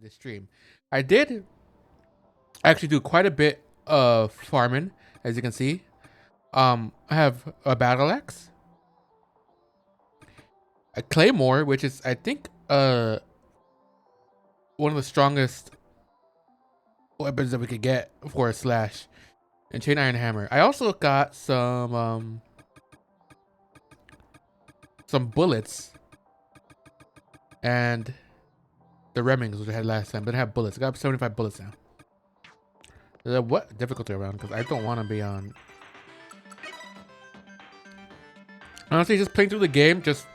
this stream. I did actually do quite a bit of farming, as you can see. I have a battle axe, a claymore, which is I think one of the strongest weapons that we could get for a slash, and chain iron hammer. I also got some bullets and the Remings, which I had last time, but I have bullets. I got 75 bullets now. What difficulty around? Because I don't want to be on. Honestly, just playing through the game. Just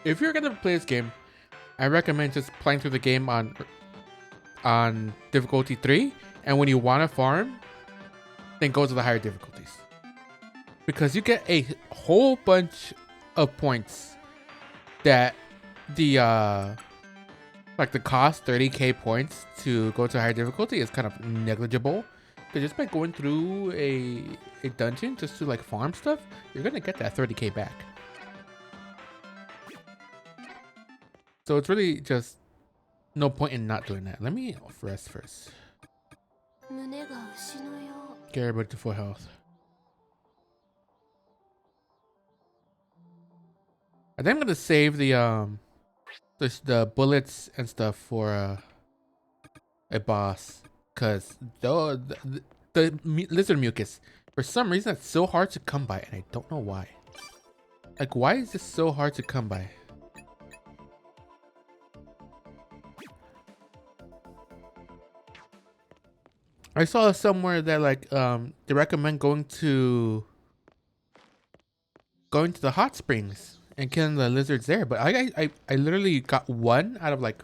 if you're gonna play this game, I recommend just playing through the game on difficulty 3. And when you want to farm, then go to the higher difficulties, because you get a whole bunch of points that the like the cost 30k points to go to higher difficulty is kind of negligible. Because just by going through a dungeon just to like farm stuff, you're gonna get that 30k back. So it's really just no point in not doing that. Let me rest first. Get everybody to full health. I think I'm gonna save the bullets and stuff for a boss, cause the lizard mucus, for some reason it's so hard to come by, and I don't know why. Like, why is this so hard to come by? I saw somewhere that like they recommend going to the hot springs and killing the lizards there, but I literally got one out of like,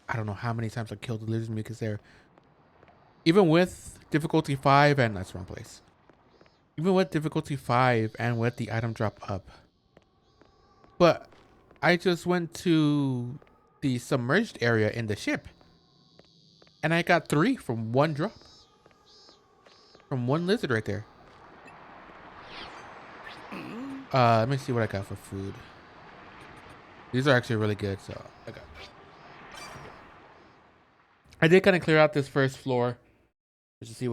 I don't know how many times I killed the lizard mucus there. Even with difficulty 5 and that's wrong place. Even with difficulty 5 and with the item drop up. But I just went to the submerged area in the ship, and I got 3 from one drop. From one lizard right there. Let me see what I got for food. These are actually really good, so I did kind of clear out this first floor just to see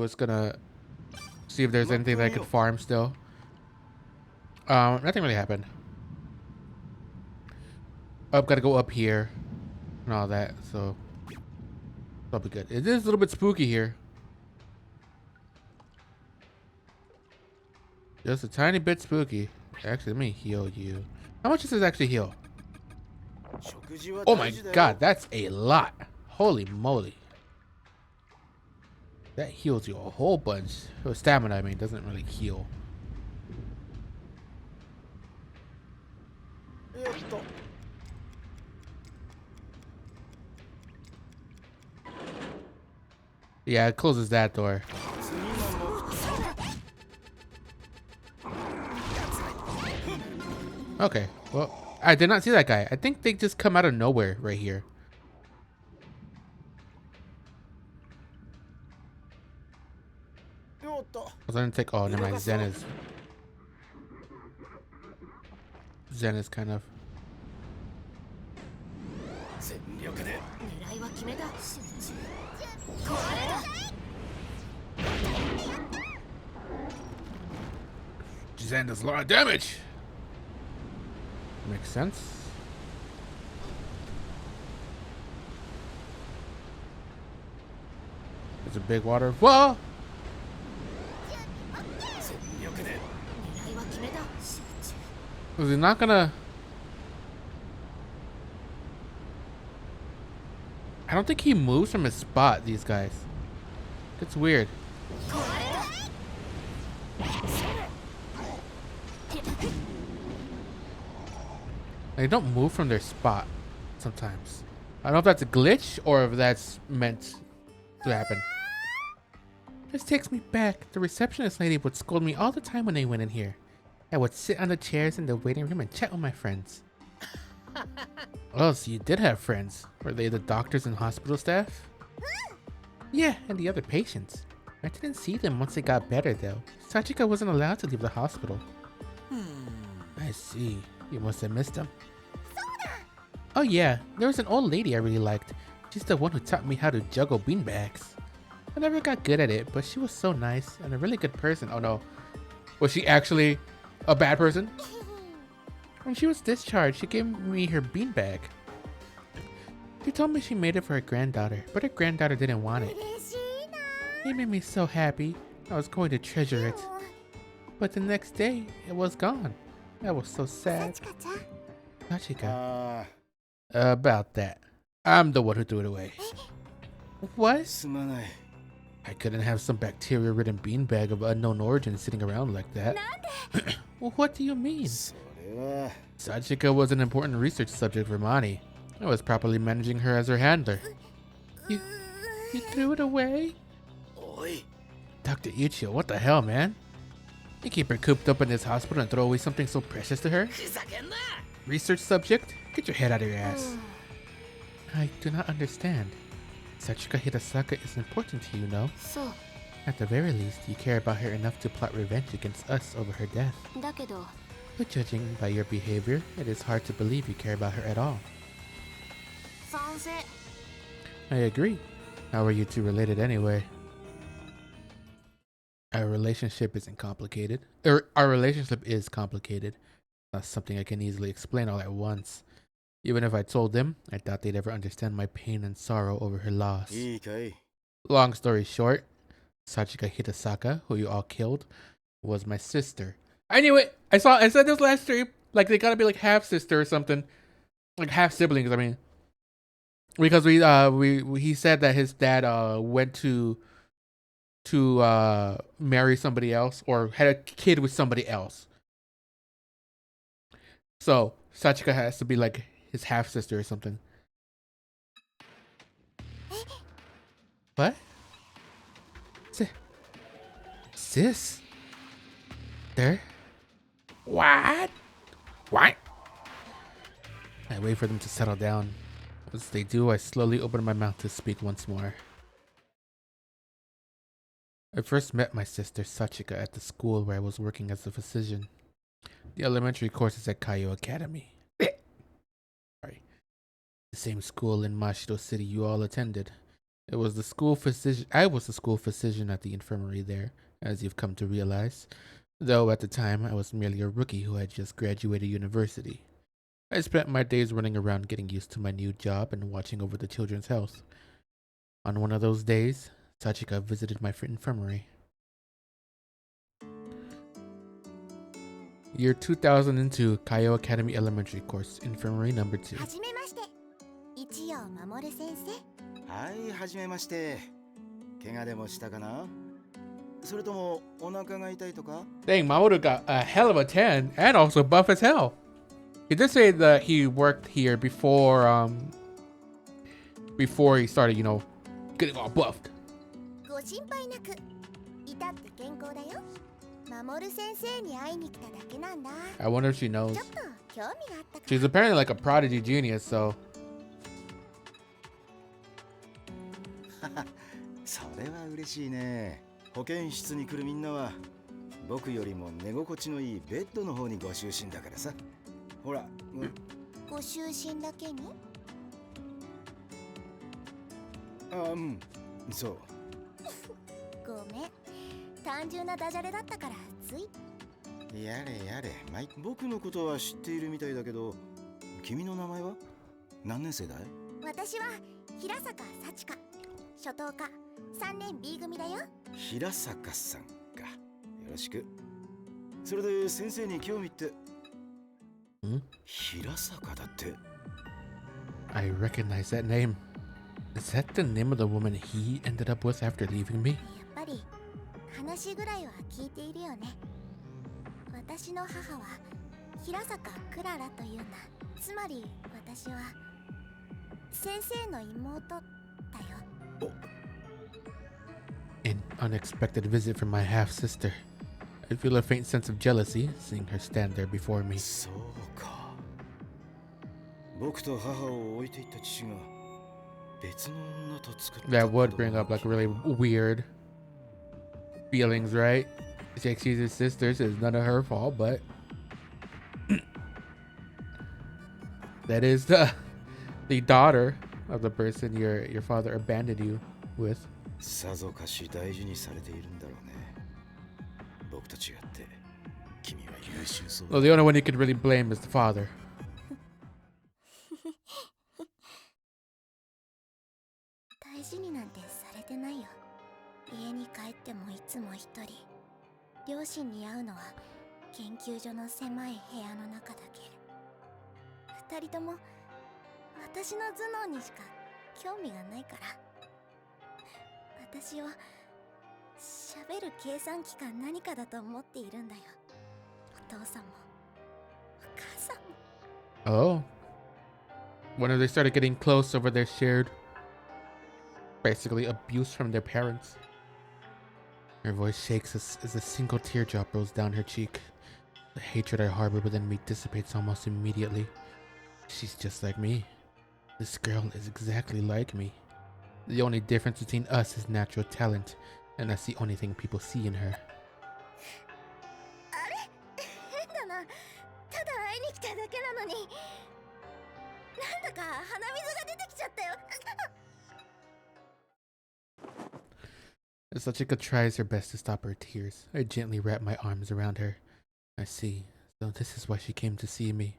see if there's anything that I could farm still. Nothing really happened. I've got to go up here and all that, so that'll be good. It is a little bit spooky here. Just a tiny bit spooky. Actually, let me heal you. How much does this actually heal? Oh my god, that's a lot. Holy moly. That heals you a whole bunch. Oh, stamina, I mean, doesn't really heal. Yeah, it closes that door. Okay, well, I did not see that guy. I think they just come out of nowhere right here. I was gonna take, oh, never mind. Zen is kind of. Zen does a lot of damage. Makes sense. There's a big waterfall. Was he not gonna? I don't think he moves from his spot, these guys. It's weird. They don't move from their spot sometimes. I don't know if that's a glitch or if that's meant to happen. This takes me back. The receptionist lady would scold me all the time when they went in here. I would sit on the chairs in the waiting room and chat with my friends. Oh, so you did have friends. Were they the doctors and hospital staff? Yeah, and the other patients. I didn't see them once they got better though. Sachika wasn't allowed to leave the hospital. I see. You must have missed them. Oh yeah, there was an old lady I really liked. She's the one who taught me how to juggle beanbags. I never got good at it, but she was so nice and a really good person. Oh no. Was she actually a bad person? When she was discharged, she gave me her beanbag. She told me she made it for her granddaughter, but her granddaughter didn't want it. It made me so happy. I was going to treasure it. But the next day, it was gone. I was so sad. Sachika. About that. I'm the one who threw it away. What? I couldn't have some bacteria-ridden beanbag of unknown origin sitting around like that. Well, what do you mean? Sachika was an important research subject for Mani. I was properly managing her as her handler. You threw it away? Dr. Ichiyo, what the hell, man? You keep her cooped up in this hospital and throw away something so precious to her? Research subject? Get your head out of your ass. I do not understand. Sachika Hidasaka is important to you, no? At the very least, you care about her enough to plot revenge against us over her death. But judging by your behavior, it is hard to believe you care about her at all. I agree. How are you two related anyway? Our relationship isn't complicated. Our relationship is complicated. Not something I can easily explain all at once. Even if I told them, I doubt they'd ever understand my pain and sorrow over her loss. Long story short, Sachika Hidasaka, who you all killed, was my sister. I knew it! I said this last stream. Like, they gotta be like half sister or something. Like half siblings, I mean. Because he said that his dad went to marry somebody else or had a kid with somebody else. So Sachika has to be like his half sister or something. What? Sis? There? What? What? I wait for them to settle down. Once they do, I slowly open my mouth to speak once more. I first met my sister Sachika at the school where I was working as a physician. The elementary course is at Kaiyo Academy. Sorry. The same school in Mashido City you all attended. I was the school physician at the infirmary there, as you've come to realize. Though at the time I was merely a rookie who had just graduated university. I spent my days running around getting used to my new job and watching over the children's health. On one of those days, Sachika visited my infirmary. Year 2002, Kaiyo Academy Elementary Course, Infirmary Number 2. はじめまして。Ichiyo Mamoru 先生。はい、はじめまして。怪我でもしたかな？それともお腹が痛いとか？ Dang, Mamoru got a hell of a tan and also buff as hell. He did say that he worked here before he started, getting all buffed. ご心配なく。至って健康だよ。Mamoru 先生に会いに来ただけなんだ。I wonder if she knows. ちょっと興味があったか。 She's apparently like a prodigy genius, so. それは嬉しいね。保健室に来るみんなは僕よりも寝心地のいいベッドの方にご就寝だからさ。ほら、ご就寝だけに？そう。ごめん。単純なダジャレだったからつい。やれやれ、僕のことは知っているみたいだけど、君の名前は？何年生だい？私は平坂幸香、初等科3年 B 組だよ。平坂さんか。よろしく。それで先生に興味って。平坂だって。I recognize that name. Is that the name of the woman he ended up with after leaving me? やっぱり話ぐらいは聞いているよね。私の母は平坂クララというんだ。つまり私は先生の妹だよ。An unexpected visit from my half-sister. I feel a faint sense of jealousy seeing her stand there before me. そうか。僕と母を置いていった父が別の女と作った。That would bring up like really weird feelings, right? She's his sister, so it's none of her fault, but that is the daughter of the person your father abandoned you with. さぞかし大事にされているんだろうね。僕と違って君は優秀そうだ。 Well, the only one you could really blame is the father. 大事になんてされてないよ。家に帰ってもいつも一人。両親に会うのは研究所の狭い部屋の中だけ。二人とも私の頭脳にしか興味がないから。私を喋る計算機か何かだと思っているんだよ。お父さんもお母さんも。 Oh. When they started getting close over their shared, basically, abuse from their parents. Her voice shakes as a single teardrop rolls down her cheek. The hatred I harbor within me dissipates almost immediately. She's just like me. This girl is exactly like me. The only difference between us is natural talent, and that's the only thing people see in her. あれ変だな。ただ会いに来ただけなのに。なんだか鼻水が出てきちゃったよ。 As Sachika tries her best to stop her tears, I gently wrap my arms around her. I see. So this is why she came to see me.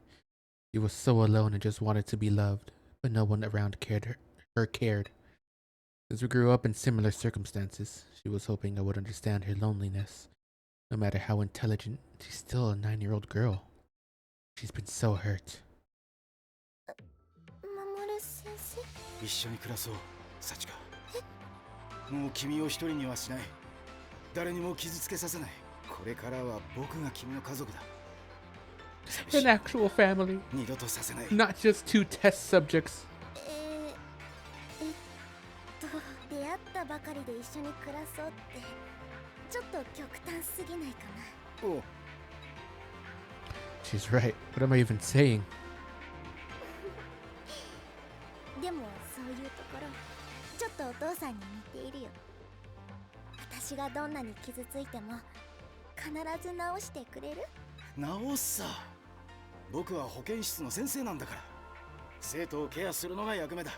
She was so alone and just wanted to be loved, but no one around cared. As we grew up in similar circumstances, she was hoping I would understand her loneliness. No matter how intelligent, she's still a 9-year-old girl. She's been so hurt. 守先生。一緒に暮らそう、サチカ。もう君を一人にはしない。誰にも傷つけさせない。これからは僕が君の家族だ。 An actual family, 二度とさせない。 not just 2 test subjects. 出会ったばかりで一緒に暮らそうってちょっと極端すぎないかな。おう。 She's right. What am I even saying? でもそういうところちょっとお父さんに似ているよ。私がどんなに傷ついても必ず直してくれる。直すさ。僕は保健室の先生なんだから。生徒をケアするのが役目だ。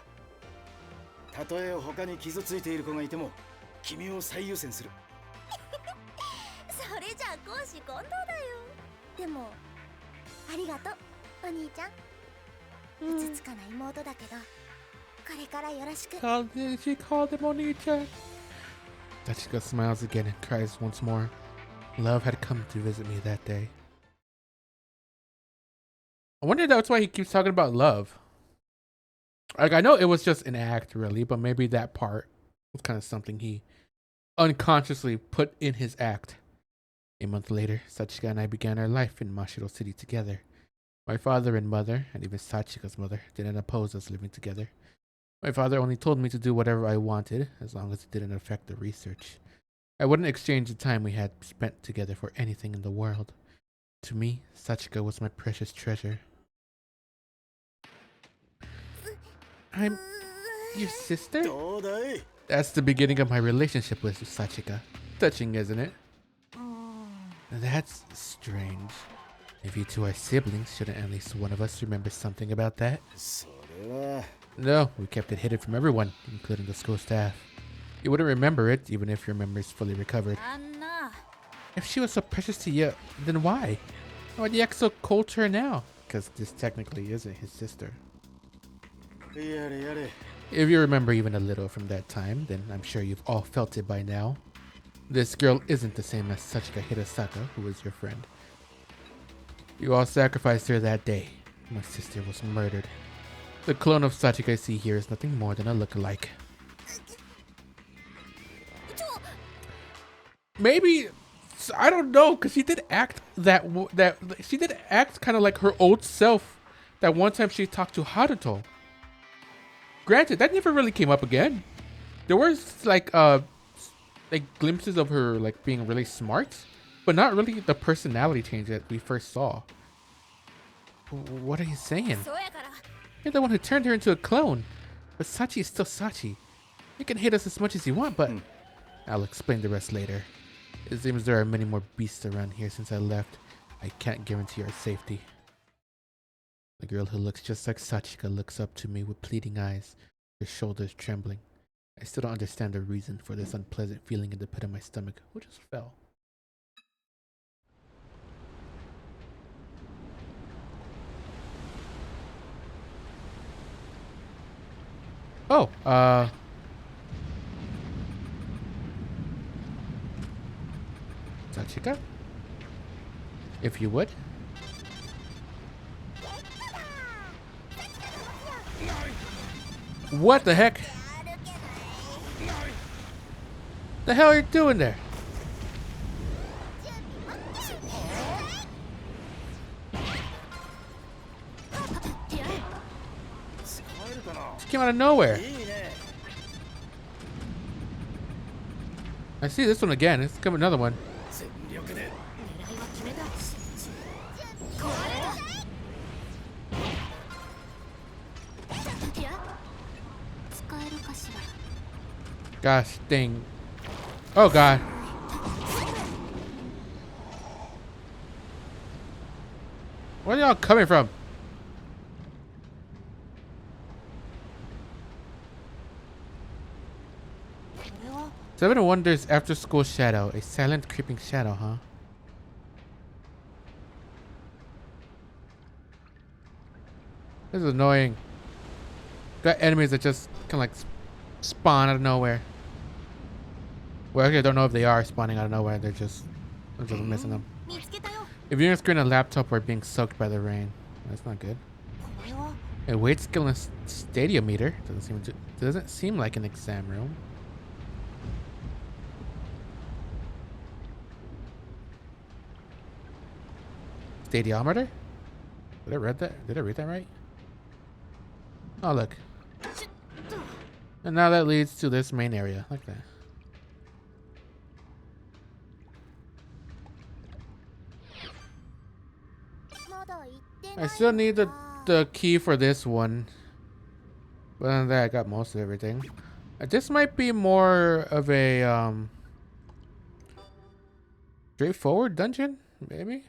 たとえ他に傷ついている子がいても君を最優先する。それじゃ公私混同だよ。でもありがとうお兄ちゃん。うつつかな妹だけどこれからよろしく。 She called him Oni-chan. Sachika smiles again and cries once more. Love had come to visit me that day. I wonder if that's why he keeps talking about love. Like, I know it was just an act, really, but maybe that part was kind of something he unconsciously put in his act. A month later, Sachika and I began our life in Mashiro City together. My father and mother, and even Sachika's mother, didn't oppose us living together. My father only told me to do whatever I wanted, as long as it didn't affect the research. I wouldn't exchange the time we had spent together for anything in the world. To me, Sachika was my precious treasure. I'm your sister? どうだい？ That's the beginning of my relationship with Sachika. Touching, isn't it? That's strange. If you two are siblings, shouldn't at least one of us remember something about that? それは。 No, we kept it hidden from everyone, including the school staff. You wouldn't remember it, even if your memory is fully recovered. If she was so precious to you, then why? Why do you act so cold to her now? Because this technically isn't his sister. やれやれ。 If you remember even a little from that time, then I'm sure you've all felt it by now. This girl isn't the same as Sachika Hirasaka, who was your friend. You all sacrificed her that day. My sister was murdered. The clone of Sachika I see here is nothing more than a look-alike. Maybe, I don't know, because she did act she did act kind of like her old self. That one time she talked to Haruto. Granted, that never really came up again. There was like glimpses of her like being really smart, but not really the personality change that we first saw. What are you saying? You're the one who turned her into a clone. But Sachi is still Sachi. You can hate us as much as you want, but I'll explain the rest later. It seems there are many more beasts around here since I left. I can't guarantee our safety. The girl who looks just like Sachika looks up to me with pleading eyes. His shoulders trembling. I still don't understand the reason for this unpleasant feeling in the pit of my stomach. Who just fell? Oh, Sachika? If you would. What the heck? The hell are you doing there? Just came out of nowhere. I see this one again. It's coming another one. Gosh dang. Oh god. Where are y'all coming from? Seven Wonders After School Shadow. A silent creeping shadow, huh? This is annoying. Got enemies that just kind of like spawn out of nowhere. Well, actually, I don't know if they are spawning out of nowhere. I'm just missing them. If you're on screen a laptop or being soaked by the rain, that's not good. A weight skill and stadiometer doesn't seem like an exam room. Stadiometer? Did I read that? Did I read that right? Oh look. And now that leads to this main area, like that. I still need the key for this one. But other than that, I got most of everything. This might be more of a straightforward dungeon, maybe?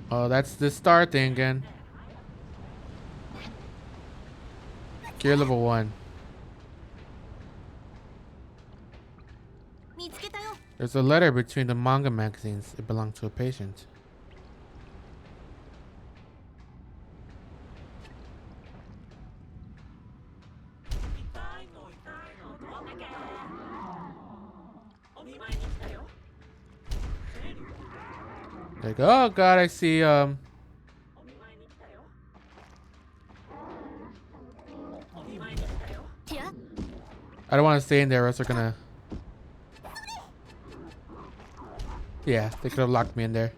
Oh, that's the star thing again. Gear level 1. There's a letter between the manga magazines. It belonged to a patient. Like, oh god, I see I don't want to stay in there or else they're gonna. Yeah, they could have locked me in there.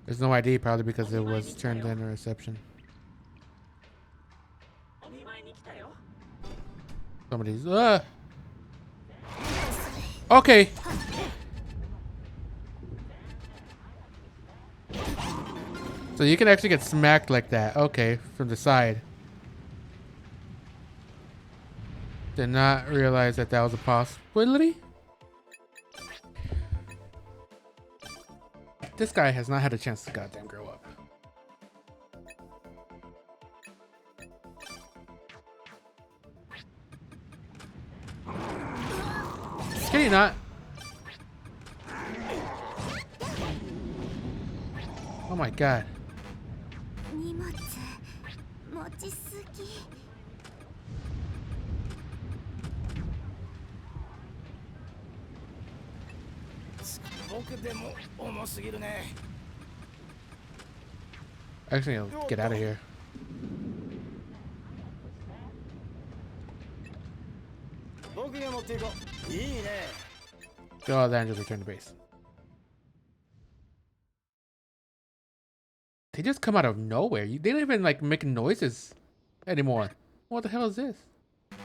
There's no ID, probably because it was turned in a reception. Somebody's okay. So you can actually get smacked like that. Okay, from the side. Did not realize that that was a possibility. This guy has not had a chance to goddamn grow up. Can you not? Oh my god. Actually, I'll get out of here. Go out there and just return to base. They just come out of nowhere. They don't even like make noises anymore. What the hell is this? I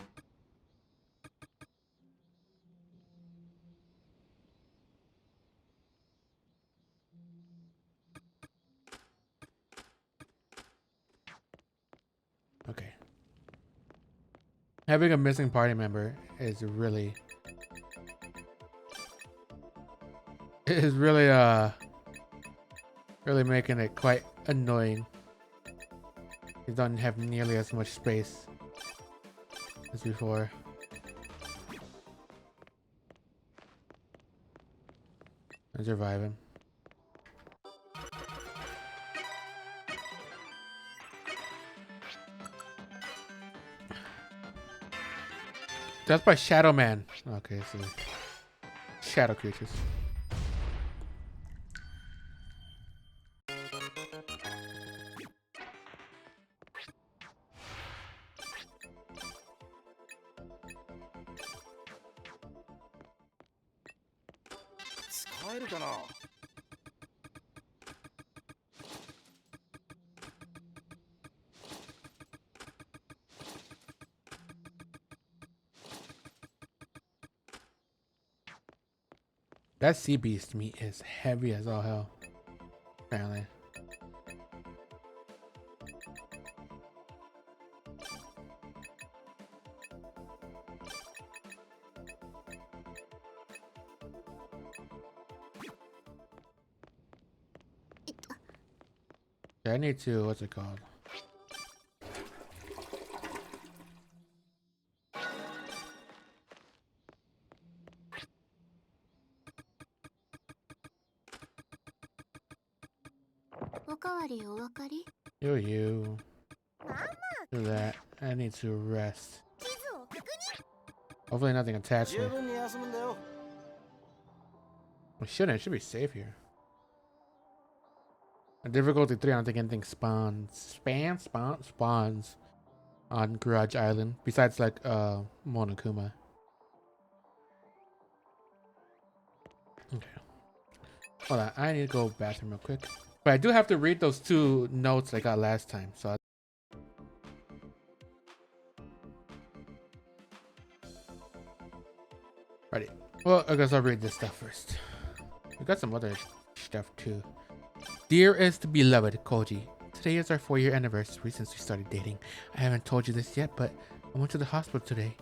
Having a missing party member is really really making it quite annoying. You don't have nearly as much space as before. And surviving. That's by Shadow Man. Okay, so shadow creatures. That sea beast meat is heavy as all hell. Apparently. Yeah, I need to, what's it called? You. Do that. I need to rest. Hopefully nothing attached me. We shouldn't. It should be safe here. On difficulty 3, I don't think anything spawns on Garage Island. Besides like Monokuma. Okay. Hold on. I need to go bathroom real quick. But I do have to read those 2 notes I got last time. So Ready. Well, I guess I'll read this stuff first. We got some other stuff too. Dearest beloved Koji, today is our 4-year anniversary since we started dating. I haven't told you this yet, but I went to the hospital today.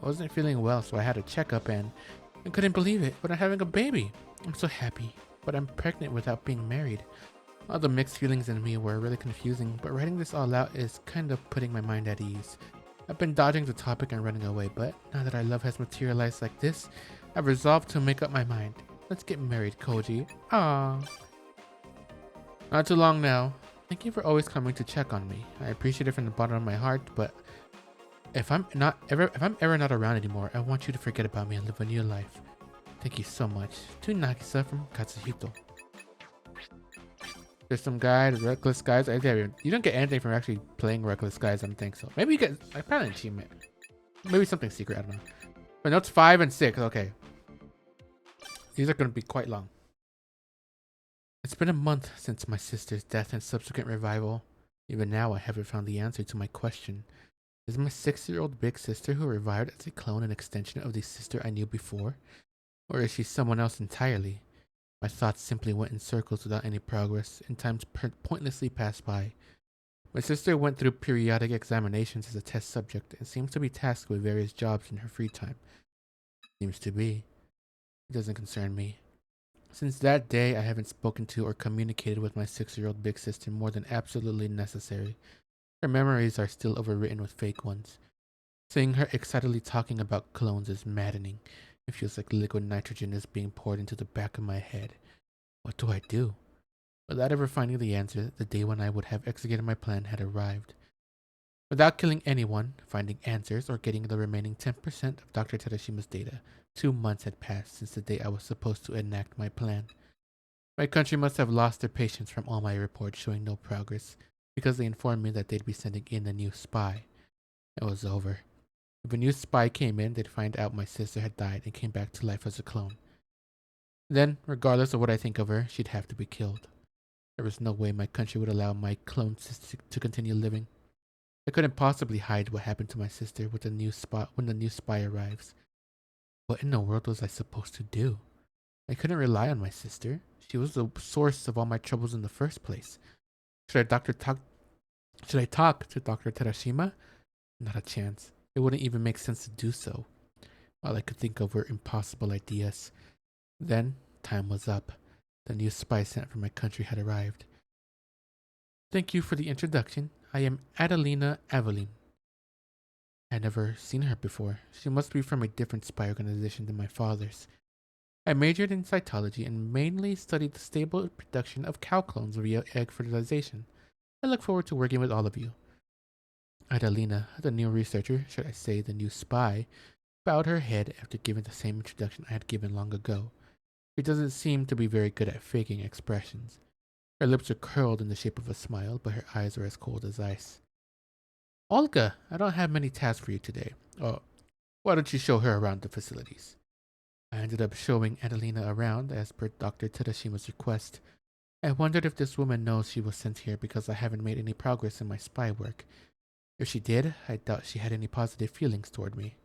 I wasn't feeling well, so I had a checkup and I couldn't believe it, but I'm having a baby. I'm so happy, but I'm pregnant without being married. All the mixed feelings in me were really confusing, but writing this all out is kind of putting my mind at ease. I've been dodging the topic and running away, but now that our love has materialized like this, I've resolved to make up my mind. Let's get married, Koji. Aww. Not too long now. Thank you for always coming to check on me. I appreciate it from the bottom of my heart, but if I'm ever not around anymore, I want you to forget about me and live a new life. Thank you so much. To Nagisa from Katsuhito. There's some guide, Reckless Guys. You don't get anything from actually playing Reckless Guys, I don't think so. Maybe you get probably an achievement. Maybe something secret, I don't know. But notes 5 and 6, okay. These are going to be quite long. It's been a month since my sister's death and subsequent revival. Even now, I haven't found the answer to my question. Is my 6-year-old big sister who revived as a clone an extension of the sister I knew before? Or is she someone else entirely? My thoughts simply went in circles without any progress, and times pointlessly passed by. My sister went through periodic examinations as a test subject and seems to be tasked with various jobs in her free time. Seems to be. It doesn't concern me. Since that day, I haven't spoken to or communicated with my 6-year-old big sister more than absolutely necessary. Her memories are still overwritten with fake ones. Seeing her excitedly talking about clones is maddening. It feels like liquid nitrogen is being poured into the back of my head. What do I do? Without ever finding the answer, the day when I would have executed my plan had arrived. Without killing anyone, finding answers, or getting the remaining 10% of Dr. Terashima's data, 2 months had passed since the day I was supposed to enact my plan. My country must have lost their patience from all my reports showing no progress, because they informed me that they'd be sending in a new spy. It was over. If a new spy came in, they'd find out my sister had died and came back to life as a clone. Then, regardless of what I think of her, she'd have to be killed. There was no way my country would allow my clone sister to continue living. I couldn't possibly hide what happened to my sister when the new spy arrives. What in the world was I supposed to do? I couldn't rely on my sister. She was the source of all my troubles in the first place. Should I talk to Dr. Terashima? Not a chance. It wouldn't even make sense to do so. All I could think of were impossible ideas. Then, time was up. The new spy sent from my country had arrived. Thank you for the introduction. I am Adelina Aveline. I'd never seen her before. She must be from a different spy organization than my father's. I majored in cytology and mainly studied the stable production of cow clones via egg fertilization. I look forward to working with all of you. Adelina, the new researcher, should I say the new spy, bowed her head after giving the same introduction I had given long ago. She doesn't seem to be very good at faking expressions. Her lips are curled in the shape of a smile, but her eyes are as cold as ice. Olga, I don't have many tasks for you today. Oh, why don't you show her around the facilities? I ended up showing Adelina around as per Dr. Tadashima's request. I wondered if this woman knows she was sent here because I haven't made any progress in my spy work. If she did, I doubt she had any positive feelings toward me.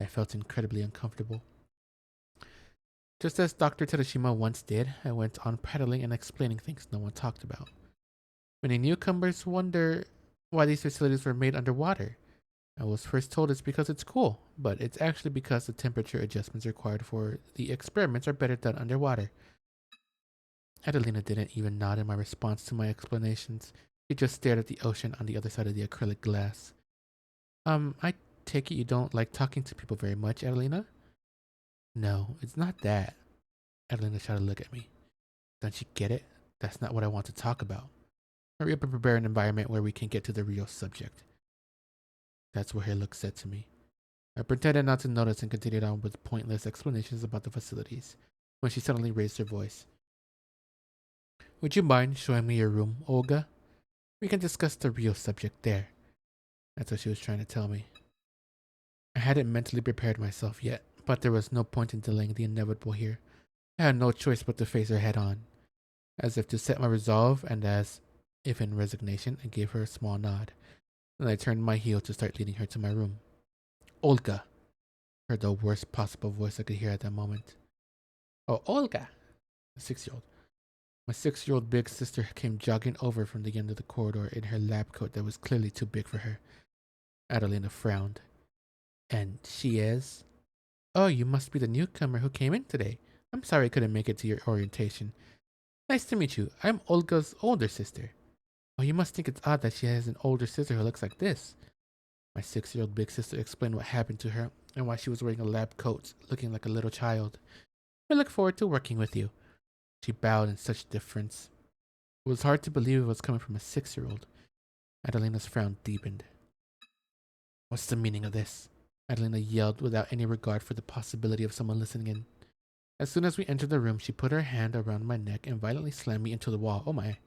I felt incredibly uncomfortable. Just as Dr. Tadashima once did, I went on prattling and explaining things no one talked about. Many newcomers wonder why these facilities were made underwater. I was first told it's because it's cool, but it's actually because the temperature adjustments required for the experiments are better done underwater. Adelina didn't even nod in my response to my explanations. She just stared at the ocean on the other side of the acrylic glass. I take it you don't like talking to people very much, Adelina? No, it's not that. Adelina tried to look at me. Don't you get it? That's not what I want to talk about. Hurry up and prepare an environment where we can get to the real subject. That's what her look said to me. I pretended not to notice and continued on with pointless explanations about the facilities, when she suddenly raised her voice. Would you mind showing me your room, Olga? We can discuss the real subject there. That's what she was trying to tell me. I hadn't mentally prepared myself yet, but there was no point in delaying the inevitable here. I had no choice but to face her head on. As if to set my resolve, and as if in resignation, I gave her a small nod. Then I turned my heel to start leading her to my room. Olga! I heard the worst possible voice I could hear at that moment. Oh, Olga! A 6-year-old. My 6-year-old big sister came jogging over from the end of the corridor in her lab coat that was clearly too big for her. Adelina frowned. And she is? Oh, you must be the newcomer who came in today. I'm sorry I couldn't make it to your orientation. Nice to meet you. I'm Olga's older sister. Oh, you must think it's odd that she has an older sister who looks like this. My 6-year-old big sister explained what happened to her and why she was wearing a lab coat, looking like a little child. I look forward to working with you. She bowed in such deference. It was hard to believe it was coming from a 6-year-old. Adelina's frown deepened. What's the meaning of this? Adelina yelled without any regard for the possibility of someone listening in. As soon as we entered the room, she put her hand around my neck and violently slammed me into the wall. Oh my.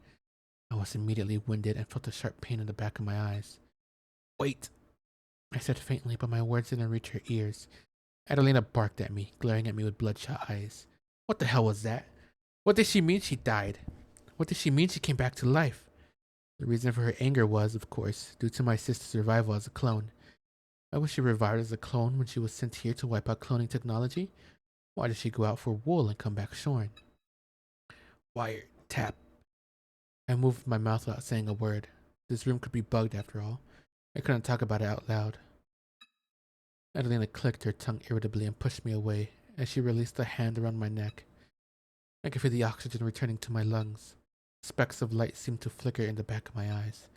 I was immediately winded and felt a sharp pain in the back of my eyes. Wait, I said faintly, but my words didn't reach her ears. Adelina barked at me, glaring at me with bloodshot eyes. What the hell was that? What did she mean she died? What did she mean she came back to life? The reason for her anger was, of course, due to my sister's survival as a clone. Why was she revived as a clone when she was sent here to wipe out cloning technology? Why did she go out for wool and come back shorn? Wire, tap. I moved my mouth without saying a word. This room could be bugged after all. I couldn't talk about it out loud. Adelina clicked her tongue irritably and pushed me away as she released a hand around my neck. I could feel the oxygen returning to my lungs. Specks of light seemed to flicker in the back of my eyes.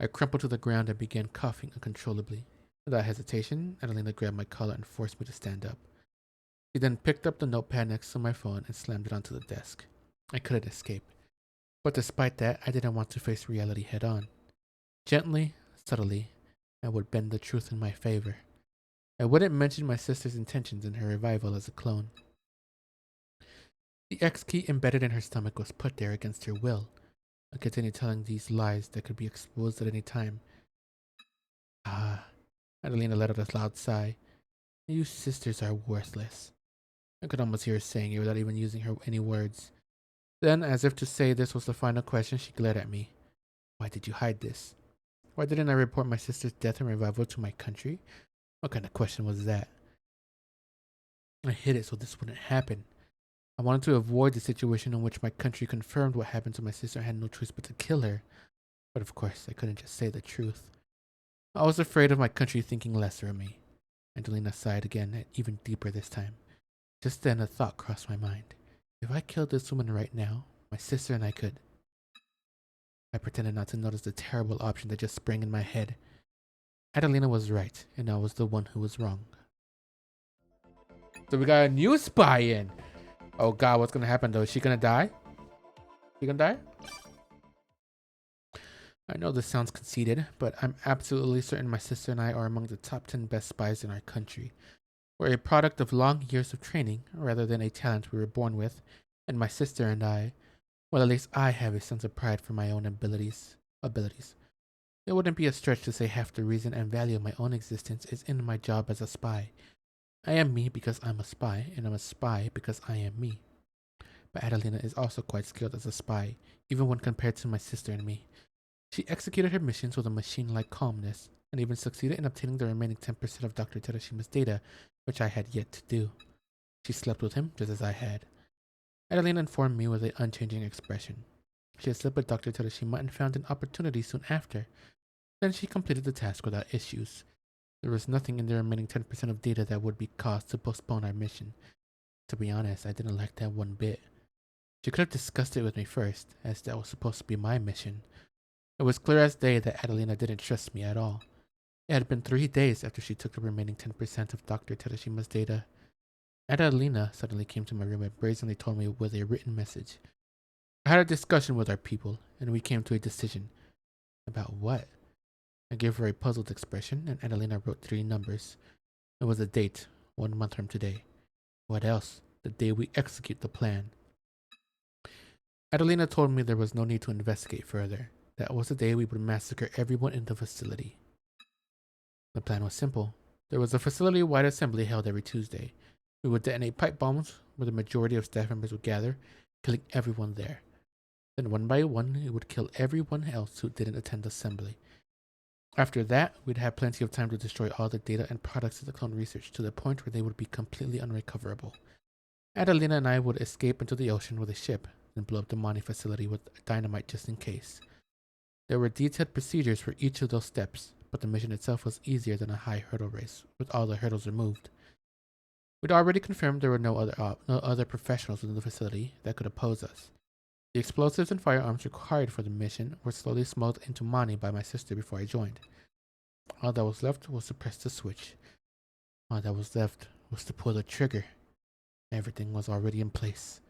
I crumpled to the ground and began coughing uncontrollably. Without hesitation, Adelina grabbed my collar and forced me to stand up. She then picked up the notepad next to my phone and slammed it onto the desk. I couldn't escape. But despite that, I didn't want to face reality head on. Gently, subtly, I would bend the truth in my favor. I wouldn't mention my sister's intentions in her revival as a clone. The X key embedded in her stomach was put there against her will. I continued telling these lies that could be exposed at any time. Adelina let out a loud sigh. You sisters are worthless. I could almost hear her saying it without even using any words. Then, as if to say this was the final question, she glared at me. Why did you hide this? Why didn't I report my sister's death and revival to my country? What kind of question was that? I hid it so this wouldn't happen. I wanted to avoid the situation in which my country confirmed what happened to my sister and had no choice but to kill her. But of course, I couldn't just say the truth. I was afraid of my country thinking lesser of me. Adelina sighed again, even deeper this time. Just then a thought crossed my mind. If I killed this woman right now, my sister and I could... I pretended not to notice the terrible option that just sprang in my head. Adelina was right, and I was the one who was wrong. So we got a new spy in. Oh god, what's gonna happen though? Is she gonna die? She gonna die? I know this sounds conceited, but I'm absolutely certain my sister and I are among the top 10 best spies in our country. We're a product of long years of training, rather than a talent we were born with, and my sister and I, well, at least I have a sense of pride for my own abilities. It wouldn't be a stretch to say half the reason and value of my own existence is in my job as a spy. I am me because I'm a spy, and I'm a spy because I am me. But Adelina is also quite skilled as a spy, even when compared to my sister and me. She executed her missions with a machine-like calmness, and even succeeded in obtaining the remaining 10% of Dr. Terashima's data, which I had yet to do. She slept with him, just as I had. Adelina informed me with an unchanging expression. She had slept with Dr. Terashima and found an opportunity soon after. Then she completed the task without issues. There was nothing in the remaining 10% of data that would be cause to postpone our mission. To be honest, I didn't like that one bit. She could have discussed it with me first, as that was supposed to be my mission. It was clear as day that Adelina didn't trust me at all. It had been 3 days after she took the remaining 10% of Dr. Terashima's data. Adelina suddenly came to my room and brazenly told me with a written message. I had a discussion with our people, and we came to a decision. About what? I gave her a puzzled expression, and Adelina wrote 3 numbers. It was a date, 1 month from today. What else? The day we execute the plan. Adelina told me there was no need to investigate further. That was the day we would massacre everyone in the facility. The plan was simple. There was a facility-wide assembly held every Tuesday. We would detonate pipe bombs where the majority of staff members would gather, killing everyone there. Then one by one, it would kill everyone else who didn't attend the assembly. After that, we'd have plenty of time to destroy all the data and products of the clone research to the point where they would be completely unrecoverable. Adelina and I would escape into the ocean with a ship and blow up the mining facility with dynamite just in case. There were detailed procedures for each of those steps, but the mission itself was easier than a high hurdle race, with all the hurdles removed. We'd already confirmed there were no other professionals within the facility that could oppose us. The explosives and firearms required for the mission were slowly smuggled into Mani by my sister before I joined. All that was left was to press the switch. All that was left was to pull the trigger. Everything was already in place.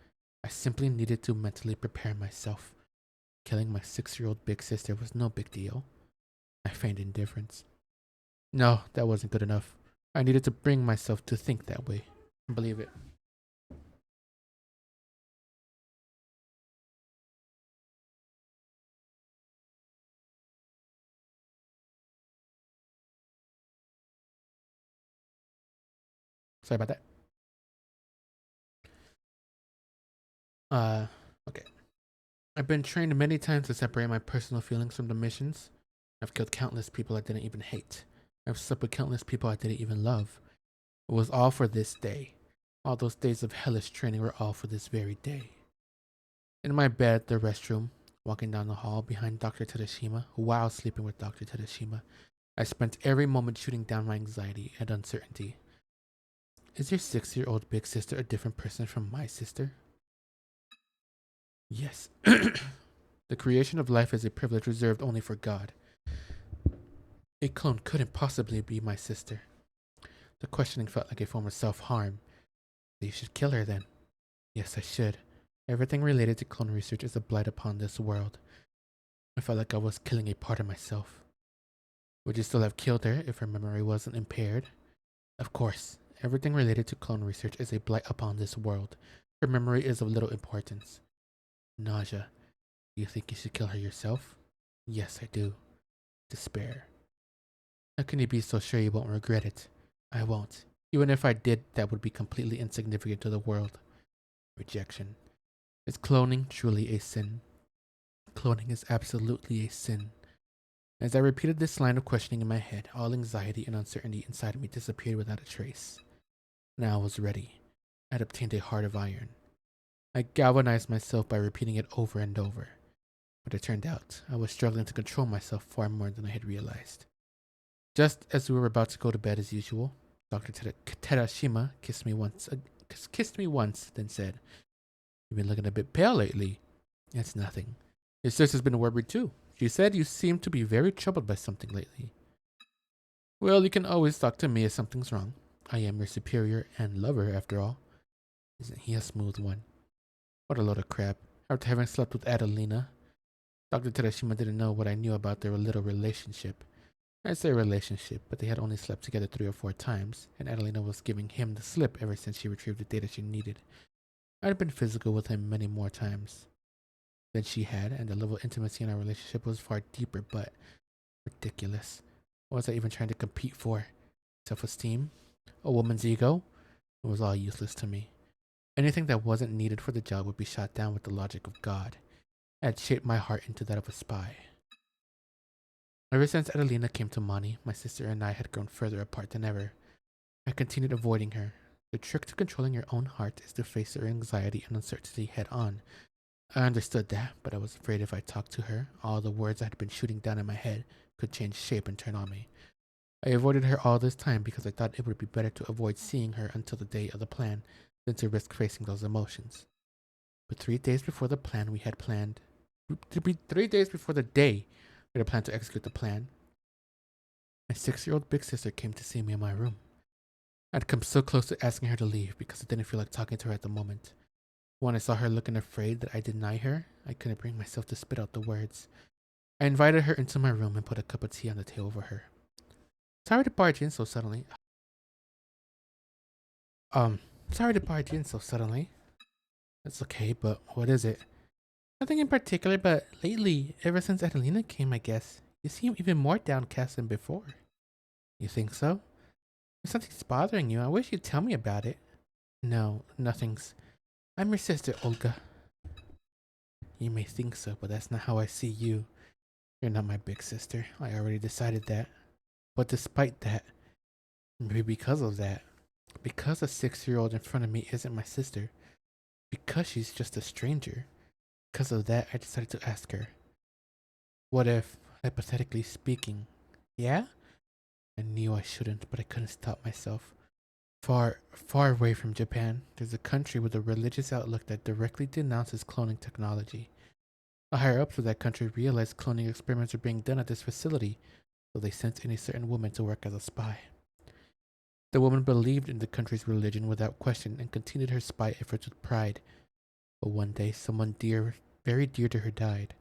I simply needed to mentally prepare myself. Killing my 6-year-old big sister was no big deal. I feigned indifference. No, that wasn't good enough. I needed to bring myself to think that way. Believe it. Sorry about that. Okay. I've been trained many times to separate my personal feelings from the missions. I've killed countless people I didn't even hate. I've slept with countless people I didn't even love. It was all for this day. All those days of hellish training were all for this very day. In my bed, the restroom, walking down the hall behind Dr. Tadashima, while sleeping with Dr. Tadashima, I spent every moment shooting down my anxiety and uncertainty. Is your 6-year-old big sister a different person from my sister? Yes. The creation of life is a privilege reserved only for God. A clone couldn't possibly be my sister. The questioning felt like a form of self-harm. You should kill her then. Yes, I should. Everything related to clone research is a blight upon this world. I felt like I was killing a part of myself. Would you still have killed her if her memory wasn't impaired? Of course. Everything related to clone research is a blight upon this world. Her memory is of little importance. Nausea. Do you think you should kill her yourself? Yes, I do. Despair. How can you be so sure you won't regret it? I won't. Even if I did, that would be completely insignificant to the world. Rejection. Is cloning truly a sin? Cloning is absolutely a sin. As I repeated this line of questioning in my head, all anxiety and uncertainty inside me disappeared without a trace. Now I was ready. I had obtained a heart of iron. I galvanized myself by repeating it over and over. But it turned out I was struggling to control myself far more than I had realized. Just as we were about to go to bed as usual, Dr. Terashima kissed me once, then said, "You've been looking a bit pale lately." "It's nothing. Your sister's been worried too. She said you seem to be very troubled by something lately." "Well, you can always talk to me if something's wrong. I am your superior and lover, after all." Isn't he a smooth one? What a load of crap. After having slept with Adelina, Dr. Terashima didn't know what I knew about their little relationship. I say relationship, but they had only slept together 3 or 4 times, and Adelina was giving him the slip ever since she retrieved the data she needed. I had been physical with him many more times than she had, and the level of intimacy in our relationship was far deeper, but ridiculous. What was I even trying to compete for? Self-esteem? A woman's ego? It was all useless to me. Anything that wasn't needed for the job would be shot down with the logic of God. I had shaped my heart into that of a spy. Ever since Adelina came to Mani, my sister and I had grown further apart than ever. I continued avoiding her. The trick to controlling your own heart is to face your anxiety and uncertainty head on. I understood that, but I was afraid if I talked to her, all the words I had been shooting down in my head could change shape and turn on me. I avoided her all this time because I thought it would be better to avoid seeing her until the day of the plan than to risk facing those emotions. But 3 days before the plan we had planned, 3 days before the day we had planned to execute the plan, my 6-year-old big sister came to see me in my room. I'd come so close to asking her to leave because I didn't feel like talking to her at the moment. When I saw her looking afraid that I'd deny her, I couldn't bring myself to spit out the words. I invited her into my room and put a cup of tea on the table for her. Sorry to barge in so suddenly. Sorry to barge in so suddenly. That's okay, but what is it? Nothing in particular, but lately, ever since Adelina came, I guess, you seem even more downcast than before. You think so? If something's bothering you, I wish you'd tell me about it. No, nothing's. I'm your sister, Olga. You may think so, but that's not how I see you. You're not my big sister. I already decided that. But despite that, maybe because of that, because a 6-year-old in front of me isn't my sister, because she's just a stranger, because of that, I decided to ask her. What if, hypothetically speaking, yeah? I knew I shouldn't, but I couldn't stop myself. Far, far away from Japan, there's a country with a religious outlook that directly denounces cloning technology. The higher-ups of that country realized cloning experiments were being done at this facility, so they sent in a certain woman to work as a spy. The woman believed in the country's religion without question and continued her spy efforts with pride. But one day, someone very dear to her died.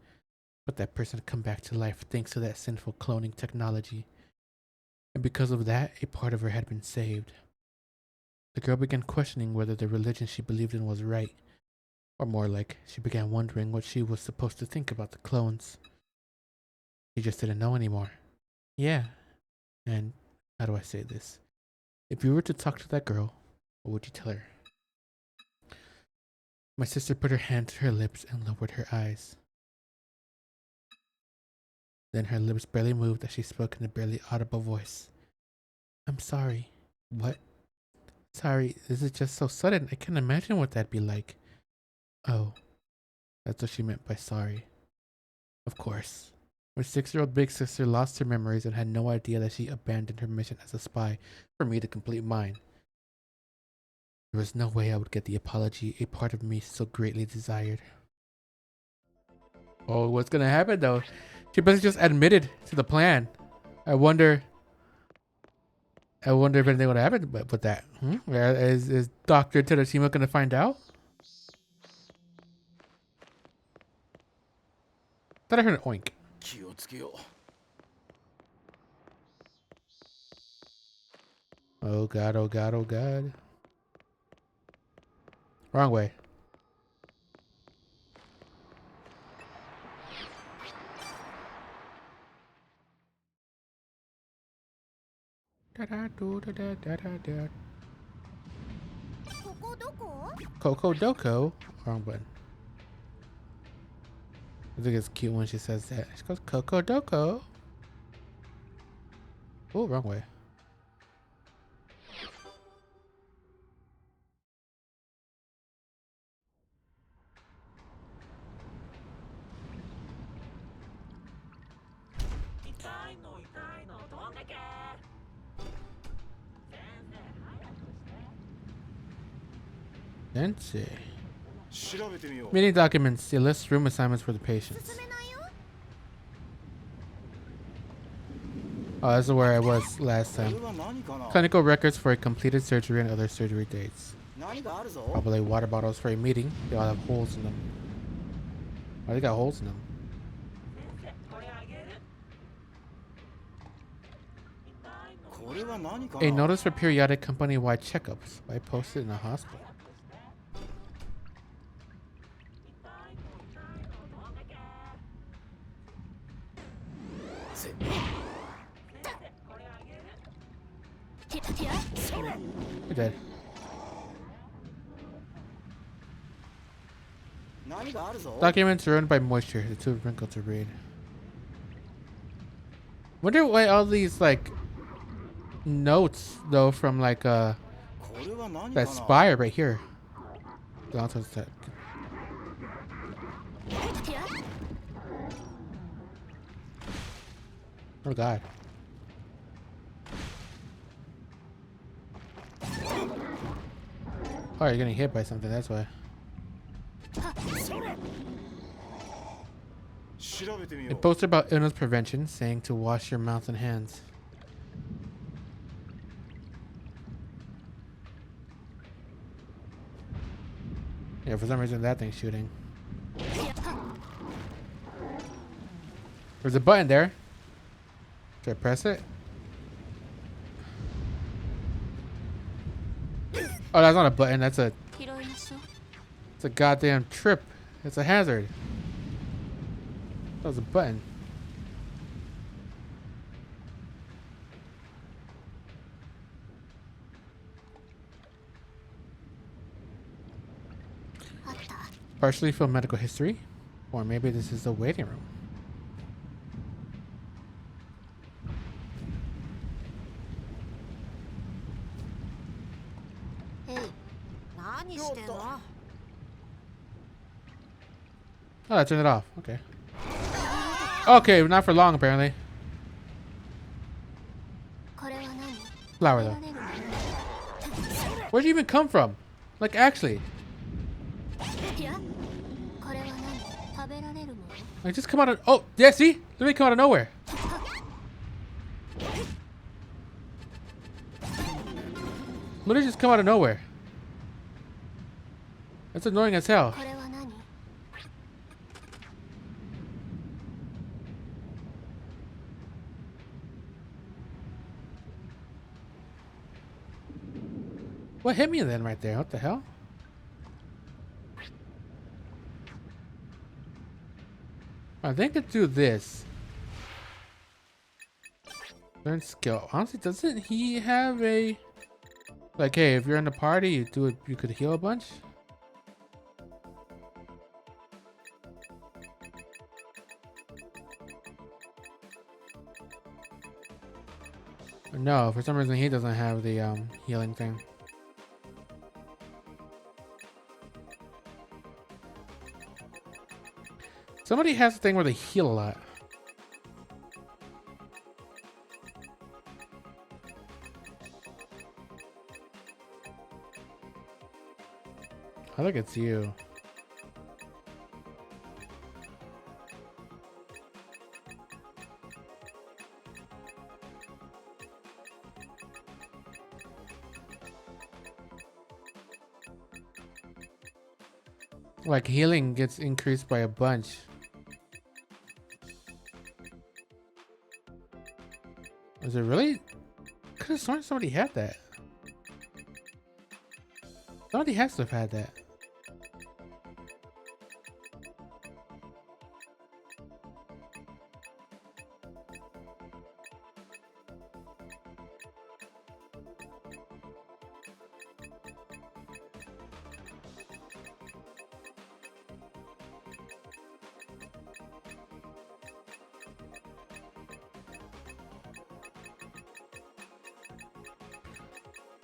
But that person had come back to life thanks to that sinful cloning technology. And because of that, a part of her had been saved. The girl began questioning whether the religion she believed in was right. Or more like, she began wondering what she was supposed to think about the clones. She just didn't know anymore. Yeah. And how do I say this? If you were to talk to that girl, what would you tell her? My sister put her hand to her lips and lowered her eyes. Then her lips barely moved as she spoke in a barely audible voice. I'm sorry. What? Sorry, this is just so sudden. I can't imagine what that'd be like. Oh, that's what she meant by sorry. Of course. My 6-year-old big sister lost her memories and had no idea that she abandoned her mission as a spy for me to complete mine. There was no way I would get the apology a part of me so greatly desired. Oh, what's gonna happen though? She basically just admitted to the plan. I wonder if anything would happen with that. Is Dr. Terashima gonna find out? Thought I heard an oink. 気をつけよう。Oh god, oh god, oh god. Wrong way. Da da do da da da da da. ここどこ？ Coco Doko. Wrong button. I think it's cute when she says that. She goes Coco Doko. Oh, wrong way. Zanki. 調べてみよう。 Meeting documents. It lists room assignments for the patients. 進めないよ。 Oh, this is where I was last これ time. は何かな。 Clinical records for a completed surgery and other surgery dates. 何かあるぞ。 Probably water bottles for a meeting. They all have holes in them. Why they got holes in them? これは何か A な。 notice for periodic company-wide checkups. Why posted in a hospital? You're dead. 何かあるぞ。 Documents ruined by moisture. They're too wrinkled to read. Wonder why all these like notes though from like これは何か that な。 spire right here. Down to the- Oh god. Oh, you're getting hit by something, that's why. 調べてみよ A う。 poster about illness prevention saying to wash your mouth and hands. Yeah, for some reason that thing's shooting. There's a button there. Should I press it? Oh, that's not a button. That's a. It's a goddamn trip. It's a hazard. That was a button. Partially from medical history, or maybe this is the waiting room. Oh, I turned it off. Okay. Okay, not for long apparently. Flower though. Where'd you even come from? Like actually. Like just come out of. Oh, yeah, see? Literally come out of nowhere. Literally just come out of nowhere. That's annoying as hell. What hit me then right there? What the hell? I think I do this. Learn skill. Honestly, doesn't he have a like? Hey, if you're in the party, you do it. You could heal a bunch. No, for some reason he doesn't have the healing thing. Somebody has a thing where they heal a lot. I think it's you. Like healing gets increased by a bunch. Is it really? Could have sworn somebody had that. Somebody has to have had that.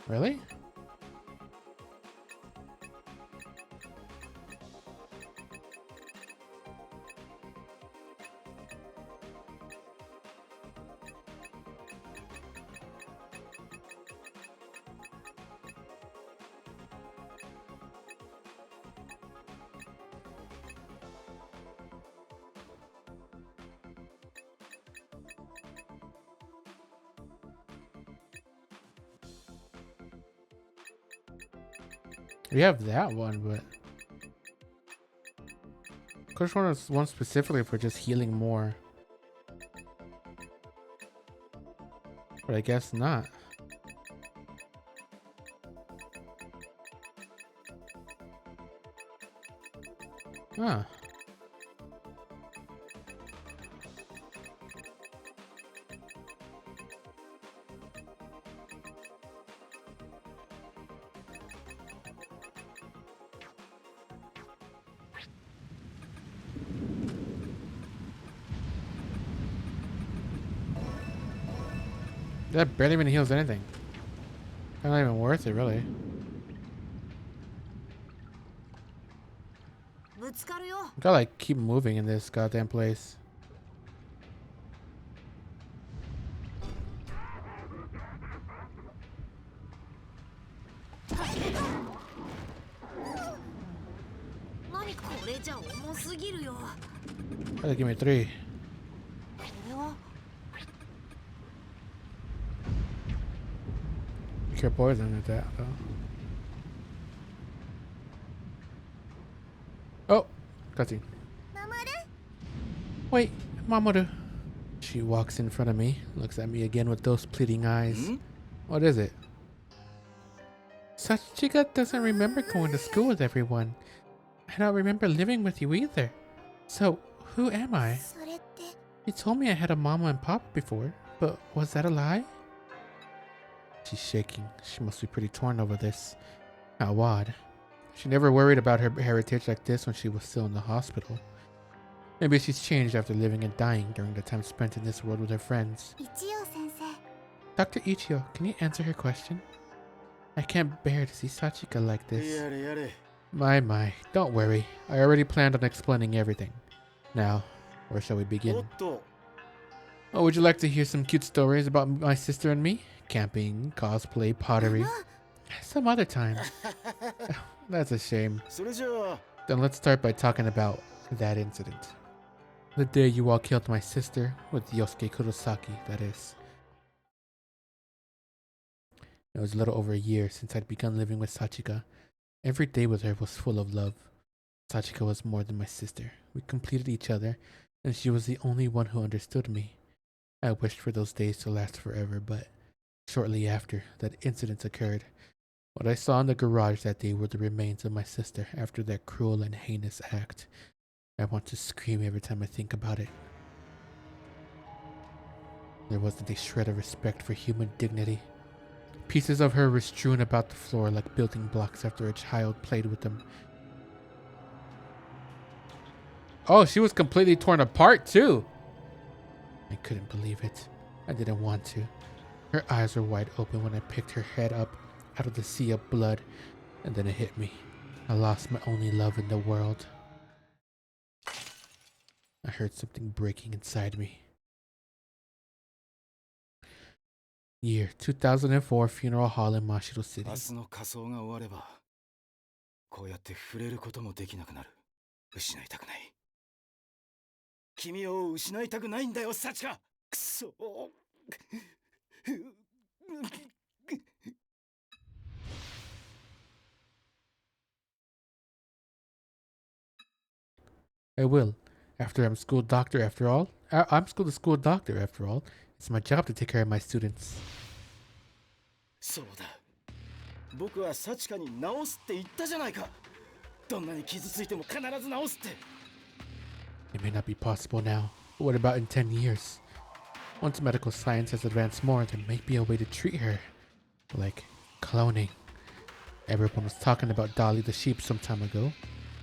Really? We have that one, but which one is one specifically for just healing more? But I guess not. Huh. That barely even heals anything. Not even worth it, really. ぶつかるよ。 Gotta like keep moving in this goddamn place. 何これじゃ重すぎるよ。 Gotta give me 3. これは Cure poison with that though. Oh, cutscene. Mamoru? Wait, Mamoru. She walks in front of me, looks at me again with those pleading eyes. What is it? Sachika doesn't remember going to school with everyone. I don't remember living with you either. So, who am I? それって You told me I had a mama and papa before, but was that a lie? She's shaking. She must be pretty torn over this. How odd. She never worried about her heritage like this when she was still in the hospital. Maybe she's changed after living and dying during the time spent in this world with her friends. 一応先生 Dr. Ichiyo, can you answer her question? I can't bear to see Sachika like this. やれやれ My, don't worry. I already planned on explaining everything. Now, where shall we お begin? っと Oh, would you like to hear some cute stories about my sister and me? Camping, cosplay, pottery. Some other time. That's a shame. それじゃあ Then let's start by talking about that incident. The day you all killed my sister, with Yosuke Kurosaki, that is. It was a little over a year since I'd begun living with Sachika. Every day with her was full of love. Sachika was more than my sister. We completed each other, and she was the only one who understood me. I wished for those days to last forever, but shortly after, that incident occurred. What I saw in the garage that day were the remains of my sister after that cruel and heinous act. I want to scream every time I think about it. There wasn't a shred of respect for human dignity. Pieces of her were strewn about the floor like building blocks after a child played with them. Oh, she was completely torn apart too. I couldn't believe it. I didn't want to. Her eyes were wide open when I picked her head up out of the sea of blood, and then it hit me. I lost my only love in the world. I heard something breaking inside me. Year 2004 Funeral Hall in Mashiro City. 明日の仮装が終わればこうやって触れることもできなくなる。失いたくない。君を失いたくないんだよ、サチカ。くそ。I will. After I'm school doctor after all. I'm school doctor after all. It's my job to take care of my students. そうだ。僕はサチカに治すって言ったじゃないか。どんなに傷ついても必ず治すって。It may not be possible now, but what about in 10 years? Once medical science has advanced more, there may be a way to treat her. Like cloning. Everyone was talking about Dolly the sheep some time ago.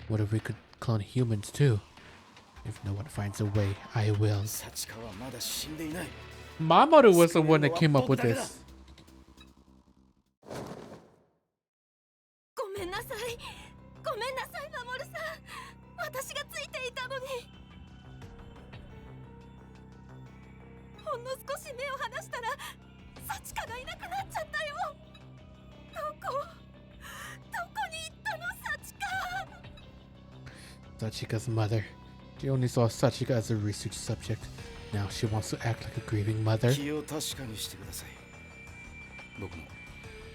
What if we could clone humans too? If no one finds a way, I will. サチカはまだ死んでいない。 Mamoru was the one that came up with this. ごめんなさいごめんなさいマモルさん私がついていたのにほんの少し目を離したらサチカがいなくなっちゃったよどこに行ったのサチカ Sachika's mother. She only saw Sachika as a research subject. Now she wants to act like a grieving mother. 気を確かにしてください。僕も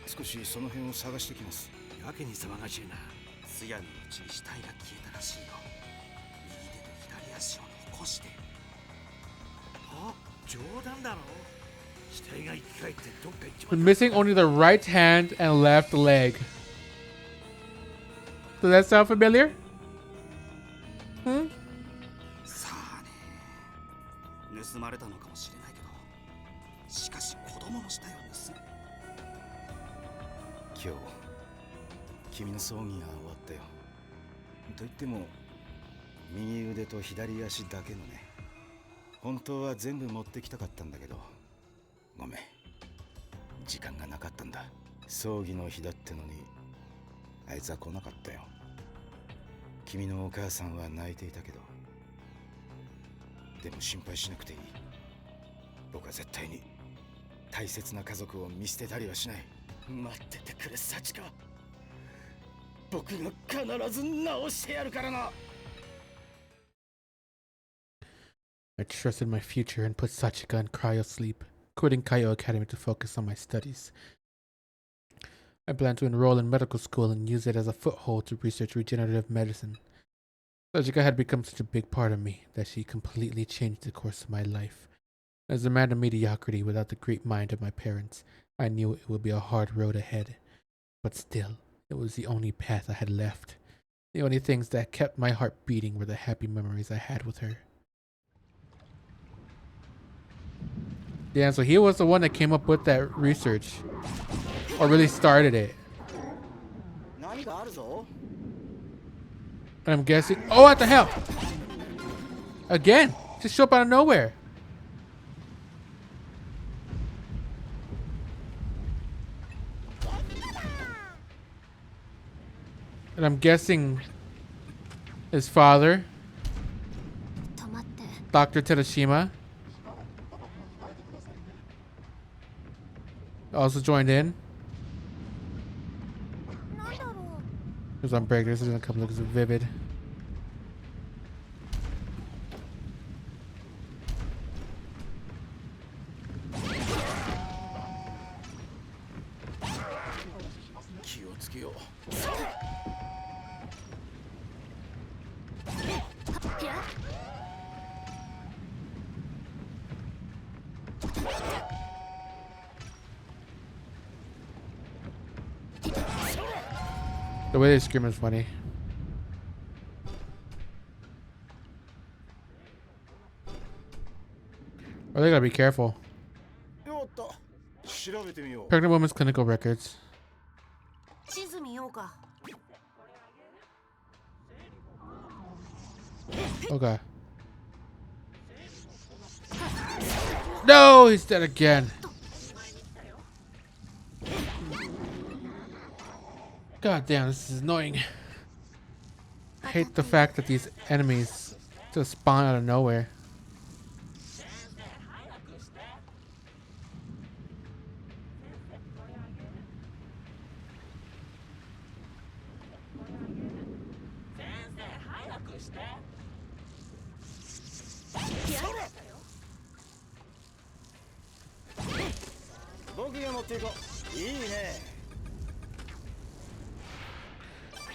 少しその辺を探してきます。やけに騒がしいな。通夜のうちに死体が消えたらしいよ。右手と左足を残して。は？冗談だろ。死体が生き返ってどっか行っちまった。Missing only the right hand and left leg. Does that sound familiar? さあね。盗まれたのかもしれないけど、しかし子供の死体を盗む。今日君の葬儀が終わったよ。と言っても右腕と左足だけのね。本当は全部持ってきたかったんだけど、ごめん、時間がなかったんだ。葬儀の日だってのにあいつは来なかったよ。君のお母さんは泣いていたけど、でも心配しなくていい。僕は絶対に大切な家族を見捨てたりはしない。待っててくれサチカ。僕が必ず直してやるからな。I trusted my future and put Sachika in cryo sleep, quitting Kaiyo Academy to focus on my studies. I planned to enroll in medical school and use it as a foothold to research regenerative medicine. Sachika had become such a big part of me that she completely changed the course of my life. As a man of mediocrity without the great mind of my parents, I knew it would be a hard road ahead. But still, it was the only path I had left. The only things that kept my heart beating were the happy memories I had with her. Yeah, so he was the one that came up with that research. Or really started it. And I'm guessing... Oh, what the hell? Again! Just show up out of nowhere. And I'm guessing... his father... Dr. Terashima... also joined in. It was on break. This doesn't come look as vivid. The way they scream is funny. Oh, they gotta be careful. Pregnant woman's clinical records. Okay. No, he's dead again. God damn, this is annoying. I hate the fact that these enemies just spawn out of nowhere.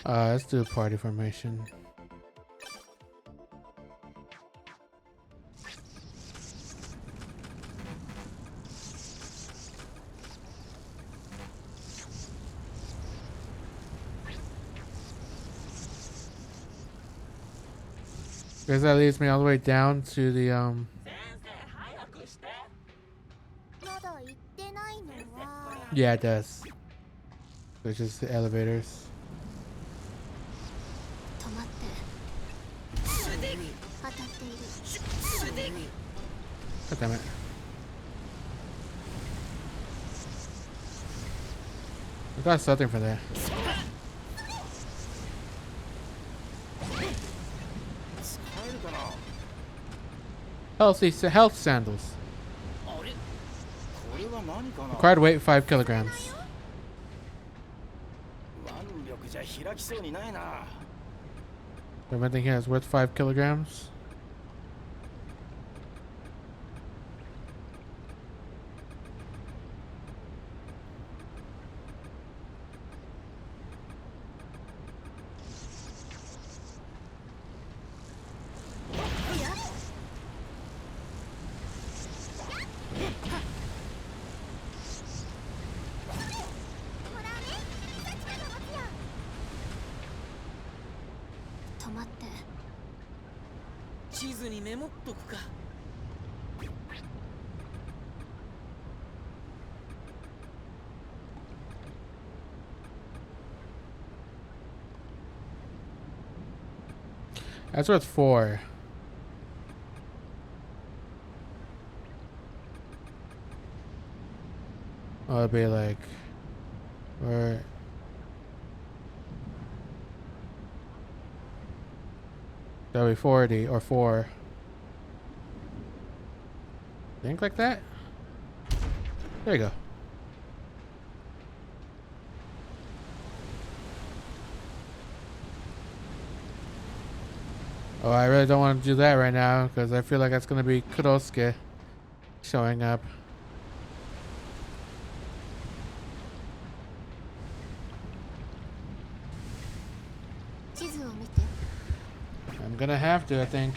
Let's do a party formation. Because that leads me all the way down to the yeah, it does. Which is the elevators. God damn it. I got something for that. Health sandals. Required weight 5 kilograms. Everything here is worth 5 kilograms. 待って。地図にメモっとくか。That's what's for. Oh, it'd be like, or that'll be 40 or 4. Think like that? There you go. Oh, I really don't want to do that right now because I feel like that's going to be Kurosuke showing up. I'm gonna have to, I think.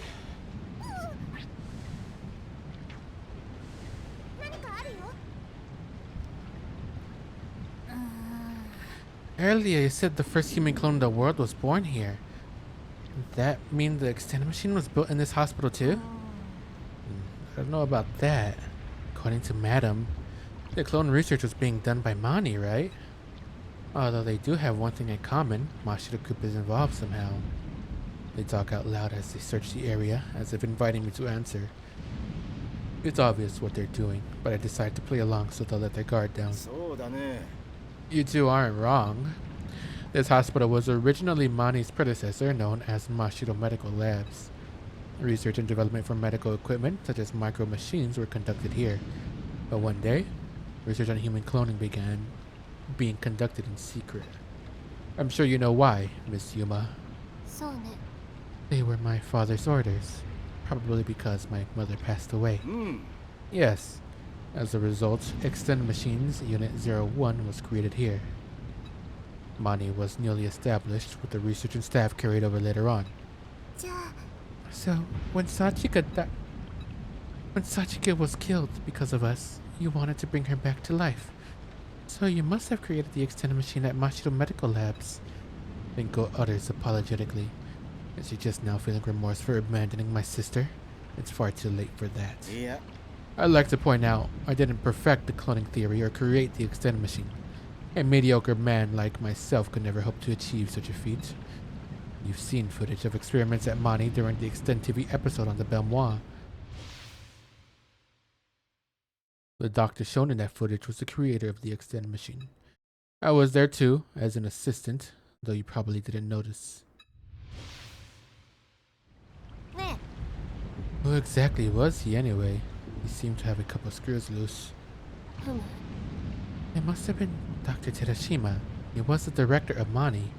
Earlier, you said the first human clone in the world was born here. That mean the extended machine was built in this hospital too? I don't know about that. According to Madam, the clone research was being done by Mani, right? Although they do have one thing in common, Mashiro Group is involved somehow. They talk out loud as they search the area, as if inviting me to answer. It's obvious what they're doing, but I decide to play along so they'll let their guard down. You two aren't wrong. This hospital was originally Mani's predecessor, known as Mashiro Medical Labs. Research and development for medical equipment, such as micro machines, were conducted here. But one day, research on human cloning began being conducted in secret. I'm sure you know why, Miss Yuma. They were my father's orders, probably because my mother passed away. Yes. As a result, Extend Machines Unit 01 was created here. Mani was newly established, with the research and staff carried over later on. So, when Sachika was killed because of us, you wanted to bring her back to life. So you must have created the Extended Machine at Mashiro Medical Labs. Binko utters apologetically. Is she just now feeling remorse for abandoning my sister? It's far too late for that. Yeah. I'd like to point out, I didn't perfect the cloning theory or create the Extended Machine. A mediocre man like myself could never hope to achieve such a feat. You've seen footage of experiments at Mani during the Extend TV episode on the Belmois. The doctor shown in that footage was the creator of the Extend Machine. I was there too, as an assistant, though you probably didn't notice. Who exactly was he anyway? He seemed to have a couple screws loose. It must have been Dr. Terashima. He was the director of Mani,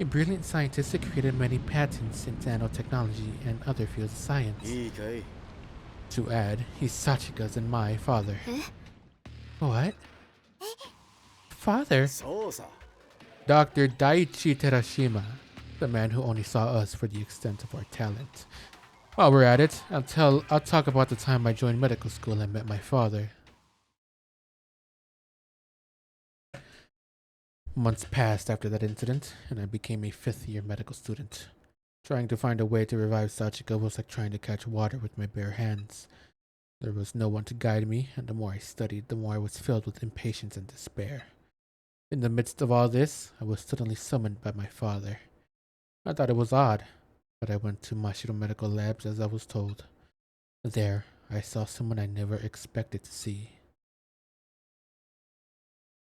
a brilliant scientist who created many patents in nanotechnology and other fields of science. To add, he's Sachika's and my father. What? Father? Dr. Daiichi Terashima, the man who only saw us for the extent of our talent. While we're at it, I'll talk about the time I joined medical school and met my father. Months passed after that incident, and I became a fifth-year medical student. Trying to find a way to revive Sachika was like trying to catch water with my bare hands. There was no one to guide me, and the more I studied, the more I was filled with impatience and despair. In the midst of all this, I was suddenly summoned by my father. I thought it was odd, but I went to Mashiro Medical Labs as I was told. There, I saw someone I never expected to see.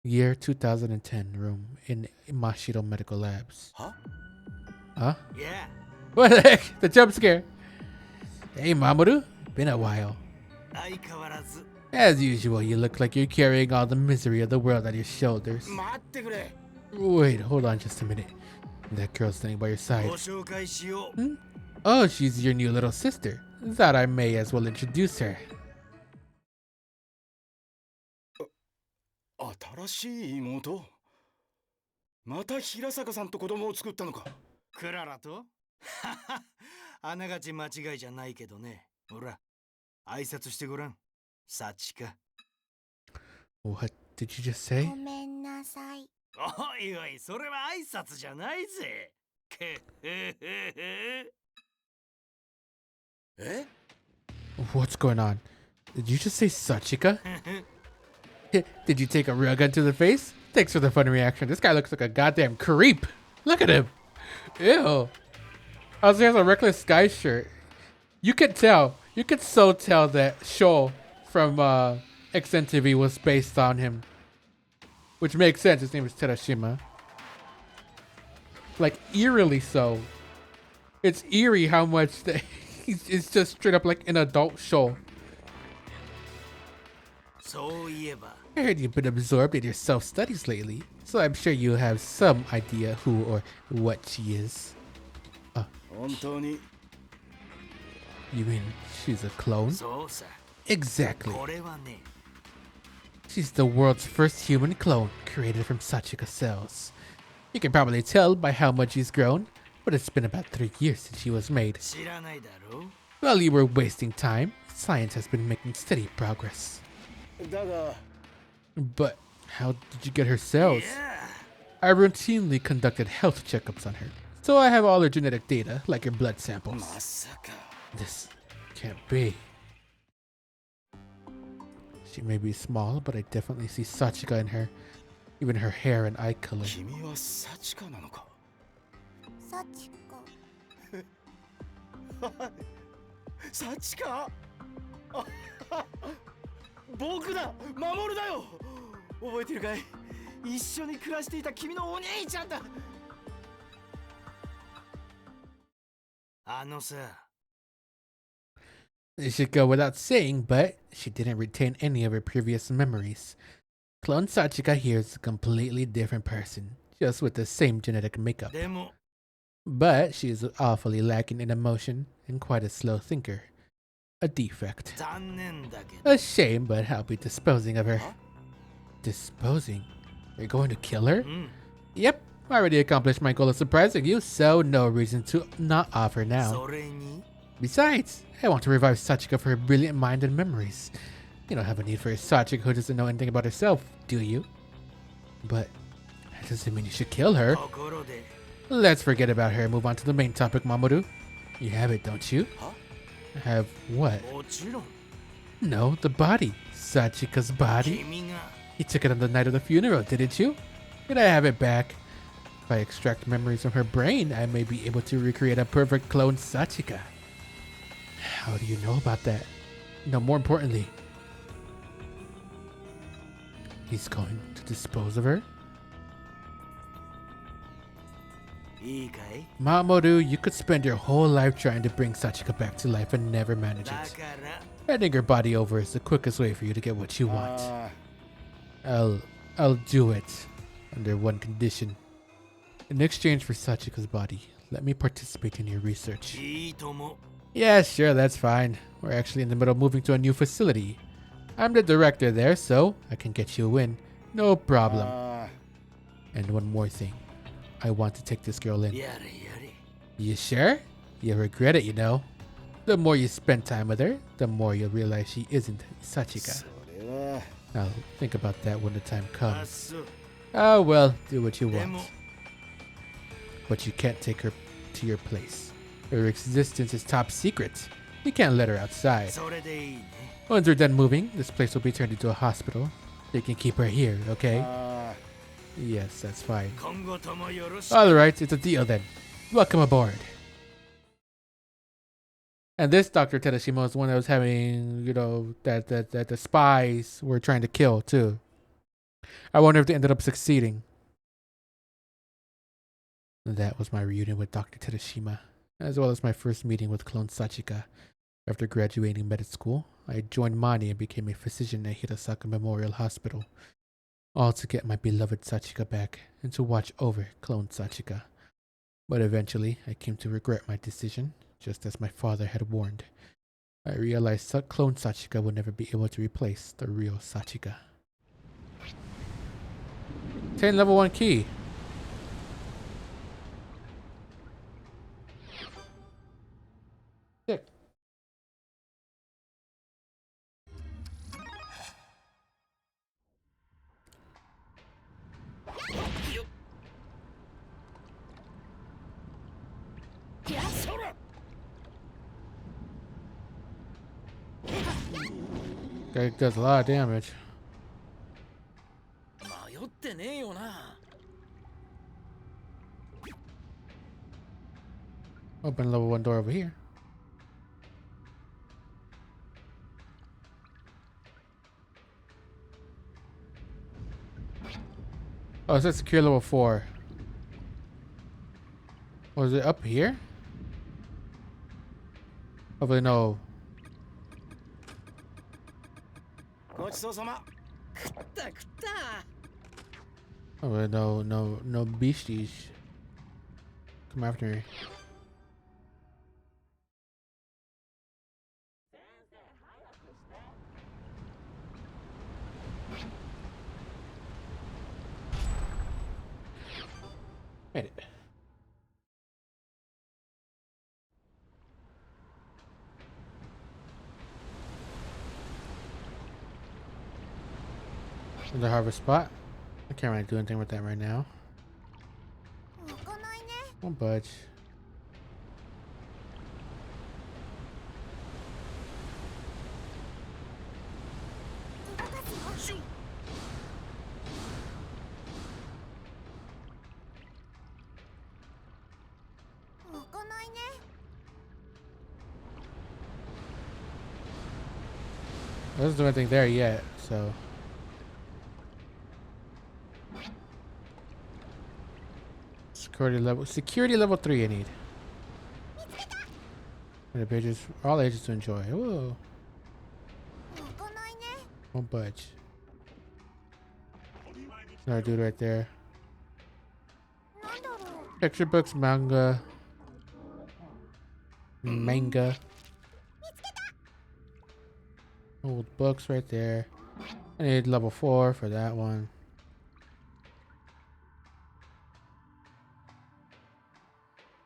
Year 2010, room in Mashiro Medical Labs. Huh? Yeah. What the heck? The jump scare. Hey, Mamoru. Been a while. As usual, you look like you're carrying all the misery of the world on your shoulders. Wait, hold on just a minute. That girl standing by your side. Oh, she's your new little sister. Thought I may as well introduce her. 新しい妹また平坂さんと子供を作ったのかクララとあながち間違いじゃないけどねほら挨拶してごらんサチカ What did you just say? ごめんなさい。おいおいそれは挨拶じゃないぜけへへへ。え What's going on? Did you just say Sachika? Did you take a real gun to the face? Thanks for the fun reaction. This guy looks like a goddamn creep. Look at him. Ew. Also, he has a reckless sky shirt. You could tell. You could so tell that Sho from XNTV was based on him. Which makes sense. His name is Terashima. Like, eerily so. It's eerie how much that it's just straight up like an adult show. そういえば I heard you've been absorbed in your self-studies lately, so I'm sure you have some idea who or what she is. 本当に You mean she's a clone? そうさ Exactly. これはね She's the world's first human clone created from Sachika cells. You can probably tell by how much she's grown, but it's been about 3 years since she was made. 知らないだろ While you were wasting time, science has been making steady progress. だが But how did you get her cells? いや I routinely conducted health checkups on her, so I have all her genetic data, like her blood ま samples. さか This can't be. She may be small, but I definitely see Sachika in her. Even her hair and eye color. 君はサチカなのかサチカサチカあ僕だ守だよ覚えてるかい一緒に暮らしていた君のお兄ちゃんだあのさ It should go without saying, but she didn't retain any of her previous memories. Clone Sachika here is a completely different person, just with the same genetic makeup. でも But she is awfully lacking in emotion and quite a slow thinker. A defect. 残念だけど A shame, but I'll be disposing of her. Huh? Disposing? You're going to kill her? うん Yep, I already accomplished my goal of surprising you, so no reason to not offer now. それに Besides, I want to revive Sachika for her brilliant mind and memories. You don't have a need for a Sachika who doesn't know anything about herself, do you? But that doesn't mean you should kill her. ところで Let's forget about her and move on to the main topic, Mamoru. You have it, don't you? Huh? Have what? もちろん No, the body. Sachika's body. 君が You took it on the night of the funeral, didn't you? Did I have it back? If I extract memories from her brain, I may be able to recreate a perfect clone Sachika. How do you know about that? No, more importantly, he's going to dispose of her? いいかい Mamoru, you could spend your whole life trying to bring Sachika back to life and never manage だ it. から Handing her body over is the quickest way for you to get what you want. あ I'll do it under one condition. In exchange for Sachika's body, let me participate in your research. いいとも Yeah, sure, that's fine. We're actually in the middle of moving to a new facility. I'm the director there, so I can get you a win. No problem. あ And one more thing. I want to take this girl in. やれやれ You sure? You'll regret it, you know. The more you spend time with her, the more you'll realize she isn't そ Sachika. れは I'll think about that when the time あ comes. そう Oh well, do what you で want. も But you can't take her to your place. Her existence is top secret. You can't let her outside. それでいいね Once we're done moving, this place will be turned into a hospital. They can keep her here, okay? あ Yes, that's fine. 今後ともよろしく Alright, it's a deal then. Welcome aboard. And this Dr. Tedashima is one that was having, that the spies were trying to kill too. I wonder if they ended up succeeding. That was my reunion with Dr. Tedashima, as well as my first meeting with Clone Sachika. After graduating med school, I joined Mani and became a physician at Hirasaka Memorial Hospital, all to get my beloved Sachika back and to watch over Clone Sachika. But eventually, I came to regret my decision, just as my father had warned. I realized Clone Sachika would never be able to replace the real Sachika. 10 level 1 key. Sick. That does a lot of damage. 迷ってねえよな。 Open level 1 door over here. Oh, it says secure level 4. Was it up here? Hopefully no. ごちそうさま。食った食った。 Hopefully no beasties come after me. Made it. The harvest spot. I can't really do anything with that right now. 開かないね。 Won't budge. 動かすよ。開かないね。 Doesn't do anything there yet, so. Security level 3 I need. And the pages, all ages to enjoy. Whoa. 開かないね。 Won't budge. Another dude right there. なんだろう。 Picture books, manga. Old books right there. I need level 4 for that one.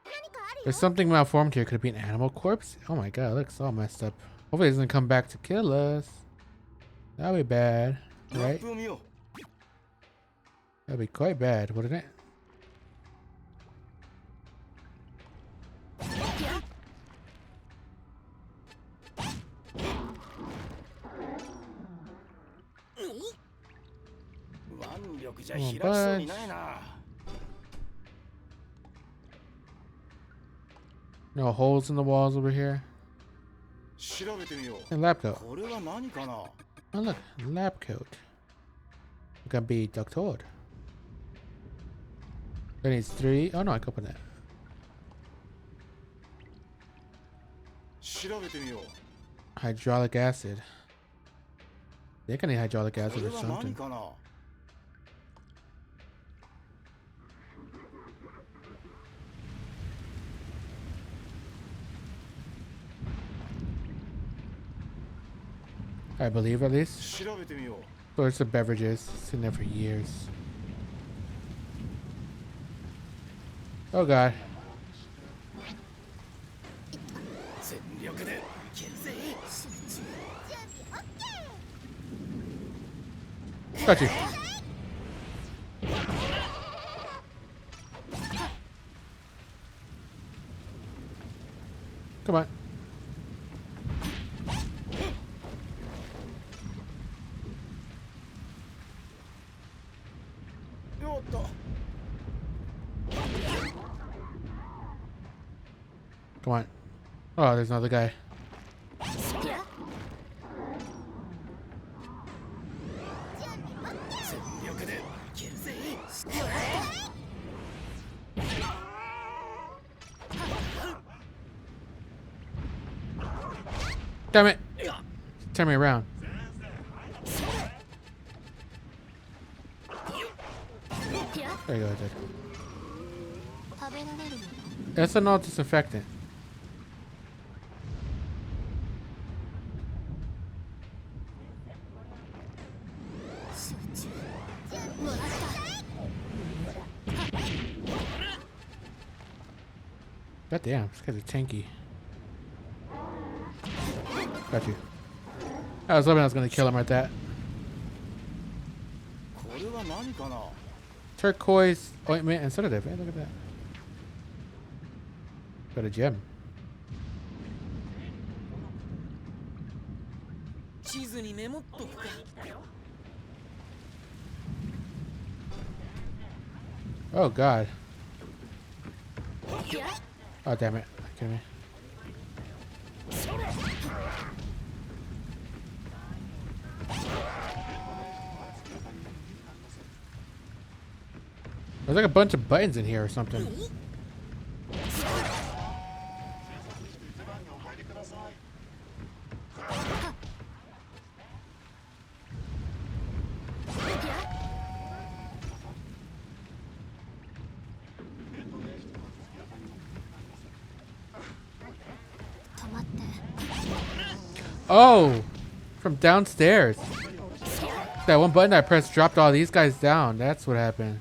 何かあるよ。 There's something malformed here. Could it be an animal corpse? Oh my god, it looks all messed up. Hopefully it doesn't come back to kill us. That'd be bad, マッ right? プを見よ That'd be quite bad, wouldn't it? う。腕力じゃ開きそうにないな。 No holes in the walls over here. 調べてみよう。 And lab coat. これは何かな。 Oh look, lab coat. It can be doctored. That needs 3. Oh no, I can open that. 調べてみよう。 Hydraulic acid. They can need hydraulic こ acid れ or は何 something. かな。 I believe at least. 調べてみよう。 Source of beverages. It's in there for years. Oh god. 全力でいけるぜ。 Got you. Come on. よっと。 Come on. Oh, there's another guy. 全力でいけるぜ。 Damn it. Turn me around. There you go, dude. 食べられるの。 That's an all disinfectant. God damn, this guy's a tanky. Got you. I was hoping I was gonna kill him like that. これは何かな。 Turquoise ointment and sedative. Hey, look at that. Got a gem. 地図にメモっとくか。 Oh god. Oh damn it. Kidding me. There's like a bunch of buttons in here or something. Oh, from downstairs. That one button I pressed dropped all these guys down. That's what happened.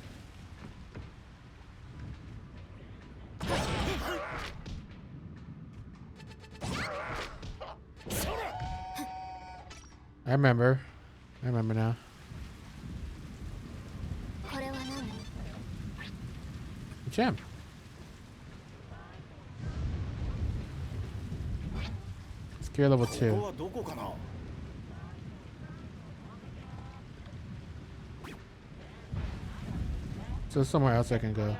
I remember now. Gem. Gear level 2. So somewhere else I can go.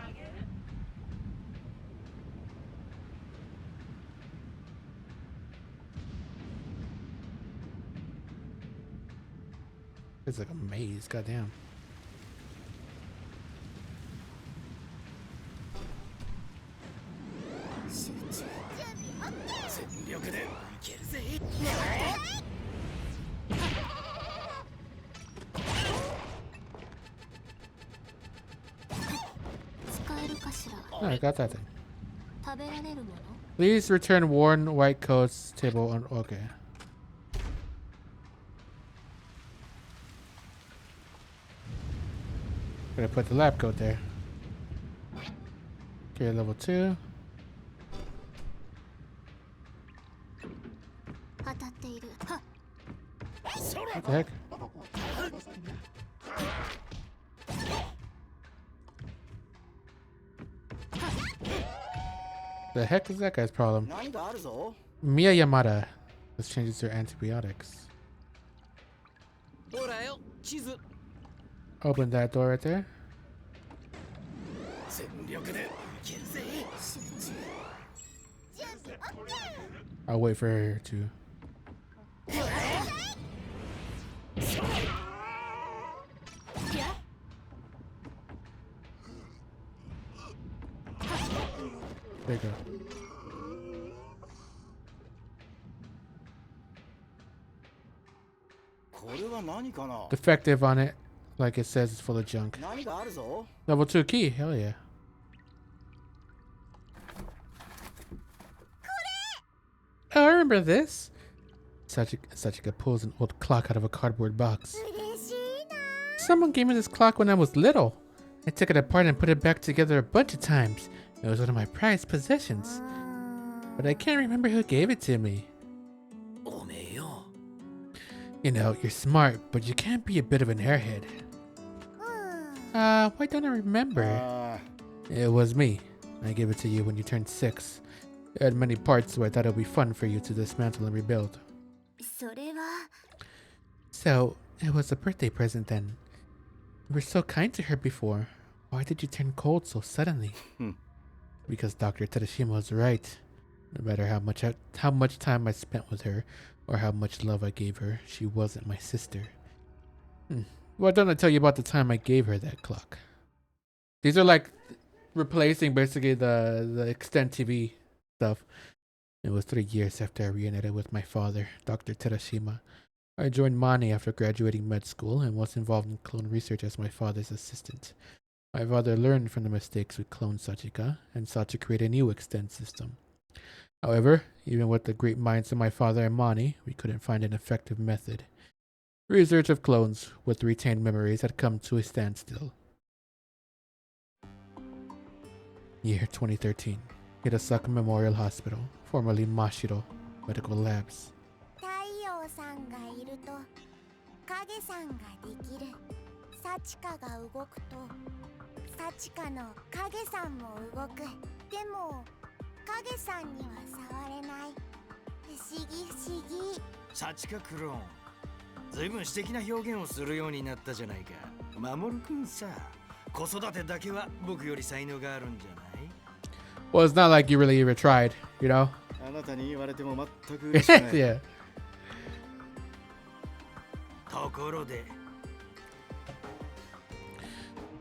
It's like a maze, goddamn. Oh, I got that thing. Please return worn white coats table on. Okay. Gonna put the lab coat there. Okay, level 2. What the heck? The heck is that guy's problem? Mia Yamada. This changes their antibiotics. Open that door right there. I'll wait for her to. There you go. Defective on it, like it says it's full of junk. Level 2 key, hell yeah. Oh, I remember this. Such a good pulls an old clock out of a cardboard box. Someone gave me this clock when I was little. I took it apart and put it back together a bunch of times. It was one of my prized possessions. But I can't remember who gave it to me. You know, you're smart, but you can't be a bit of an airhead. Why don't I remember? It was me. I gave it to you when you turned 6. It had many parts, so I thought it would be fun for you to dismantle and rebuild. So, it was a birthday present then. You were so kind to her before. Why did you turn cold so suddenly? Because Dr. Tadashima was right. No matter how much time I spent with her, or how much love I gave her, she wasn't my sister. Why don't I tell you about the time I gave her that clock? These are like replacing basically the Extend TV stuff. It was 3 years after I reunited with my father, Dr. Terashima. I joined Mani after graduating med school and was involved in clone research as my father's assistant. My father learned from the mistakes with clone Sachika and sought to create a new Extend system. However, even with the great minds of my father and Mani, we couldn't find an effective method. Research of clones with retained memories had come to a standstill. Year 2013. Hirasaka Memorial Hospital, formerly Mashiro Medical Labs. 太陽さんがいると影さんができる。サチカが動くとサチカの影さんも動く。でも影さんには触れない。不思議不思議。サチカクローンずいぶん詩的な表現をするようになったじゃないか。守くんさ、子育てだけは僕より才能があるんじゃない？ Well, it's not like you really even tried, you know? あなたに言われても全く嬉しくない。Yeah. ところで、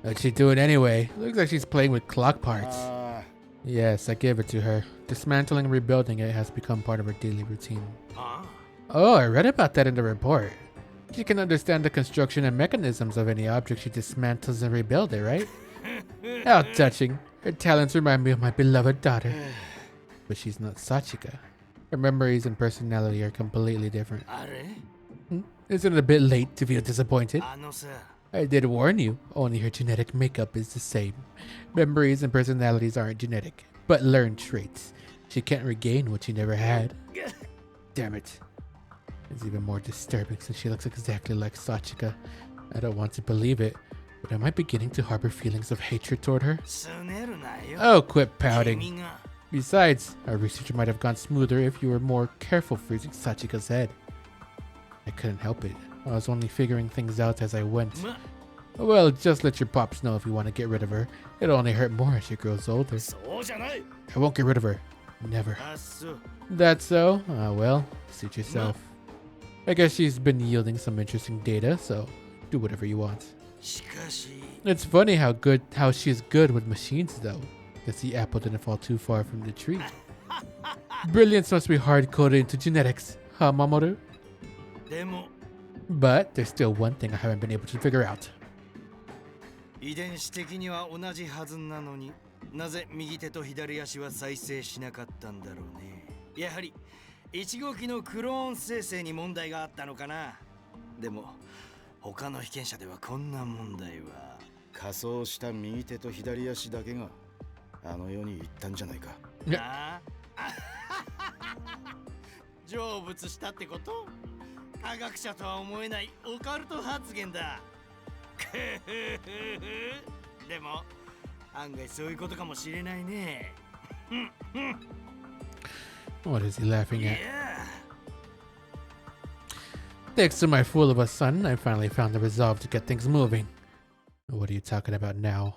What's she doing anyway? Looks like she's playing with clock parts. あ Yes, I gave it to her. Dismantling and rebuilding it has become part of her daily routine. あ Oh, I read about that in the report. She can understand the construction and mechanisms of any object she dismantles and rebuilds it, right? How touching. Her talents remind me of my beloved daughter. But she's not Sachika. Her memories and personality are completely different. あれ Isn't it a bit late to feel disappointed? あのさ、 I did warn you, only her genetic makeup is the same. Memories and personalities aren't genetic, but learned traits. She can't regain what she never had. Damn it. It's even more disturbing since she looks exactly like Sachika. I don't want to believe it, but am I beginning to harbor feelings of hatred toward her? すねるなよ。 Oh, quit pouting. 君が Besides, our research might have gone smoother if you were more careful freezing Sachika's head. I couldn't help it. I was only figuring things out as I went. ま、 Well, just let your pops know if you want to get rid of her. It'll only hurt more as she grows older. そうじゃない。 I won't get rid of her. Never. あっそう。 That's so? Well, suit yourself. I guess she's been yielding some interesting data, so do whatever you want. しかし、 It's funny how she's good with machines, though. Guess the apple didn't fall too far from the tree. Brilliance must be hard-coded into genetics, huh, Mamoru? でも But there's still one thing I haven't been able to figure out. 遺伝子的には同じはずなのに、なぜ右手と左足は再生しなかったんだろうね。やはり1号機のクローン生成に問題があったのかな。でも他の被験者ではこんな問題は。仮装した右手と左足だけがあの世に行ったんじゃないか。なあ成仏したってこと？科学者とは思えないオカルト発言だ。でも案外そういうことかもしれないね。What is he laughing at? Yeah. Thanks to my fool of a son, I finally found the resolve to get things moving. What are you talking about now?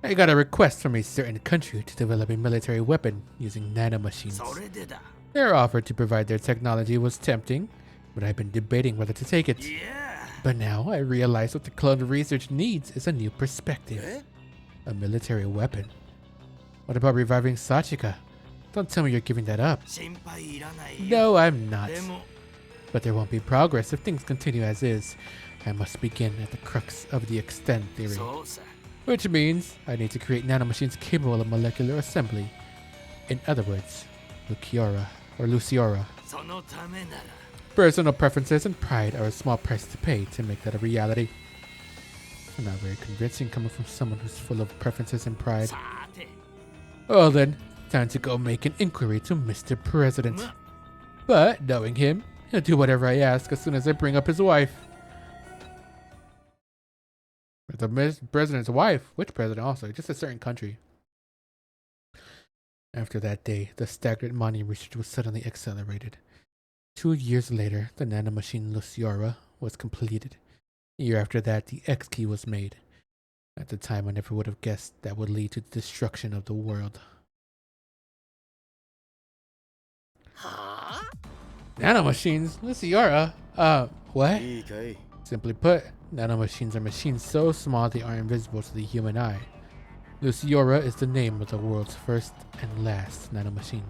I got a request from a certain country to develop a military weapon using nanomachines. それでだ。 Their offer to provide their technology was tempting, but I've been debating whether to take it. Yeah. But now I realize what the clone research needs is a new perspective. Eh? A military weapon. What about reviving Sachika? Don't tell me you're giving that up. 心配いらないよ。 No, I'm not. でも But there won't be progress if things continue as is. I must begin at the crux of the extend theory. そうさ。 Which means I need to create nanomachines capable of molecular assembly. In other words, Luciora. そのためなら Personal preferences and pride are a small price to pay to make that a reality. Not very convincing coming from someone who's full of preferences and pride. さて。 Well then, time to go make an inquiry to Mr. President. But, knowing him, he'll do whatever I ask as soon as I bring up his wife. The president's wife? Which president also? Just a certain country. After that day, the stagnant mining research was suddenly accelerated. 2 years later, the nanomachine Luciora was completed. A year after that, the X key was made. At the time, I never would have guessed that would lead to the destruction of the world. Nanomachines? Luciora? What? いいかい。 Simply put, nanomachines are machines so small they are invisible to the human eye. Luciora is the name of the world's first and last nanomachine.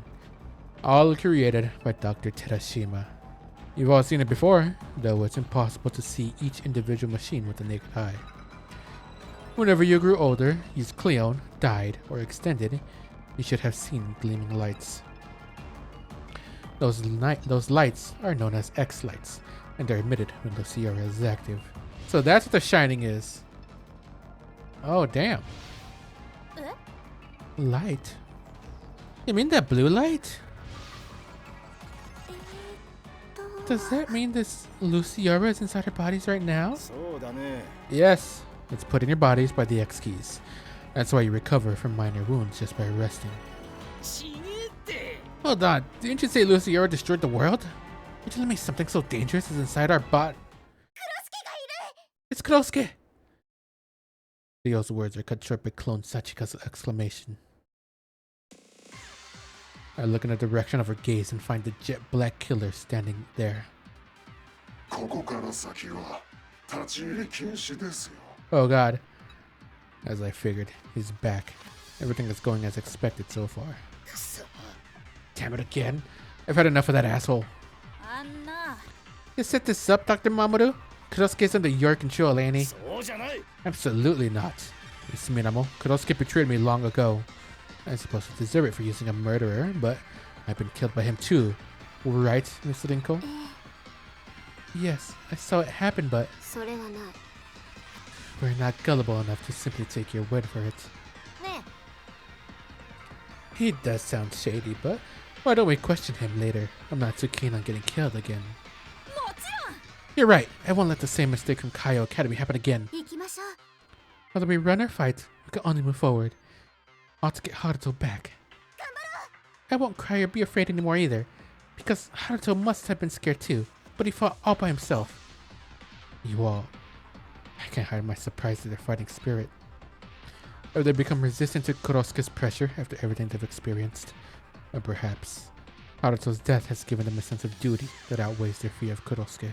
All created by Dr. Terashima. You've all seen it before, though it's impossible to see each individual machine with the naked eye. Whenever you grew older, used Cleon, died, or extended, you should have seen gleaming lights. Those lights are known as X-lights, and they're emitted when Luciora is active. So that's what the shining is. Oh, damn. Light? You mean that blue light? Does that mean this Luciora is inside our bodies right now? そうだね。 Yes, it's put in your bodies by the X keys. That's why you recover from minor wounds just by resting. ちげって。 Hold on, didn't you say Luciora destroyed the world? You're telling me something so dangerous is inside our bot? It's Kurosuke! Ryo's words are cut short by Clone Sachika's exclamation. I look in the direction of her gaze and find the jet black killer standing there. Oh god. As I figured, he's back. Everything is going as expected so far. Damn it again. I've had enough of that asshole. You set this up, Dr. Mamoru? Kurosuke's under your control, ain't he? Absolutely not. You see, Minamo, Kurosuke betrayed me long ago. I'm supposed to deserve it for using a murderer, but I've been killed by him too. Right, Miss Rinko? Yes, I saw it happen, but we're not gullible enough to simply take your word for it. He does sound shady, but why don't we question him later? I'm not too keen on getting killed again. You're right. I won't let the same mistake from Kaio Academy happen again. Whether we run or fight, we can only move forward. I ought to get Haruto back. I won't cry or be afraid anymore either, because Haruto must have been scared too, but he fought all by himself. You all... I can't hide my surprise at their fighting spirit. Or they become resistant to Kurosuke's pressure after everything they've experienced. Or perhaps Haruto's death has given them a sense of duty that outweighs their fear of Kurosuke.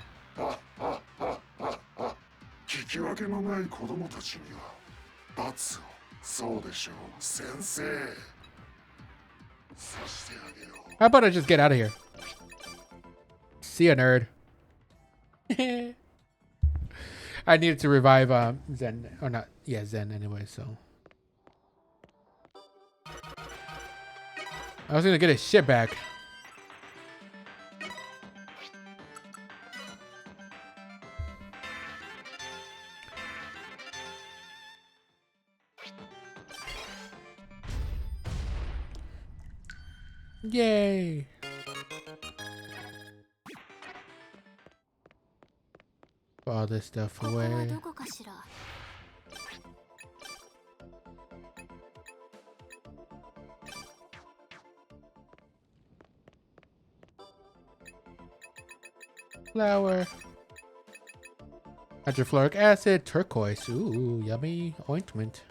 How about I just get out of here? See ya, nerd. I needed to revive Zen, or not, yeah, Zen anyway, so. I was gonna get his shit back. Yay! Put all this stuff away. Flour. Hydrofluoric acid, turquoise. Ooh, yummy ointment.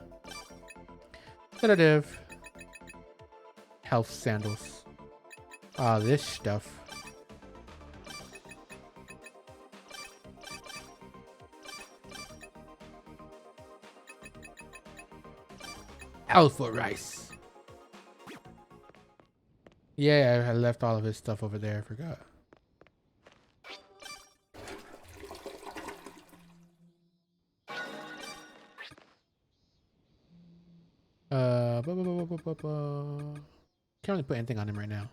Sedative. Health sandals. Ah, this stuff. Alpha rice. Yeah, I left all of his stuff over there. I forgot. Can't really put anything on him right now.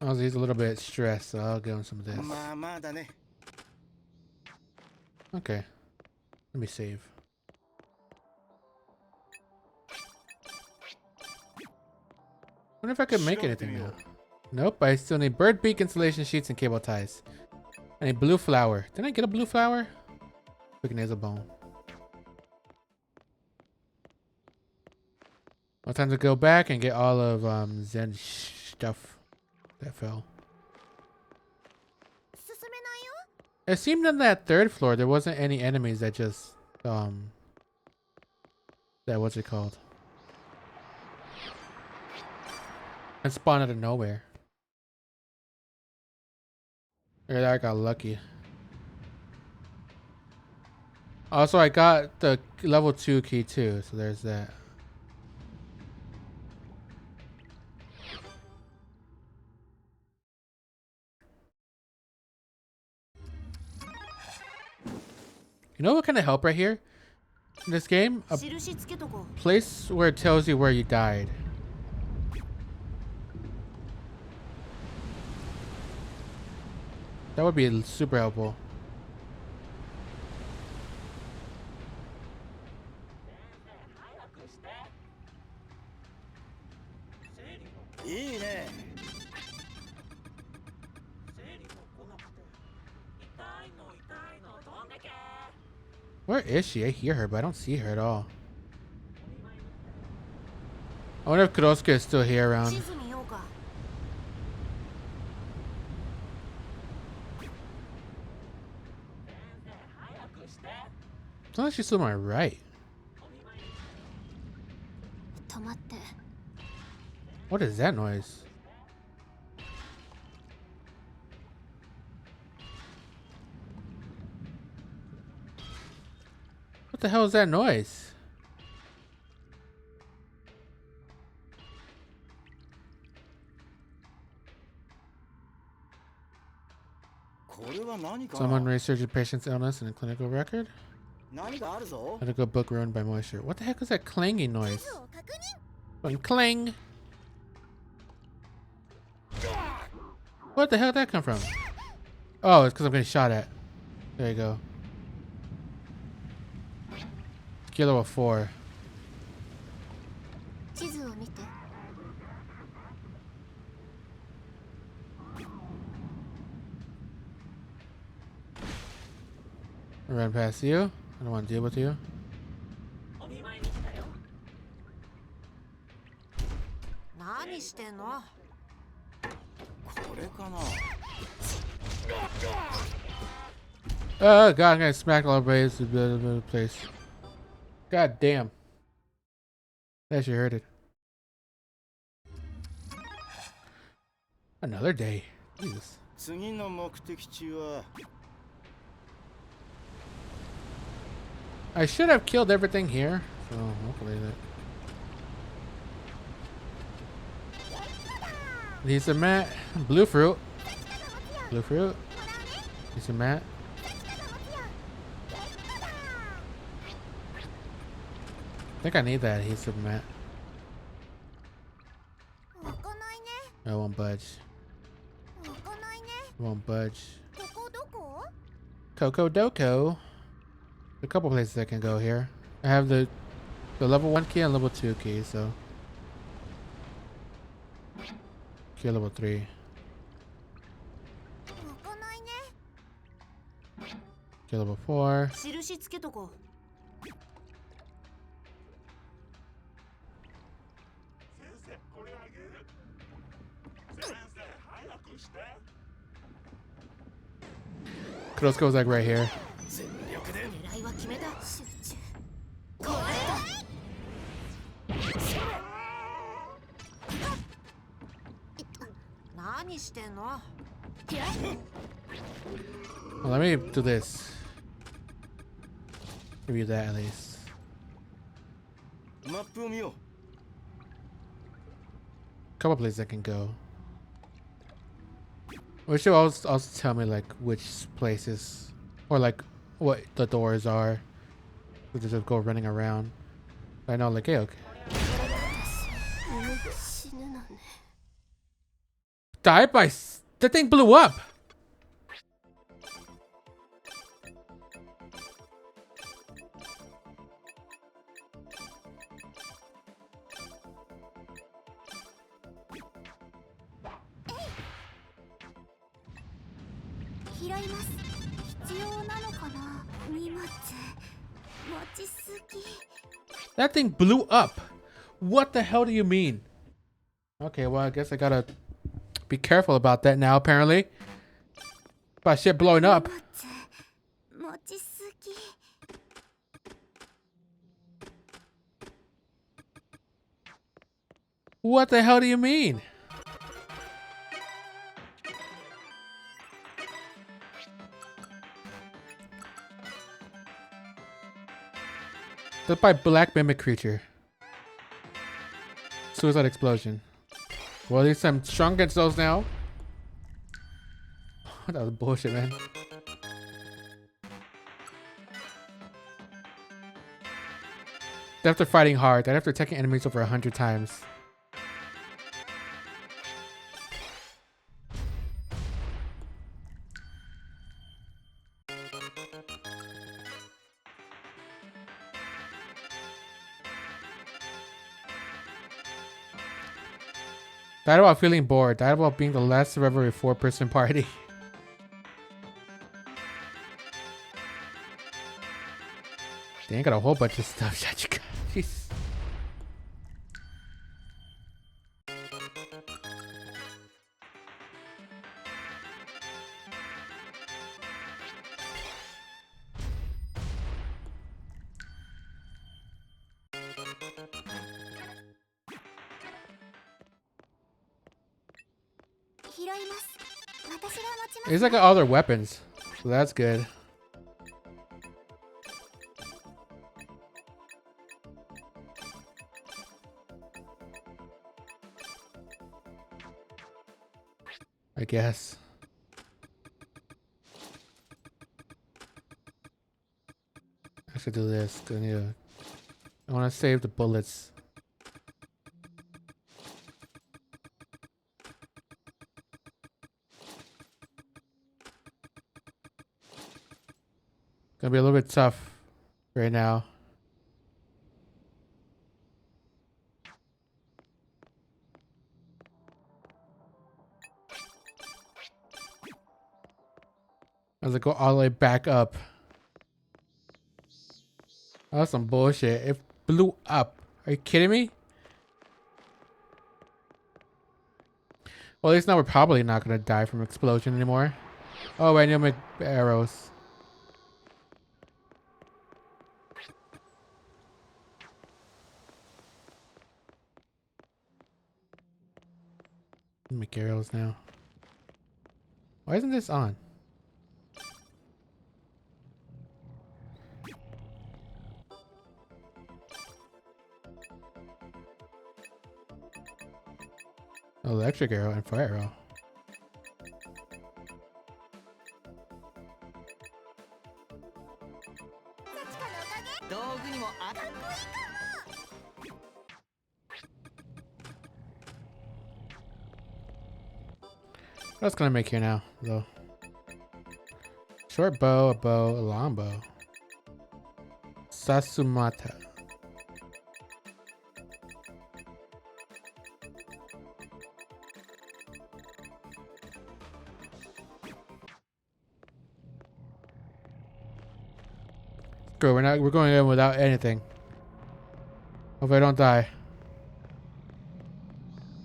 Oh, he's a little bit stressed, so I'll give him some of this. Okay. Let me save. Wonder if I could make anything now. Nope, I still need bird beak insulation sheets and cable ties. I need blue flower. Didn't I get a blue flower? Quick nasal bone. Well, time to go back and get all of Zen stuff that fell. It seemed on that third floor there wasn't any enemies that just that what's it called? And spawned out of nowhere. Yeah, I got lucky. Also, I got the level 2 key too, so there's that. You know what kind of help right here? In this game? A place where it tells you where you died. That would be super helpful. Where is she? I hear her, but I don't see her at all. I wonder if Kurosuke is still here around. 地図見ようか。 It's not like she's to my right. 止まって。 What is that noise? What the hell is that noise? Someone researched a patient's illness in a clinical record? Medical book ruined by moisture. What the heck is that clanging noise? 地図を確認。 Going clang! What the hell did that come from? Oh, it's because I'm getting shot at. There you go. Skill level 4. 地図を見て。 I ran past you. I don't want to deal with you. 何してんの？ Oh god, I'm gonna smack all the place. God damn. I actually heard it. Another day. Jesus. 次の目的地は I should have killed everything here. So hopefully that. Need some mat. Blue fruit. Blue fruit. Need some mat. I think I need that adhesive mat. 開かないね。 I won't budge. 開かないね。 Won't budge. ここどこ？ Coco Doko. A couple places I can go here. I have the level 1 key and level 2 key, so. Key level 3. 開かないね。 Key level 4. 印つけとこう。 Kurosuke was like right here. 狙いは決めた。集中。これだ。何してんの？ Well, let me do this. Give you that at least. マップを見よう。 Couple places I can go. Or should also tell me like which places or like what the doors are. We just go running around. I know like, hey, okay. 死ぬのね。 Died by that thing blew up. That thing blew up. What the hell do you mean? Okay, well, I guess I gotta be careful about that now, apparently. About shit blowing up. What the hell do you mean? That's by Black Mimic Creature. Suicide Explosion. Well, at least I'm strong against those now. That was bullshit, man. After fighting hard, after attacking enemies over 100 times. Died about feeling bored. Died about being the last survivor of a 4-person party. They ain't got a whole bunch of stuff. Jeez. います。私が持ちます。 He's like got all their weapons, so that's good. I guess. I should do this. I want to save the bullets. Gonna be a little bit tough right now. I was like, go all the way back up. That's some bullshit. It blew up. Are you kidding me? Well, at least now we're probably not gonna die from explosion anymore. Oh, I need to make arrows. Make arrows now. Why isn't this on? Electric arrow and fire arrow. What else can I make here now, though? Short bow, a bow, a long bow. Sasumata. Good, we're going in without anything. Hope I don't die.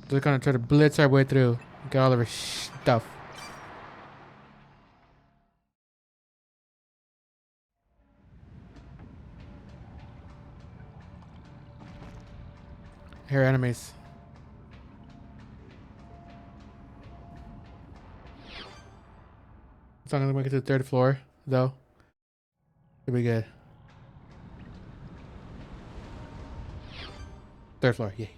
Just gonna try to blitz our way through. Get all of our stuff. Here are enemies. It's not gonna make it to the 3rd floor, though. Should be good. 3rd floor, yay.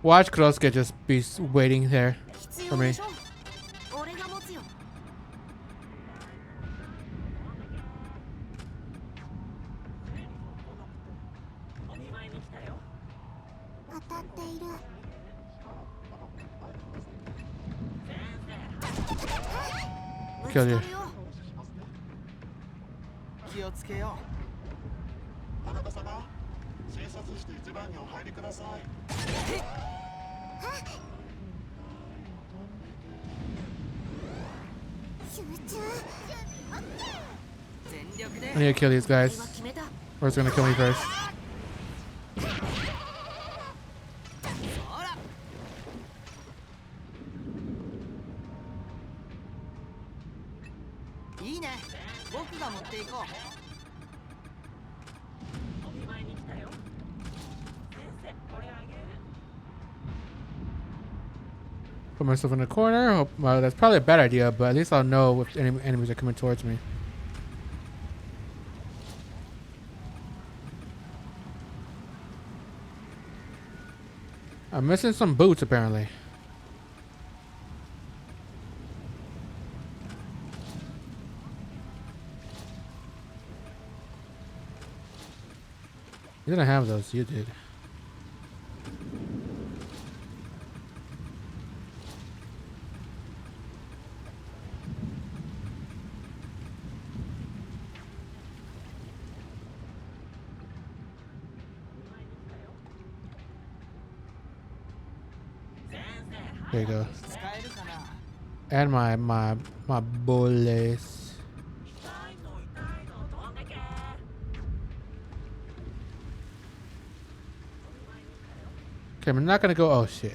Watch Krosuke just be waiting there for me. Kill you. I need to kill these guys. Or it's gonna kill me first. Put myself in the corner. Well, that's probably a bad idea, but at least I'll know if any enemies are coming towards me. I'm missing some boots, apparently. You didn't have those, you did. There you go. And my bullets. Okay, I'm not gonna go. Oh shit.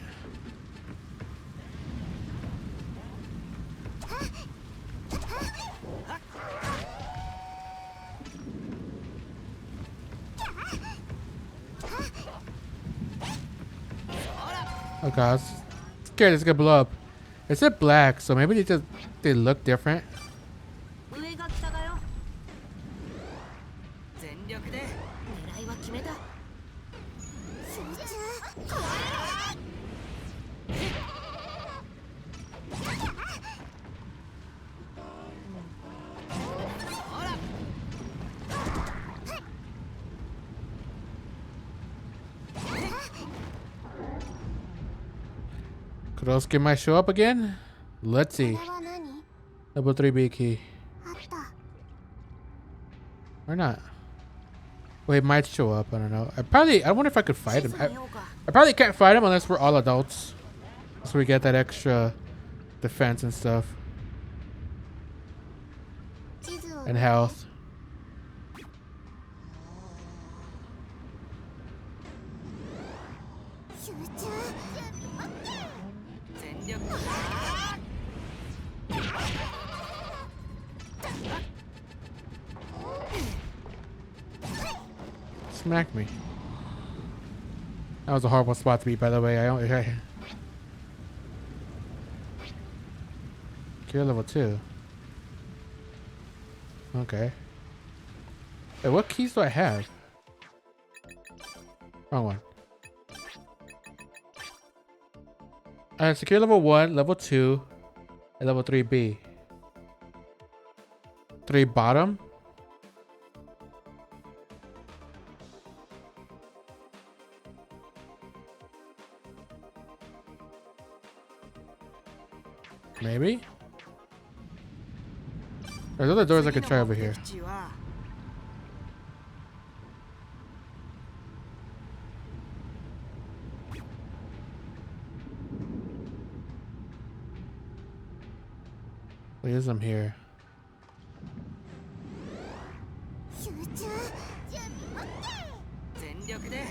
Oh god, I was scared it's gonna blow up. It said black, so maybe they look different. 上が北だよ。全力で狙いは決めた。集中。Kurosuke might show up again. Let's これ see. は何？ Level 3B key. あった。 Or not. Well, he might show up. I don't know. I wonder if I could fight him. 地図見ようか。 I probably can't fight him unless we're all adults. So we get that extra defense and stuff. 地図を And health. 集中。全力。 Smack me. That was a horrible spot to be, by the way. Cure level 2. Okay. Wait, what keys do I have? Wrong one. Secure level 1, level 2, and level 3B. 3 bottom? Maybe? There's other doors I could try over here. 次の目的地は Please, I'm here. 集中。全力で。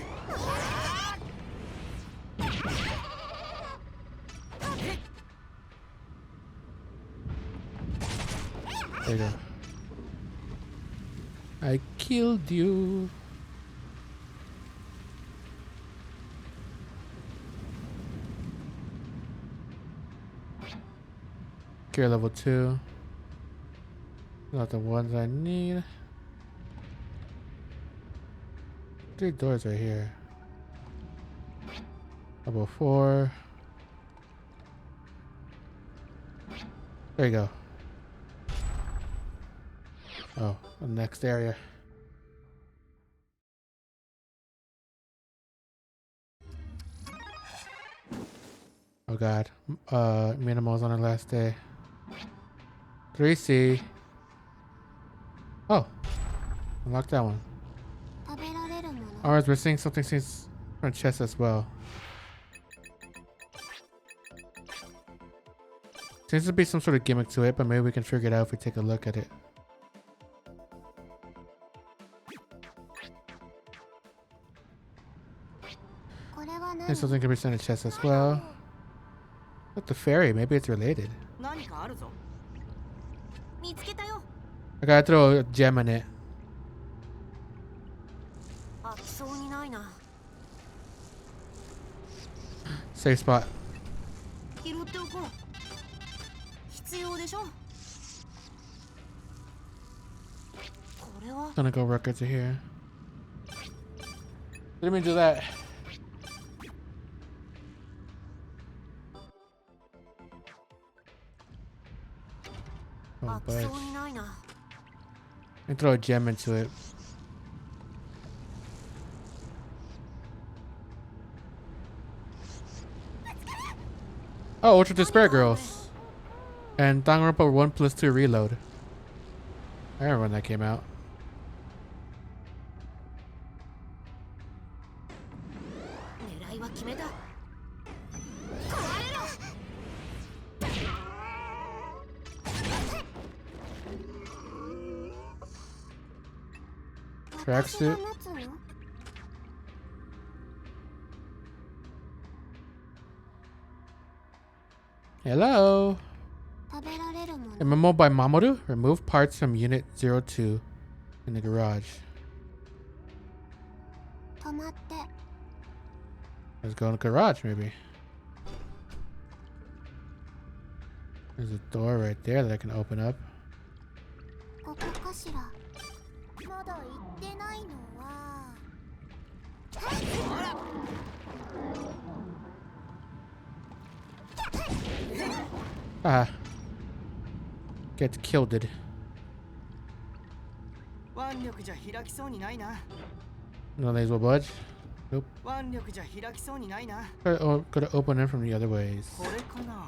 There you go. I killed you. Cure level 2. Not the ones I need. 3 doors right here. Level 4. There you go. Oh, the next area. Oh god. Minimal's on her last day. 3C. Oh. Unlock that one. 食べられるもの。 Ours, we're seeing something seems from chest as well. Seems to be some sort of gimmick to it, but maybe we can figure it out if we take a look at it. There's something can be sent in chest as well. What the fairy? Maybe it's related. 何かあるぞ。見つけたよ。 I gotta throw a gem in it. あきそうにないな。 Safe spot. 拾っておこう。必要でしょ。これは Gonna go records are here. Didn't mean to do that. Oh, あき but そうにないな。 let me throw a gem into it. Oh, Ultra Despair Girls. And Danganronpa 1+2 Reload. I remember when that came out. 狙いは決めた。 Tracksuit. Hello. 食べられるも A の。 memo by Mamoru. Remove parts from Unit 02 in the garage. 止まって。 Let's go in the garage, maybe. There's a door right there that I can open up. ここかしら。まだ行ってないのは。 Ah. Gets killed it. 腕力じゃ開きそうにないな。 No legs will budge. Nope. 腕力じゃ開きそうにないな。 Gotta open it from the other ways. これかな。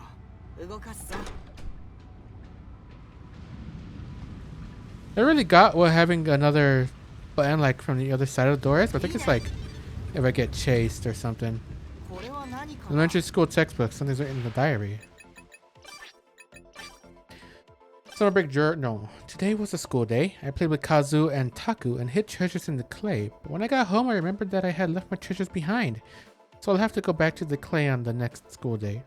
動かすぞ。 I really got what having another button like from the other side of the doors, but I think it's like if I get chased or something. これは何かな。 Elementary school textbook, something's written in the diary. Summer break no. Today was a school day. I played with Kazu and Taku and hid treasures in the clay. But when I got home, I remembered that I had left my treasures behind. So I'll have to go back to the clay on the next school day.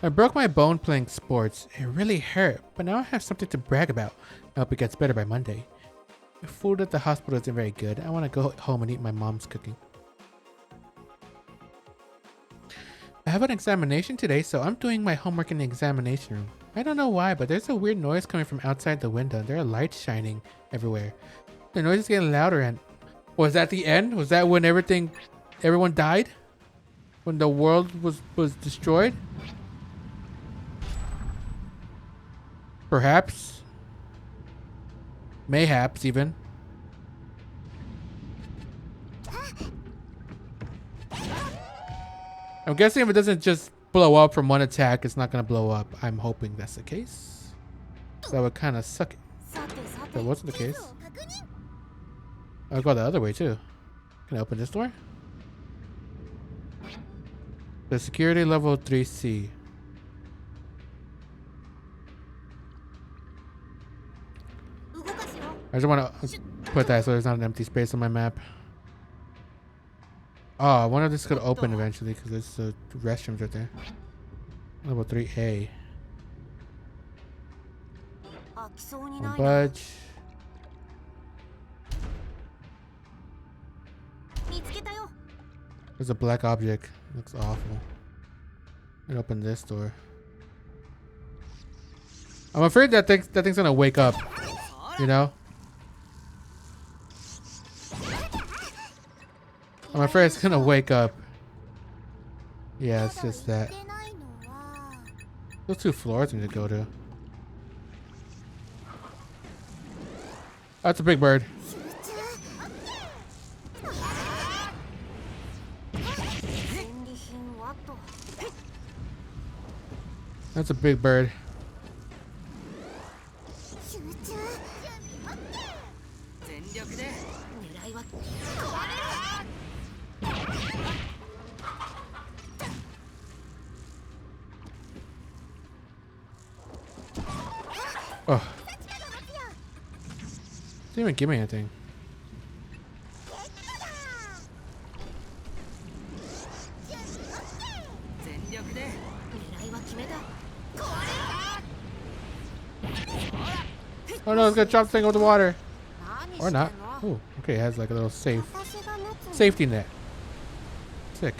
I broke my bone playing sports. It really hurt, but now I have something to brag about. I hope it gets better by Monday. The food at the hospital isn't very good. I want to go home and eat my mom's cooking. I have an examination today, so I'm doing my homework in the examination room. I don't know why, but there's a weird noise coming from outside the window. There are lights shining everywhere. The noise is getting louder and... Was that the end? Was that when everyone died? When the world was destroyed? Perhaps. Mayhaps even. I'm guessing if it doesn't just blow up from one attack, it's not gonna blow up. I'm hoping that's the case. So that would kind of suck it. If that wasn't the case, I'll go the other way too. Can I open this door? The security level 3C. I just want to put that so there's not an empty space on my map. Oh, I wonder if this could open eventually because there's the restrooms right there. Level 3A. Don't budge. There's a black object. Looks awful. Let's open this door. I'm afraid that thing's gonna wake up. You know? I'm afraid it's gonna wake up. Yeah, it's just that. Those two floors we need to go to. That's a big bird. That's a big bird. Oh. Didn't even give me anything. Oh no, it's gonna drop the thing over the water. Or not. Oh, okay, it has like a little safety net. Sick.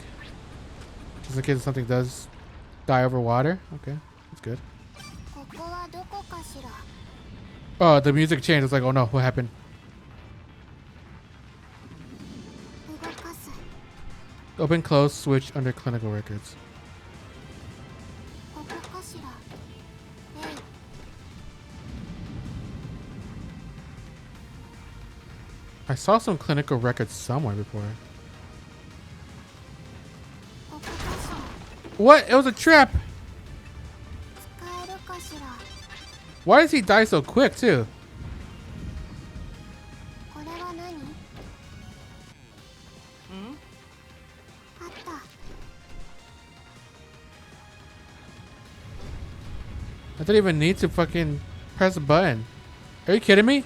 Just in case something does die over water. Okay, that's good. Oh, the music changed. It's like, oh no, what happened? Open, close, switch under clinical records. I saw some clinical records somewhere before. What? It was a trap! Why does he die so quick, too? I didn't even need to fucking press a button. Are you kidding me?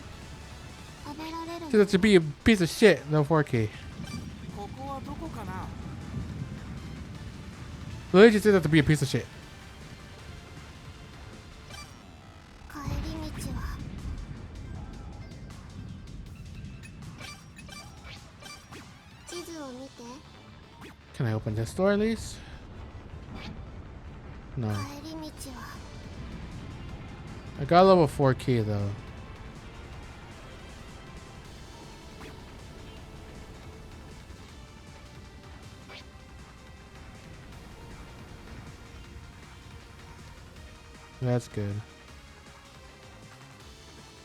That to be a piece of shit, no 4K. Literally just did that to be a piece of shit. Can I open this door at least? No. I got a level 4 key though. That's good.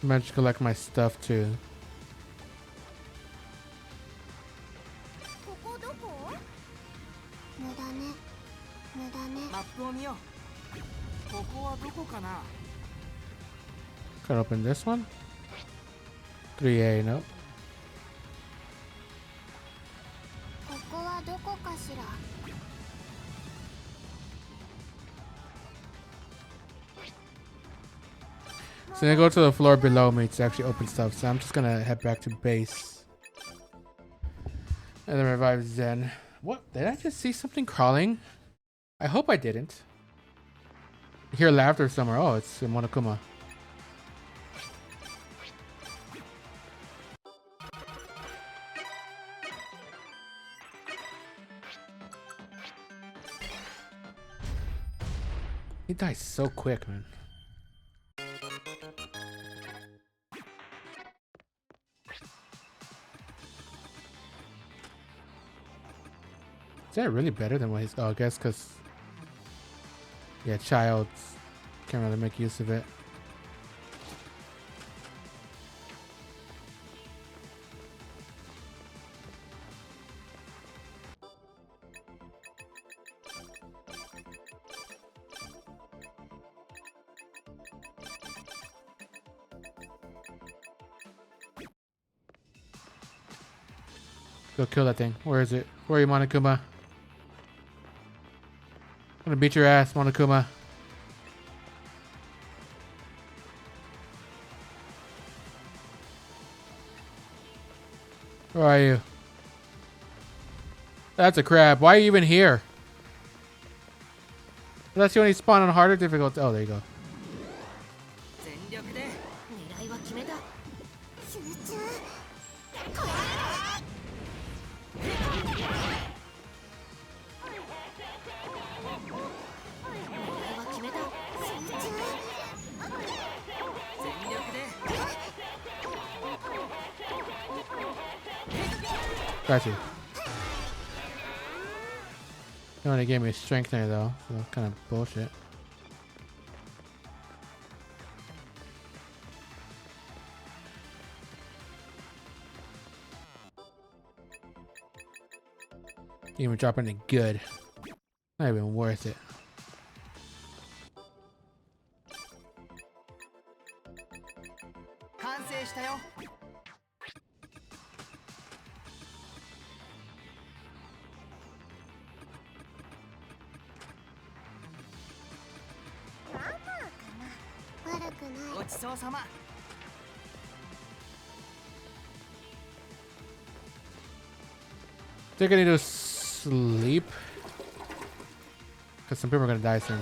Managed to collect my stuff too. ここどこ？無駄ね。無駄ね。マップを見よう。ここはどこかな。 Can I open this one? 3A, no. ここはどこかしら。 So I go to the floor below me to actually open stuff. So I'm just gonna head back to base. And then revive Zen. What? Did I just see something crawling? I hope I didn't. I hear laughter somewhere. Oh, it's Monokuma. He dies so quick, man. Is that really better than what he's... Oh, I guess because... Yeah, child can't really make use of it. Go kill that thing. Where is it? Where are you, Monokuma? I'm gonna beat your ass, Monokuma. Where are you? That's a crab. Why are you even here? Unless you only spawn on harder difficulty. Oh, there you go. 全力で狙いは決めた。集中。狙いは決めた。集中。 全力で。 Got you. They only gave me strength there though, so that's kind of bullshit. Didn't even drop anything good. Not even worth it. Think I need to sleep? Because some people are going to die soon.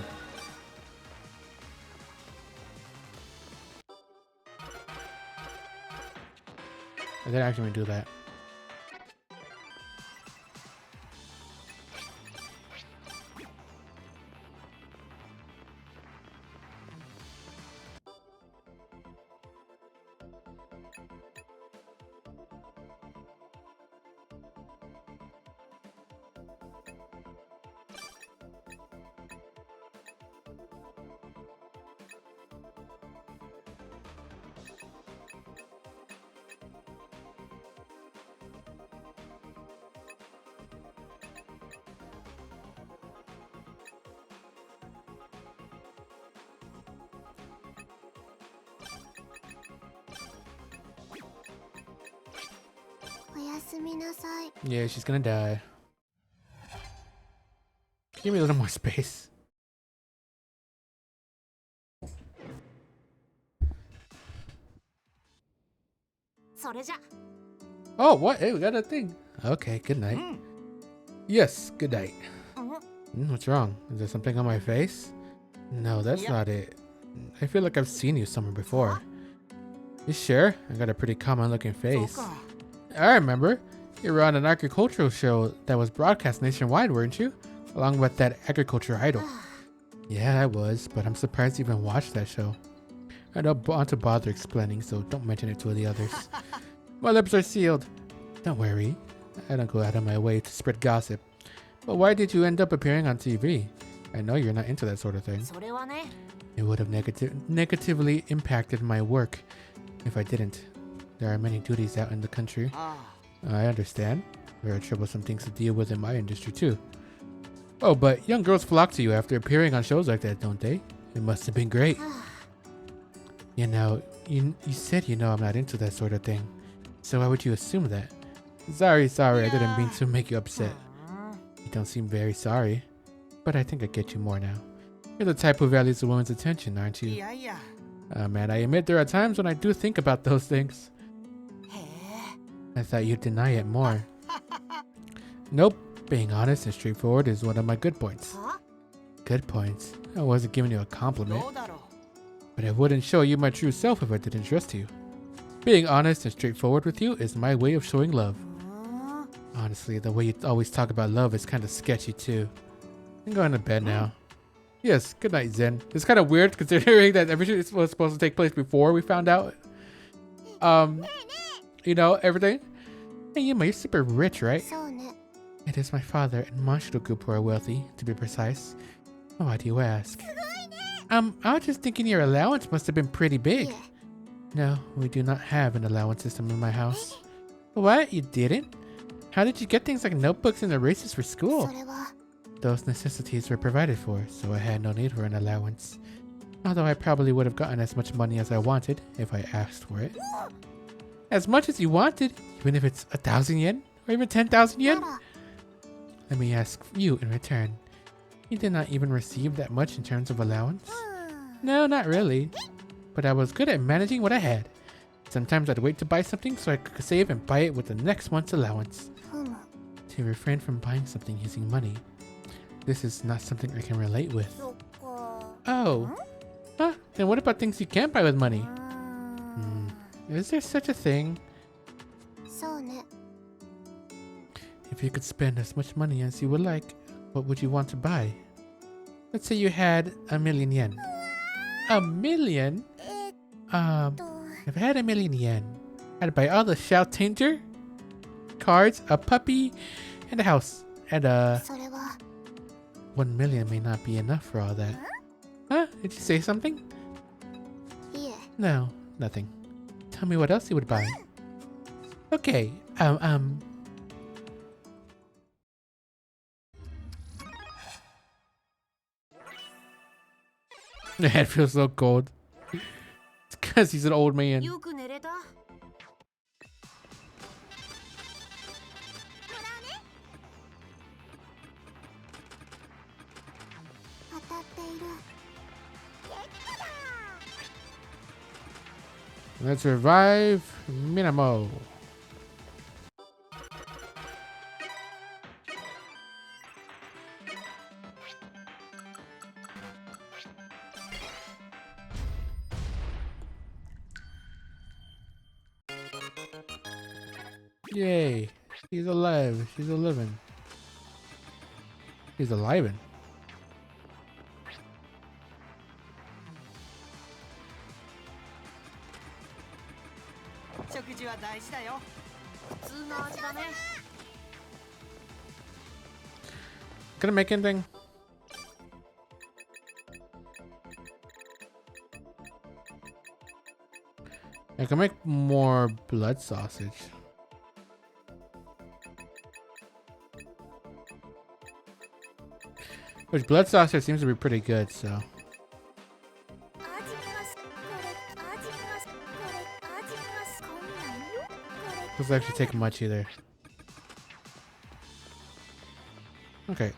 I didn't actually do that. Yeah, she's gonna die. Give me a little more space. Oh, what? Hey, we got a thing. Okay, good night. Yes, good night. What's wrong? Is there something on my face? No, that's not it. I feel like I've seen you somewhere before. You sure? I got a pretty common looking face. I remember. You were on an agricultural show that was broadcast nationwide, weren't you? Along with that agriculture idol. Yeah, I was, but I'm surprised you even watched that show. I don't want to bother explaining, so don't mention it to the others. My lips are sealed. Don't worry. I don't go out of my way to spread gossip. But why did you end up appearing on TV? I know you're not into that sort of thing. それはね It would have negatively impacted my work if I didn't. There are many duties out in the country. あ I understand. There are troublesome things to deal with in my industry too. Oh, but young girls flock to you after appearing on shows like that, don't they? It must have been great. You know, you said you know I'm not into that sort of thing. So why would you assume that? Sorry, I didn't mean to make you upset. You don't seem very sorry. But I think I get you more now. You're the type who values a woman's attention, aren't い you? やいや Man, I admit there are times when I do think about those things. へえ I thought you'd deny it more. Nope. Being honest and straightforward is one of my good points. は Good points. I wasn't giving you a compliment, どうだろう but I wouldn't show you my true self if I didn't trust you. Being honest and straightforward with you is my way of showing love. うーん Honestly, the way you always talk about love is kind of sketchy too. I'm going to bed now. Yes, good night, Zen. It's kind of weird considering that everything was supposed to take place before we found out, you know, everything. Hey, Yuma, you're super rich, right? そうね It is my father and Mashiro Group who are wealthy, to be precise. Why do you ask? I was just thinking your allowance must have been pretty い big. え No, we do not have an allowance system in my house. What? You didn't? How did you get things like notebooks and erases for そ school? れは Those necessities were provided for, so I had no need for an allowance. Although I probably would have gotten as much money as I wanted if I asked for it. As much as you wanted, even if it's 1,000 yen or even 10,000 yen? なら Let me ask you in return. You did not even receive that much in terms of allowance? うーん No, not really. But I was good at managing what I had. Sometimes I'd wait to buy something so I could save and buy it with the next month's allowance. ふむ To refrain from buying something using money. This is not something I can relate with. そっか Oh. Huh? Then what about things you can't buy with う money? ーん Is there such a thing? そうね If you could spend as much money as you would like, what would you want to buy? Let's say you had 1,000,000 yen. 1,000,000? と If I had 1,000,000 yen, I'd buy all the Shao Tinger, cards, a puppy, and a house. And それは 1 million may not be enough for all that. Huh? Did you say something? いえ No, nothing. Tell me what else you would buy. Okay, My head feels so cold. It's because he's an old man. よく寝れた 当たっている Let's revive Minamo. Yay. He's alive. She's a living. He's alive. 食事は大事だよ普通の味だね Can I make anything? I can make more blood sausage. Which blood sausage seems to be pretty good, so. 味見ますこれ味見ますこれ味見ますこんなんよこれ Doesn't actually take much either. Okay.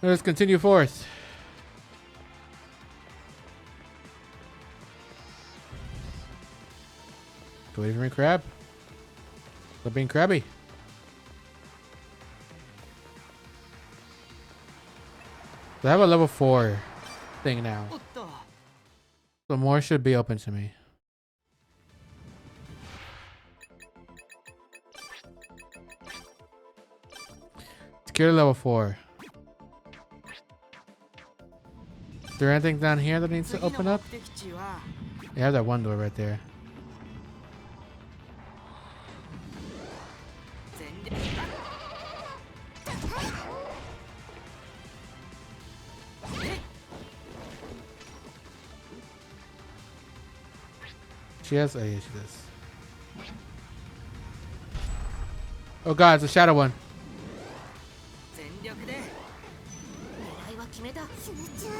Let's continue forth. Go eat me crab. Stop being crabby. So I have a level 4 thing now. おっと So more should be open to me. Security level 4. Is there anything down here that needs to 次の open 目 up? 的地は Yeah, that one door right there. 全力 She has. Oh, yeah, she does. Oh god, it's a shadow one. 全力で狙いは決めた。集中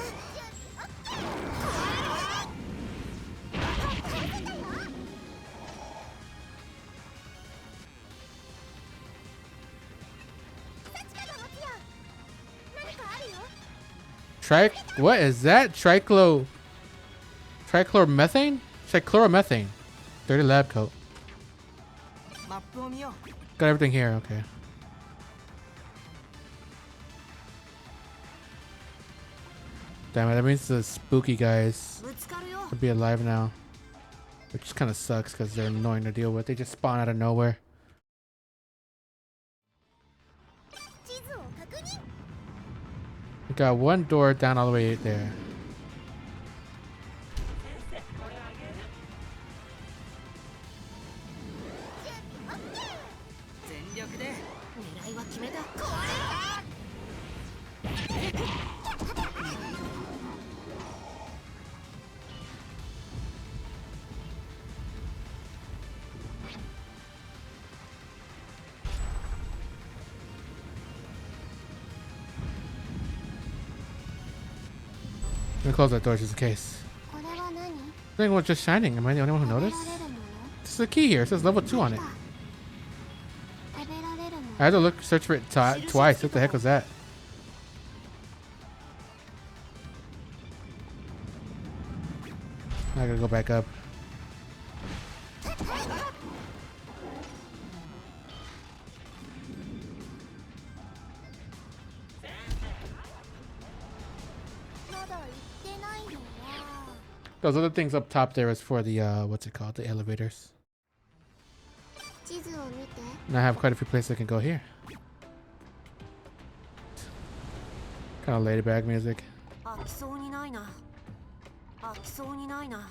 Tri. What is that? Trichloromethane? Trichloromethane. Dirty lab coat. マップを見よう。 Got everything here. Okay. Damn it, that means the spooky guys ぶつかるよ。 will be alive now. Which kind of sucks because they're annoying to deal with. They just spawn out of nowhere. 地図を確認 We got one door down all the way there. 全力で狙いは決めた。 Let me close that door just in case. これは何 Thing was just shining. Am I the only one who 食べら noticed? れるもの This is a key here. It says level 2 on it. 食べられるも I had to search for it twice. What the heck was that? I gotta go back up. Those other things up top there is for the what's it called? The elevators. 地図を見て And I have quite a few places I can go here. Kind of laid-back music. 飽きそうにないな。飽きそうにないな。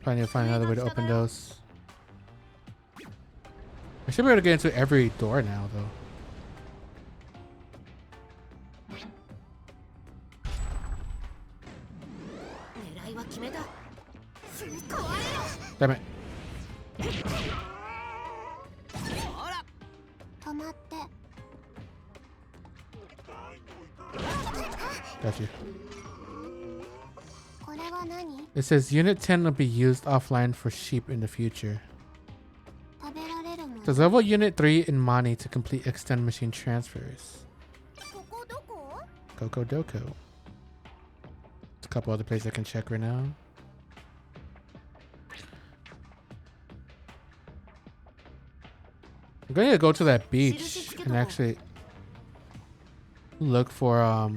Probably need to find another way to open those. I should be able to get into every door now, though. Damn it. 止まって Got you. これは何 It says Unit 10 will be used offline for sheep in the future. 食べられるもの Does level Unit 3 in Mani to complete extend machine transfers. ここどこ Coco Doko. There's a couple other places I can check right now. I'm going to go to that beach and actually look for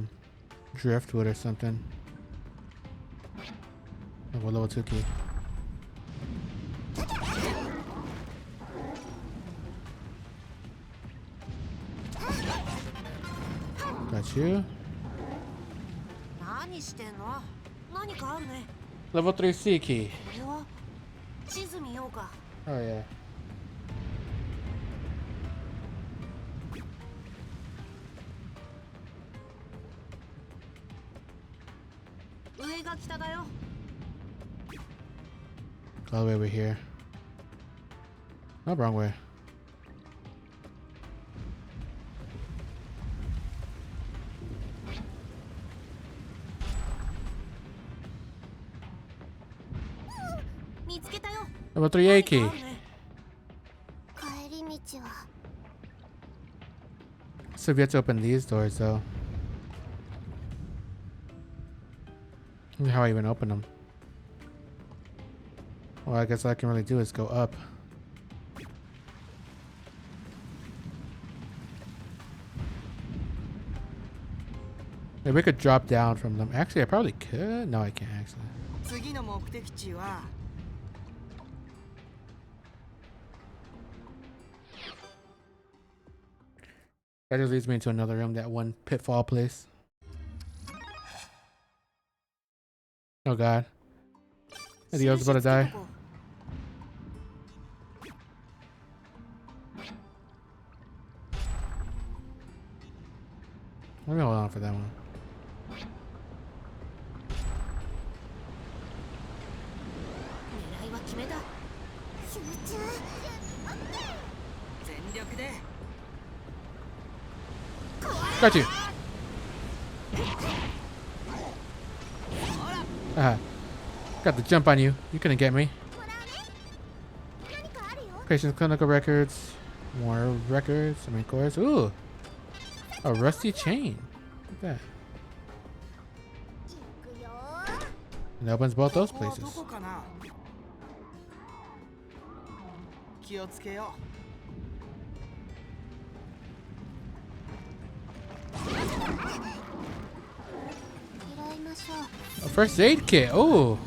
driftwood or something. Oh, level 2 key. Got you. 何してんの？何かあるね。 Level 3C key. これは地図見ようか。 Oh yeah. 上が北だよ。 All the way over here. No, wrong way. Level 3A key. 帰り道は So we have to open these doors though. I wonder how I even open them. Well, I guess all I can really do is go up. Maybe we could drop down from them. Actually, I probably could. No, I can't actually. 次の目的地は That just leads me into another room, that one pitfall place. Oh god. I think I was about to die. Let me hold on for that one. 狙いは決めた。集中。 全力で Got you. Got the jump on you. You couldn't get me. もらうね。何かあるよ。 Patient's clinical records. More records. I mean, course. Ooh. A rusty chain. Look at that. 行くよ。 And that opens both those ここは places. どこかな気をつけよ拾いましょう。 A first aid kit. Oh.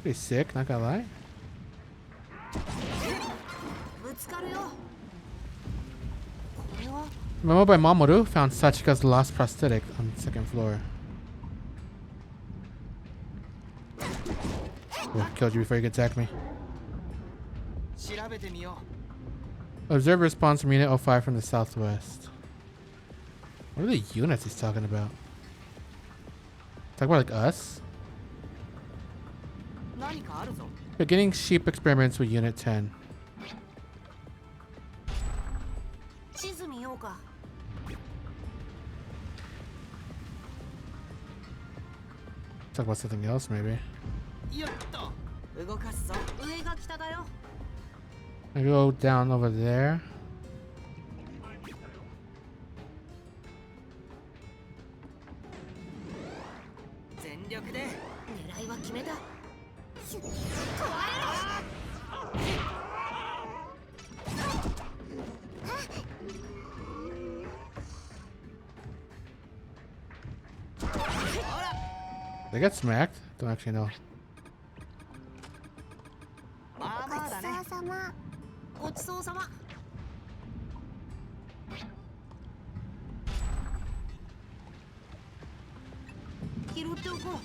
Pretty sick, not gonna lie. ぶつかるよ。これは Memo by Mamoru found Sachika's lost prosthetic on the second floor. Oh, killed you before you could attack me. う調べてみよ Observe response from Unit 05 from the southwest. What are the units he's talking about? Talk about like us? う何かあるぞ Beginning sheep experiments with Unit 10. 地図見ようか。 Talk about something else, maybe. よっと動かすぞ上が北だよ。 I go down over there. 全力で狙いは決めた。 They got smacked? Don't actually know. まあまあだねごちそうさま。ごちそうさま。 拾っておこう。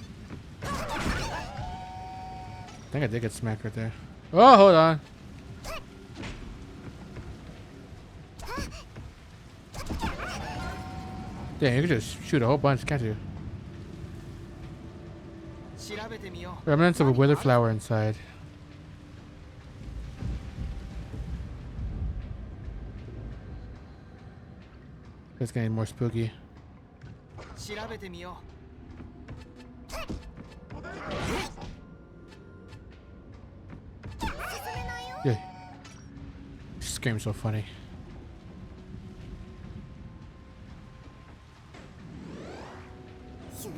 I think I did get smacked right there. Oh, hold on. Damn, you can just shoot a whole bunch, can't you? 調べてみよ Remnants of a withered flower inside. It's getting more spooky. う調べてみよ Yeah. She screams so funny. 集中。 う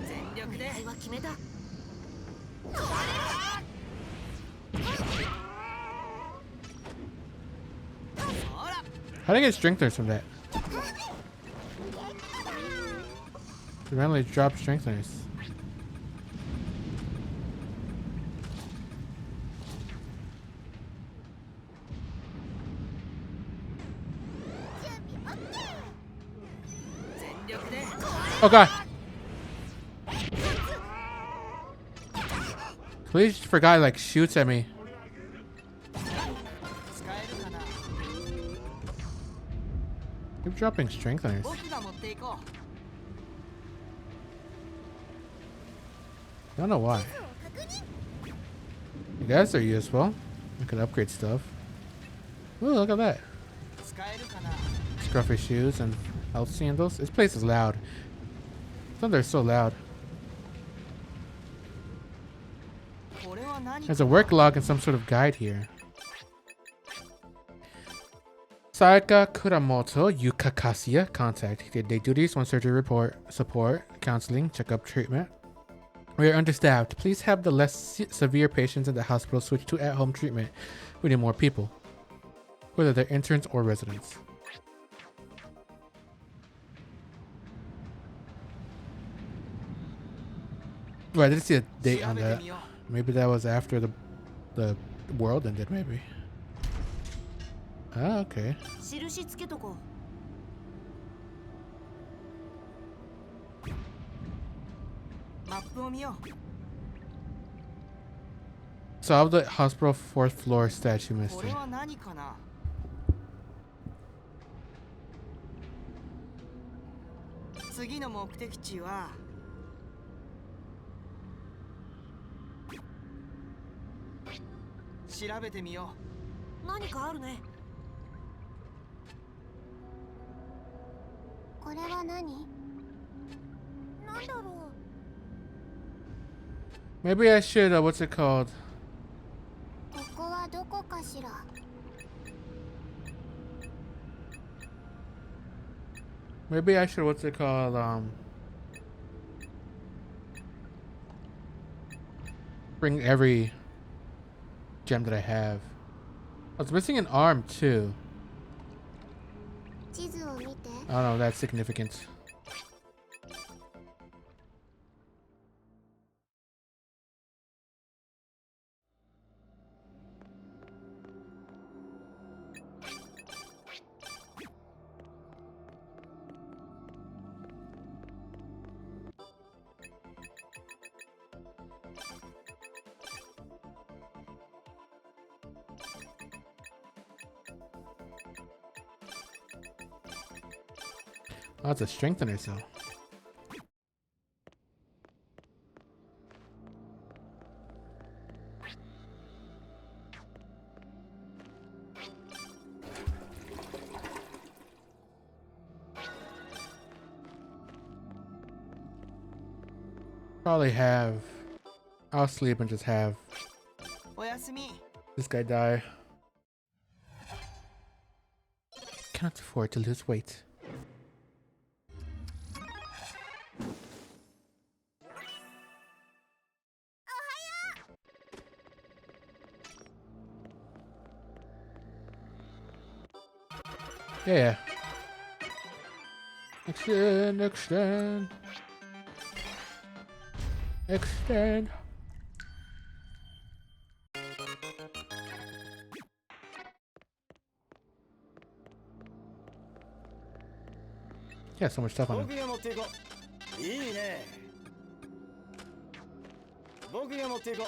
全力で狙いは決めた。 ほら How did I get strengtheners from that? They randomly dropped strengtheners. Oh god! Please forgot like shoots at me. 使えるかな Keep dropping strengtheners. 僕が持っていこ I don't know why. I guess they're useful. I could upgrade stuff. Ooh, look at that. う使えるかな Scruffy shoes and health sandals. This place is loud. They're so loud. これは何 There's a work log and some sort of guide here. Saika Kuramoto Yukakasiya contact. He did day duties, one surgery report, support, counseling, checkup, treatment. We are understaffed. Please have the less severe patients in the hospital switch to at-home treatment. We need more people, whether they're interns or residents. Well, I didn't see a date on 調べて that. みよ Maybe that was after the world ended, maybe. Ah, okay. 印つけとこプを見よう。 Solve the hospital fourth floor statue これ mystery. は何かな。次の目的地は調べてみよう。何かあるね。これは何？なんだろう。 Maybe I should, what's it called? ここはどこかしら。 Maybe I should, what's it called? Bring every gem that I have. I was missing an arm too. 地図を見て。 I don't know, that's significant. Oh, it's a strengthener, so. Probably have. I'll sleep and just have おやすみ。 this guy die. Cannot afford to lose weight. Yeah. Extend, extend. Extend. Yeah, so much stuff on 僕 it. が持っていこう。いいね。僕が持っていこう。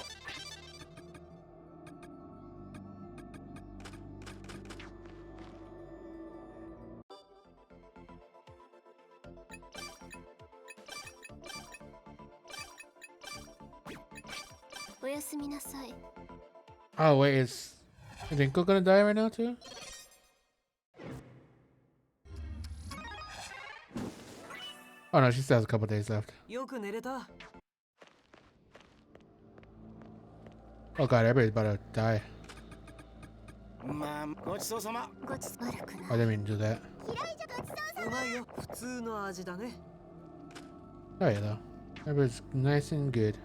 おやすみなさい。 Oh, wait, is Rinko gonna die right now, too? Oh, no, she still has a couple days left. よく寝れた。 Oh, God, everybody's about to die. まあ、ごちそうさま。ごちそう悪く I な didn't mean to do that. うまいよ。普通の味だね。 Oh, yeah, though. Everybody's nice and good.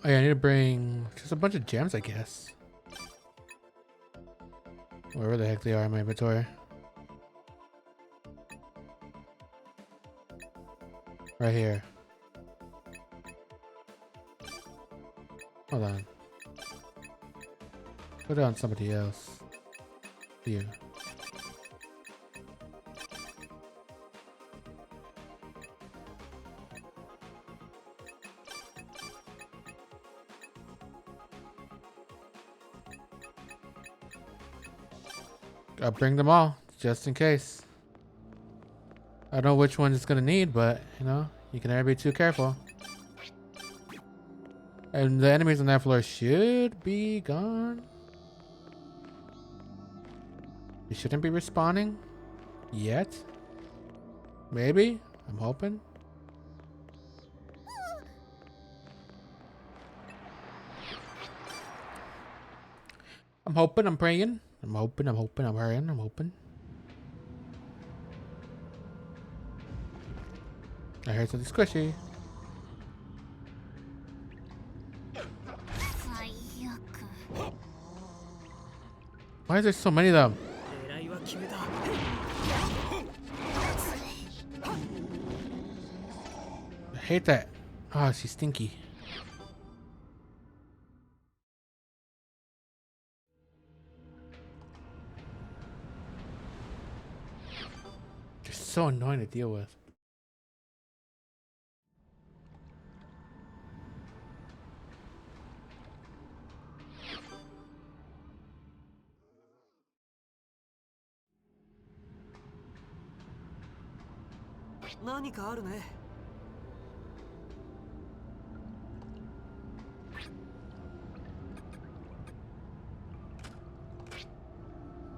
Oh, yeah, I need to bring just a bunch of gems, I guess. Wherever the heck they are in my inventory. Right here. Hold on. Put it on somebody else. You. I'll bring them all, just in case. I don't know which one it's gonna need, but, you know, you can never be too careful. And the enemies on that floor should be gone. They shouldn't be respawning yet. Maybe. I'm hoping. I'm hoping, I'm praying. I'm hoping, I'm hoping, I'm praying, I'm hoping. I heard something squishy. 最悪。 Why is there so many of them? 狙いは決めた。 I hate that. Oh, she's stinky. They're so annoying to deal with.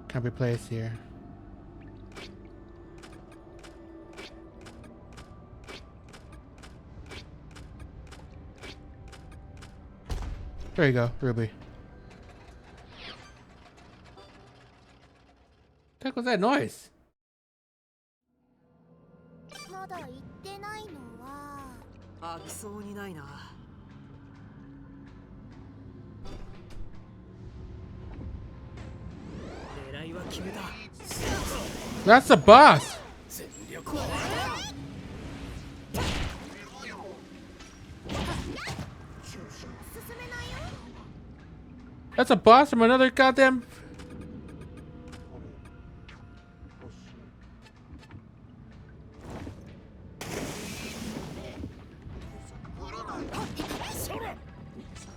Can't be placed here. There you go, Ruby. What the heck was that noise? まだ行ってないのは飽きそうにないな。狙いは決めた。 That's the boss! 全力を That's a boss from another goddamn...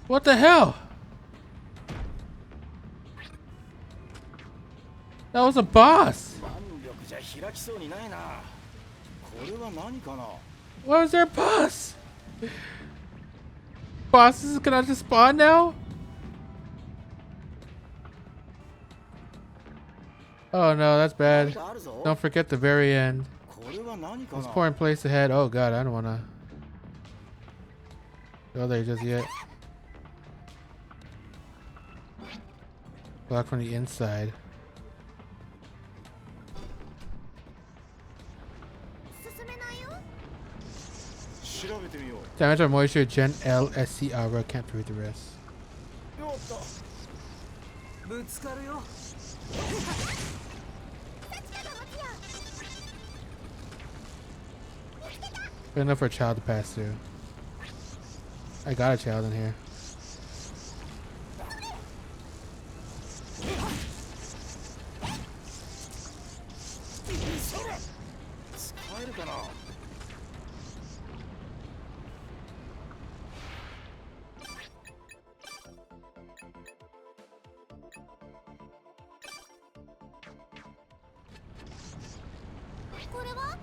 What the hell? That was a boss! 腕力じゃ開きそうにないな。これは何かな。 What was their boss? Bosses gonna just spawn now? Oh no, that's bad. 何かあるぞ。 Don't forget the very end. これは何か This な。 important place ahead. Oh god, I don't wanna go there just yet. Block from the inside. 進めないよ。調べてみよう。 Damage or moisture, Gen L, SC aura, can't read the rest. よっと。ぶつかるよ。 Good enough for a child to pass through. I got a child in here. 使えるかな。 これは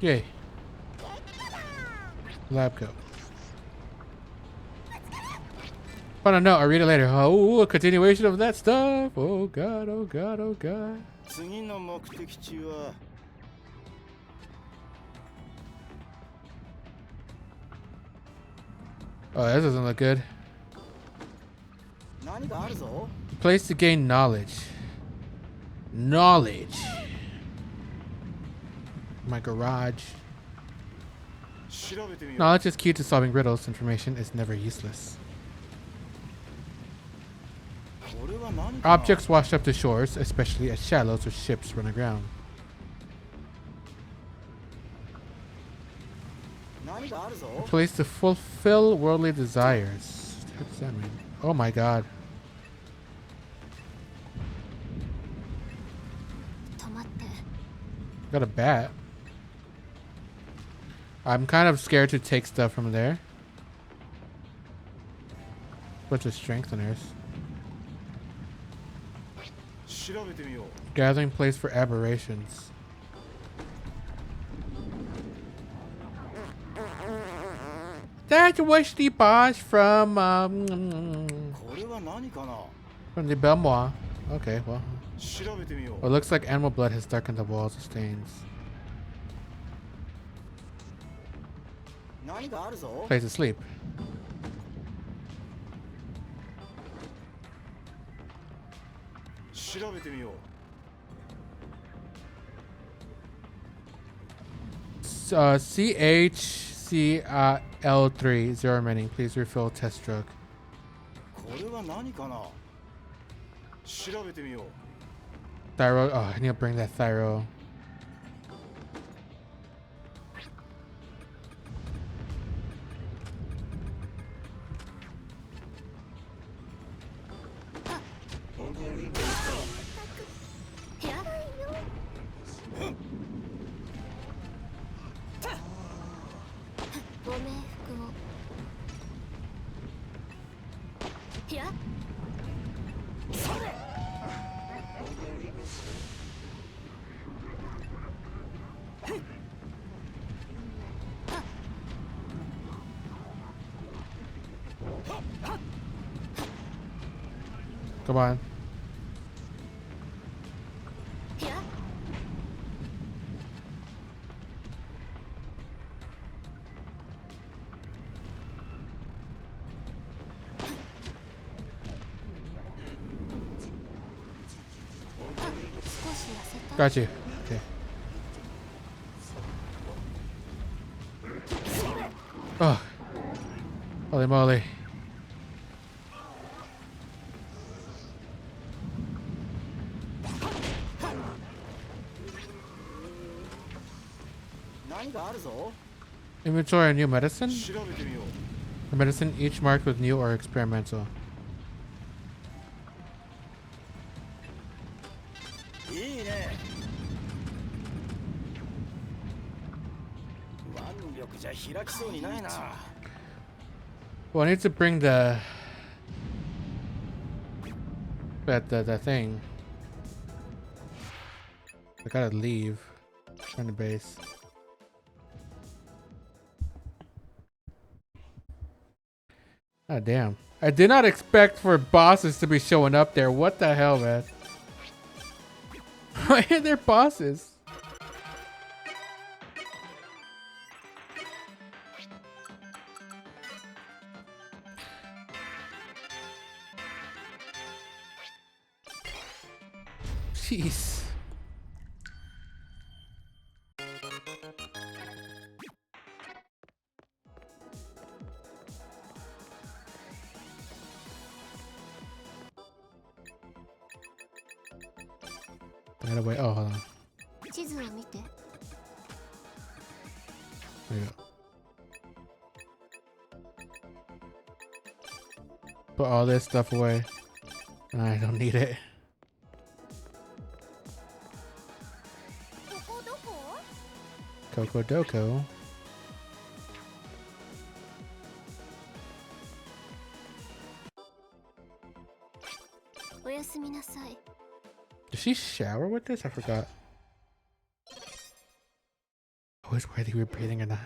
Yay. Lab coat. Oh no, I'll read it later. Oh, a continuation of that stuff. Oh god, oh god, oh god. 次の目的地は Oh, this doesn't look good. 何かあるぞ。 Place to gain knowledge. Knowledge. My garage. 調べてみよう。 Knowledge is key to solving riddles. Information is never useless. これは何かな。 Objects wash up to shores, especially at shallows where ships run aground. 何かあるぞ。 Place to fulfill worldly desires. What does that mean? Oh my god. 止まって Got a bat. I'm kind of scared to take stuff from there. Bunch of strengtheners. 調べてみよう。 Gathering place for aberrations. That's what the boss from これは何かな。 from the Belmois. Okay, well. 調べてみよ Well, it looks like animal blood has darkened the walls of stains. う。何かあるぞ。 Place to sleep. 調べてみよう。 CHCL3, zero remaining. Please refill test drug. これは何かな。調べてみよう。 Thyro. Oh, I need to bring that thyro. ご冥福を。いや、 Come on. いや、 少し痩せた。 Got you. Okay. Oh. Holy moly. 何かあるぞ。 Inventory of new medicine? 調べてみよう。 A medicine each marked with new or experimental. いいね。腕力じゃ開きそうにないな。 Well, I need to bring the thing. I gotta leave. Turn the base. Ah, damn. I did not expect for bosses to be showing up there. What the hell, man? Why are there bosses? Jeez. I gotta wait. Oh, hold on. 地図を見て。 There you go. Put all this stuff away. I don't need it. ここどこ？ Coco Doko. おやすみなさい。 Did she shower with this? I forgot. I was worried you were breathing or not.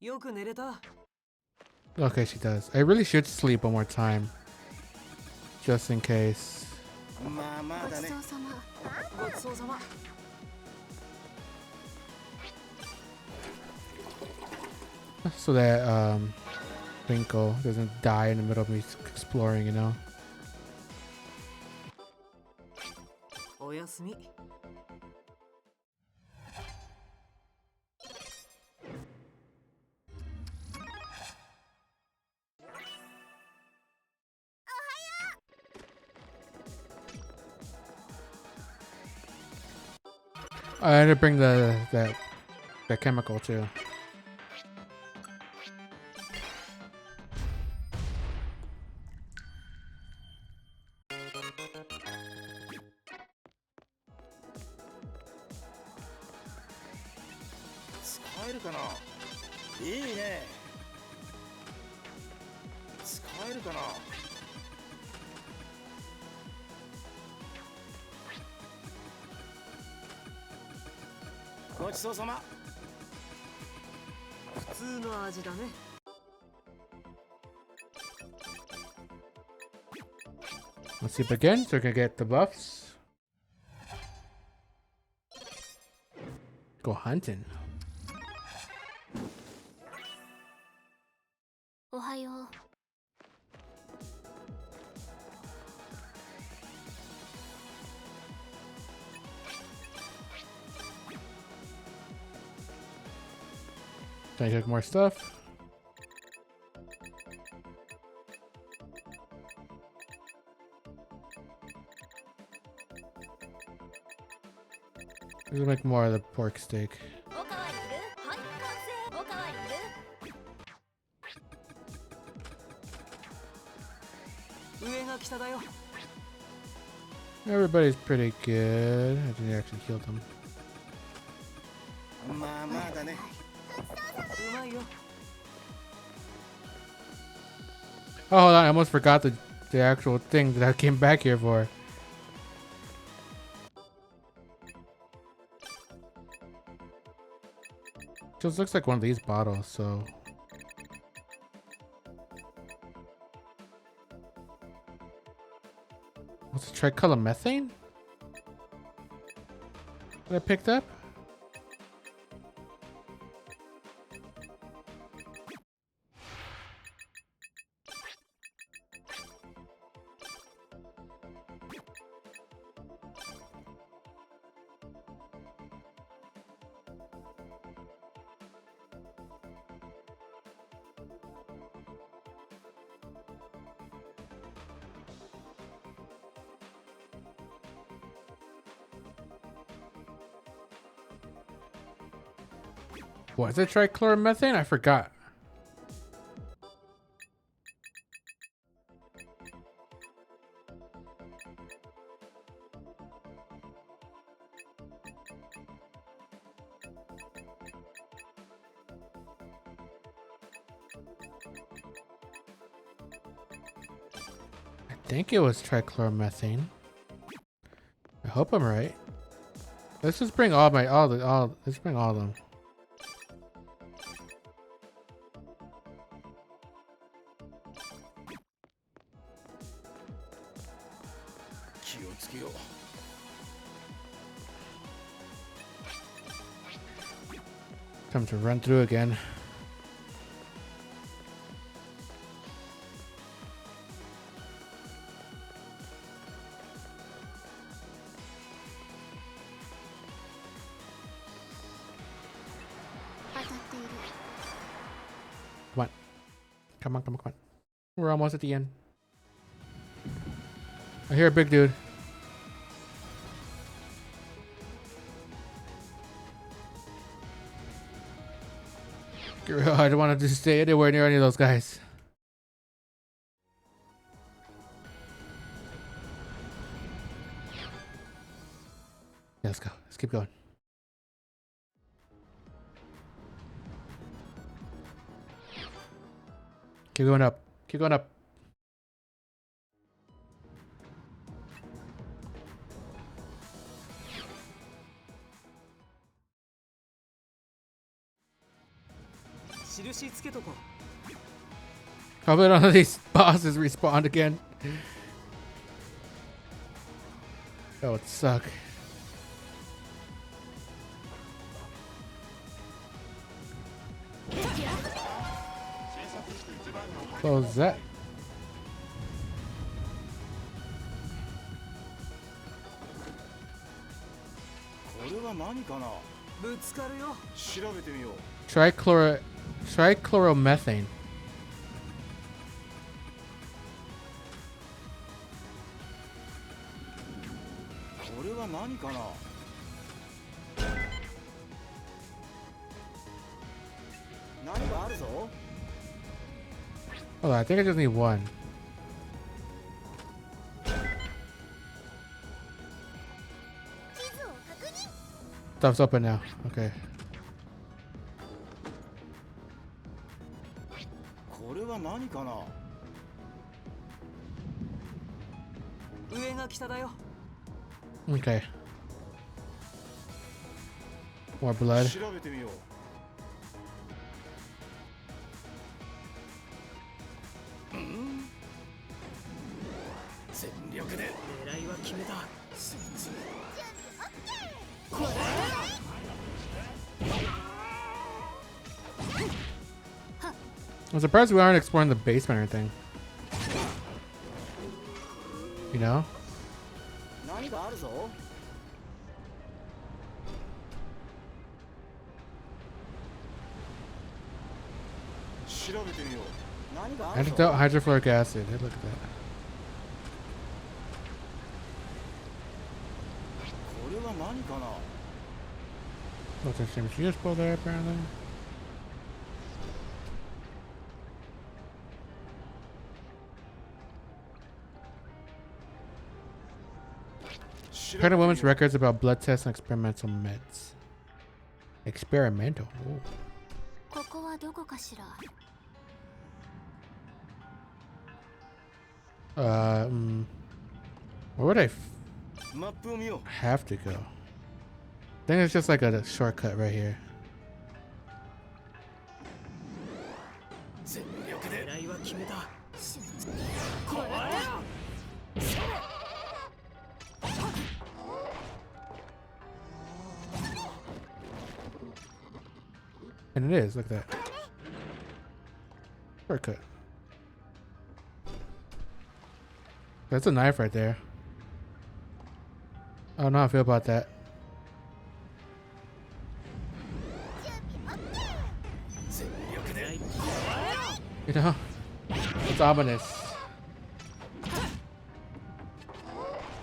よく寝れた。 Okay, she does. I really should sleep one more time. Just in case. まあまあだね。ごちそうさま。ごちそうさま。 So that, Winkle doesn't die in the middle of me exploring, you know? おやすみ。 I had to bring that chemical too. Let's sleep again so we can get the buffs. Go hunting. おはよう。 Can I take more stuff? Let's make more of the pork steak. おかわりする？はい、完成。おかわりする？ 上が北だよ。 Everybody's pretty good. I didn't actually kill them. まあまあだね。うまいよ。 Oh, hold on. I almost forgot the actual thing that I came back here for. Just looks like one of these bottles, so. What's it? Tricolor methane? That I picked up? What is it? Trichloromethane? I forgot. I think it was trichloromethane. I hope I'm right. Let's just bring let's bring all of them. 気をつけよう。 Time to run through again. Come on. Come on, come on, come on. We're almost at the end. I hear a big dude. I don't want to just stay anywhere near any of those guys. Yeah, let's go. Let's keep going. Keep going up. Keep going up. Hopefully none of these bosses respawned again. That would suck. Close that. Trichloromethane. Hold on, I think I just need one. Stuff's open now. Okay. Okay. More blood. I'm surprised we aren't exploring the basement or anything. You know? Antidote hydrofluoric acid. Hey, look at that. What's that same useful there apparently? Pregnant women's records about blood tests and experimental meds. Experimental. Ooh. ここはどこかしら。 Where would I マップを見よ have to go? I think it's just like a shortcut right here. う。全力で。狙いは決めた。 And it is, look at that. Shortcut. That's a knife right there. I don't know how I feel about that. 全力で。 You know? It's ominous.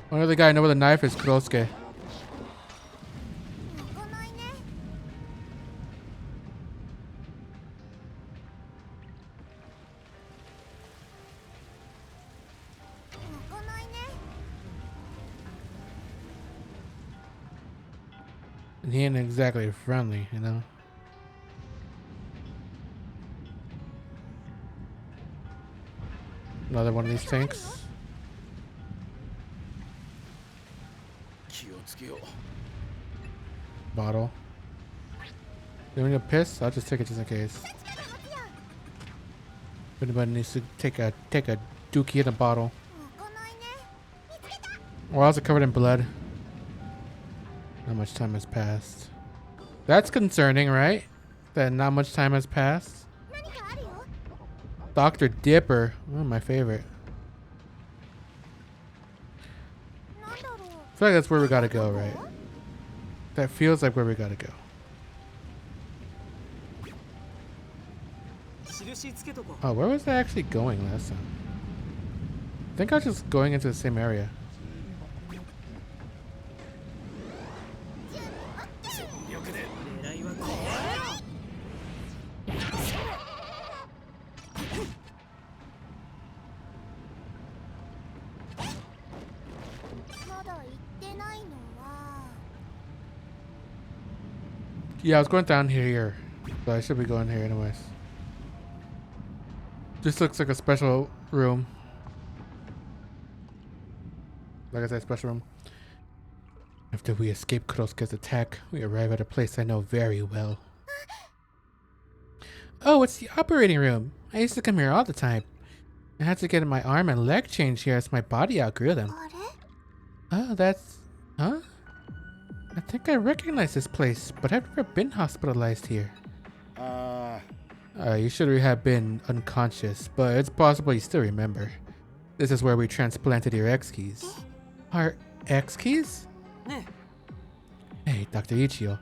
One other guy I know with a knife is Kurosuke. 開かないね。開かないね。 And he ain't exactly friendly, you know? Another one of these tanks. 気をつけよう。 Bottle. You want me to piss? I'll just take it just in case. If anybody needs to take a dookie in a bottle. 開かないね。見つけた。 Or else covered in blood. Not much time has passed. That's concerning, right? That not much time has passed. 何かあるよ。 Dr. Dipper. Oh, my favorite. なんだろう。 I feel like that's where we gotta go, right? That feels like where we gotta go. 印つけとこ Oh, where was I actually going last time? I think I was just going into the same area. 全力で。う。狙いはこまだ行ってないのは。 Yeah, I was going down here, so I should be going here anyways. This looks like a special room. Like I said, special room. After we escape Kurosuke's attack, we arrive at a place I know very well. Oh, it's the operating room. I used to come here all the time. I had to get my arm and leg changed here as my body outgrew them. あれ？ Oh, that's... Huh? I think I recognize this place, but I've never been hospitalized here. あ You should have been unconscious, but it's possible you still remember. This is where we transplanted your X keys. Our X keys? ね Hey, Dr. Ichiyo.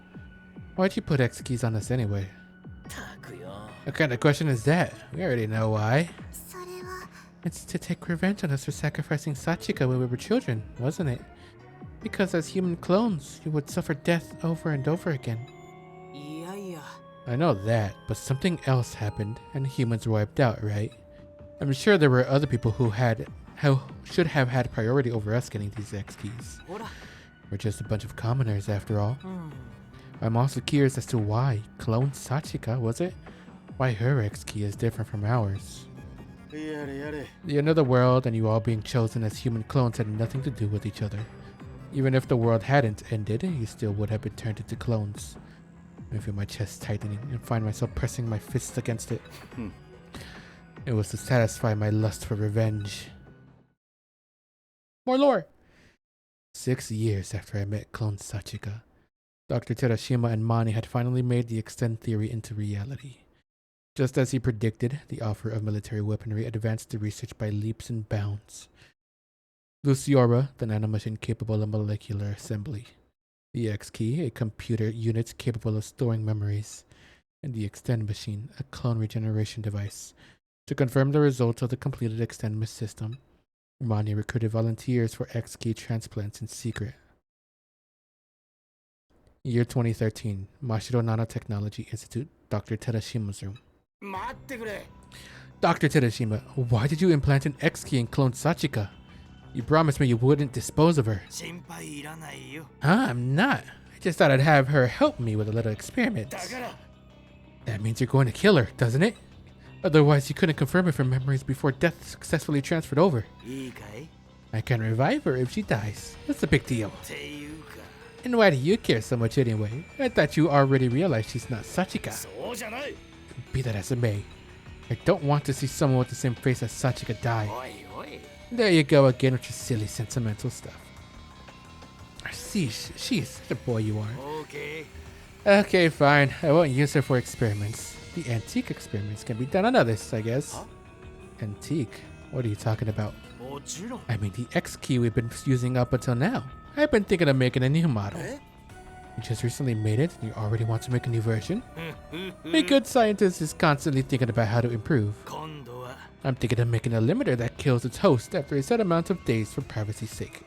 Why'd you put X keys on us anyway? たくよ What kind of question is that? We already know why. それは。 It's to take revenge on us for sacrificing Sachika when we were children, wasn't it? Because as human clones, you would suffer death over and over again. いやいや I know that, but something else happened, and humans were wiped out, right? I'm sure there were other people who should have had priority over us getting these X keys. ほら We're just a bunch of commoners after all. うん I'm also curious as to why clone Sachika, was it? Why her X key is different from ours. あ。やれやれ。 The end of the world and you all being chosen as human clones had nothing to do with each other. Even if the world hadn't ended, you still would have been turned into clones. I feel my chest tightening and find myself pressing my fists against it. It was to satisfy my lust for revenge. More lore! 6 years after I met clone Sachika, Dr. Terashima and Mani had finally made the extend theory into reality. Just as he predicted, the offer of military weaponry advanced the research by leaps and bounds. Luciora, the nanomachine capable of molecular assembly. The X-Key, a computer unit capable of storing memories. And the Extend Machine, a clone regeneration device. To confirm the results of the completed Extend system, Mani recruited volunteers for X-Key transplants in secret. Year 2013, Mashiro Nanotechnology Institute, Dr. Terashima's room. 待ってくれ。 Dr. Terashima, why did you implant an X-Key in clone Sachika? You promised me you wouldn't dispose of her. 心配いらないよ Huh? I'm not. I Just thought I'd have her help me with a little experiment. だから That means you're going to kill her, doesn't it? Otherwise, you couldn't confirm if her memories before death successfully transferred over. いいかい I can revive her if she dies. What's the big deal? っていうか And why do you care so much anyway? I thought you already realized she's not Sachika. そうじゃない Be that as it may, I don't want to see someone with the same face as Sachika die. おいおい There you go again with your silly sentimental stuff. See, she's such a boy you are. OK Okay, fine. I won't use her for experiments. The antique experiments can be done on others, I guess. Huh? Antique? What are you talking about? もちろん I mean, the X key we've been using up until now. I've been thinking of making a new model. Eh? You just recently made it, and you already want to make a new version? A good scientist is constantly thinking about how to improve. 今度は I'm thinking of making a limiter that kills its host after a set amount of days for privacy's sake.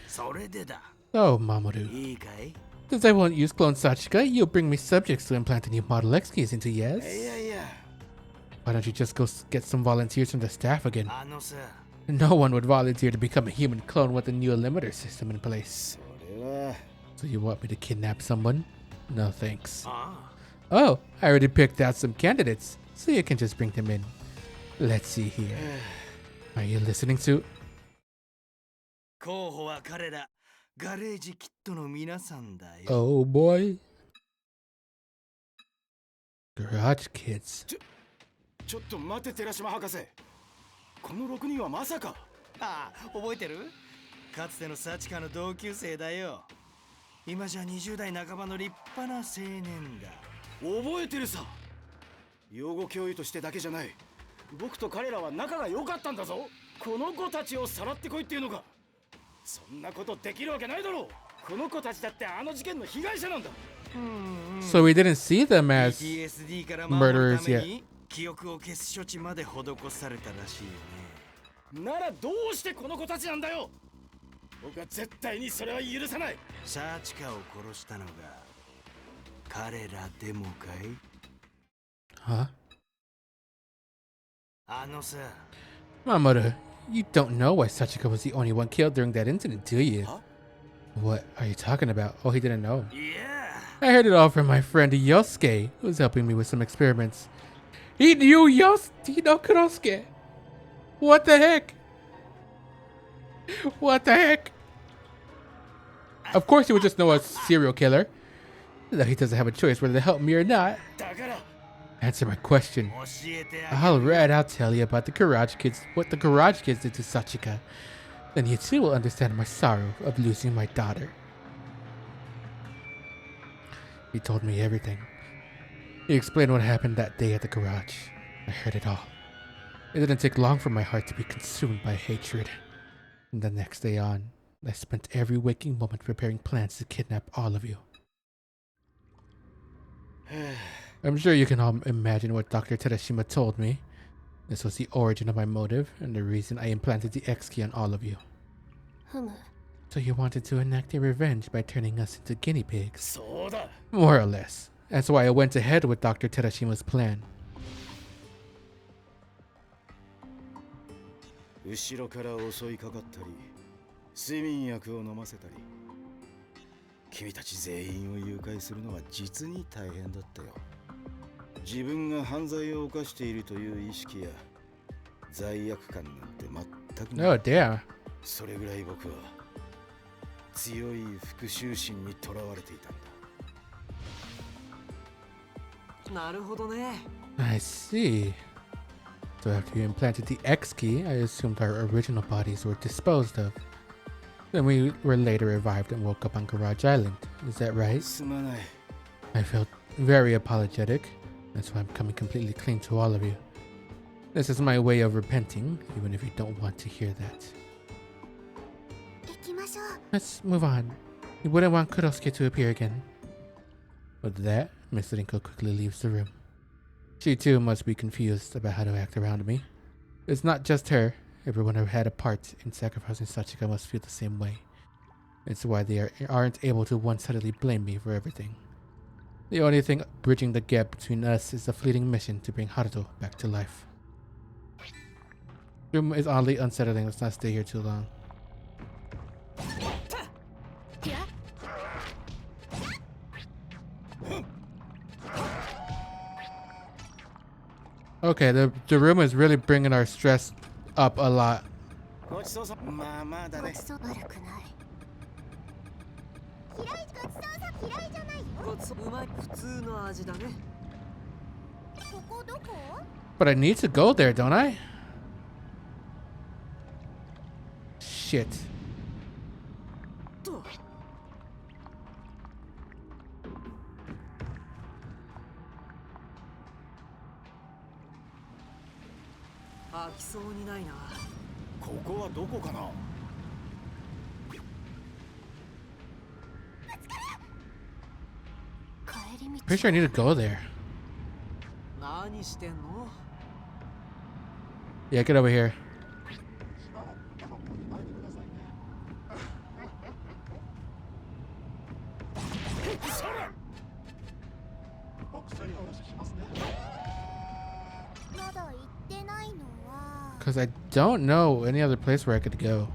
それでだ Oh, Mamoru. いいかい Since I won't use clone Sachika, you'll bring me subjects to implant the new Model X keys into, い yes? やいや Why don't you just go get some volunteers from the staff again? あのさ No one would volunteer to become a human clone with a new limiter system in place. それは So you want me to kidnap someone? No thanks. あ Oh, I already picked out some candidates, so you can just bring them in. Let's see here. Are you listening to? 候補は彼らガレージキットの皆さんだよ Oh boy. Garage Kids. ちょっと待て寺島博士この6人はまさかああ覚えてるかつてのサチカの同級生だよ今じゃ20代半ばの立派な青年だ覚えてるさ養護教諭としてだけじゃない僕と彼らは仲が良かったんだぞこの子たちをさらってこいっていうのかそんなことできるわけないだろうこの子たちだってあの事件の被害者なんだ So we didn't see them as PTSD から守る murderers ため yet. に記憶を消す処置まで施されたらしいよねならどうしてこの子たちなんだよ僕は絶対にそれは許さないサーチカを殺したのが彼らでもかい Huh? あのさ Mamoru, you don't know why Sachika was the only one killed during that incident, do you? Huh? What are you talking about? Oh, he didn't know. いや I heard it all from my friend Yosuke, who was helping me with some experiments. He knew He know Kurosuke. What the heck? What the heck? Of course he would just know a serial killer. Though he doesn't have a choice whether to help me or not. だから Answer my question. 教えてあげ Alright, I'll tell you about the Garage Kids, what the Garage Kids did to Sachika. Then you too will understand my sorrow of losing my daughter. He told me everything. He explained what happened that day at the garage. I heard it all. It didn't take long for my heart to be consumed by hatred. And the next day on, I spent every waking moment preparing plans to kidnap all of you. I'm sure you can all imagine what Dr. Terashima told me. This was the origin of my motive and the reason I implanted the X key on all of you. ふむ So you wanted to enact your revenge by turning us into guinea pigs. そうだ More or less. That's why I went ahead with Dr. Terashima's plan. 後ろから襲いかかったり睡眠薬を飲ませたり君たち全員を誘拐するのは実に大変だったよ自分が犯罪を犯しているという意識や罪悪感なんて全くない Oh, damn. それぐらい僕は強い復讐心にとらわれていたんだなるほどね I see. So after you implanted the X key, I assumed our original bodies were disposed of. Then we were later revived and woke up on Garage Island. Is that right? すまない I felt very apologetic. That's why I'm coming completely clean to all of you. This is my way of repenting, even if you don't want to hear that. 行きましょう Let's move on. You wouldn't want Kurosuke to appear again. With that, Miss Rinko quickly leaves the room. She too must be confused about how to act around me. It's not just her. Everyone who had a part in sacrificing Sachika must feel the same way. It's why they aren't able to one-sidedly blame me for everything. The only thing bridging the gap between us is a fleeting mission to bring Haruto back to life. Room is oddly unsettling. Let's not stay here too long. Okay, the room is really bringing our stress up a lot. ごちそうさまあまあだね。悪くない。嫌いじゃないよ。ごちそううまい普通の味だね。ここどこ？ But I need to go there, don't I? Shit. と飽きそうにないな。ここはどこかな。帰り道。 Pretty sure I need to go there. 何してんの？ Yeah, get over here. Because I don't know any other place where I could go.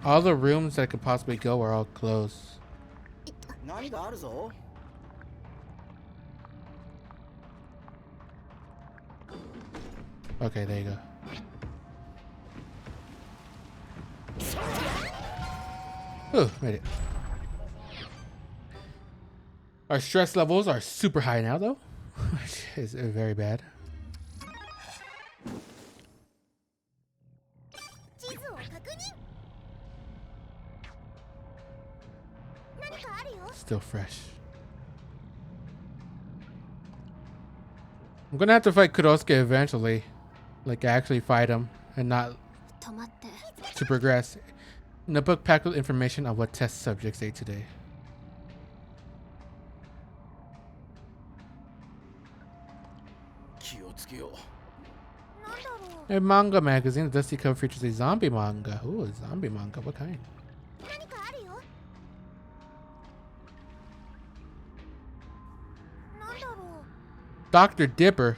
All the rooms that I could possibly go are all closed. 何かあるぞ。 Okay, there you go. Ooh, made it. Our stress levels are super high now, though, which is very bad. 地図を確認。何かあるよ。 Still fresh. I'm gonna have to fight Kurosuke eventually. Like, actually fight him and not 止まって。 to progress. Notebook packed with information on what test subjects ate today. 気をつけよう。なんだろう。 A manga magazine. The dusty cover features a zombie manga. Ooh, a zombie manga. What kind? 何かあるよ。なんだろう。 Dr. Dipper.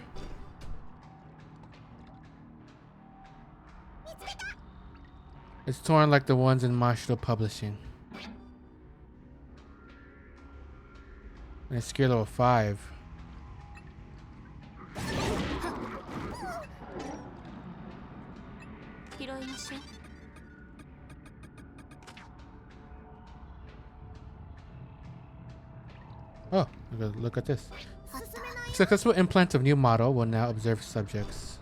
見つけた。 It's torn like the ones in Mashiro Publishing. And it's scale level 5. 拾いましょう。 Oh, look at this. 進めない。 Successful implant of new model will now observe subjects.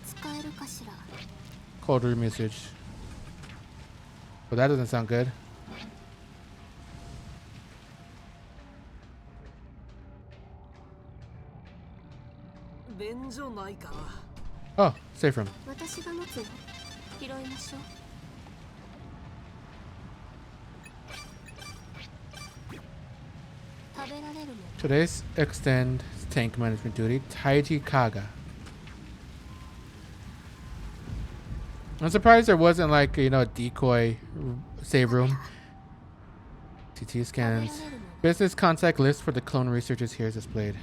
使えるかしら。 Cold room usage. Well, that doesn't sound good. 便所ないか。 Oh, safe room. 私が持つよ。拾いましょう。食べられるもん。 Today's extend tank management duty, Taiji Kaga. I'm surprised there wasn't like, you know, a decoy save room. TT scans. Business contact list for the clone researchers here is displayed.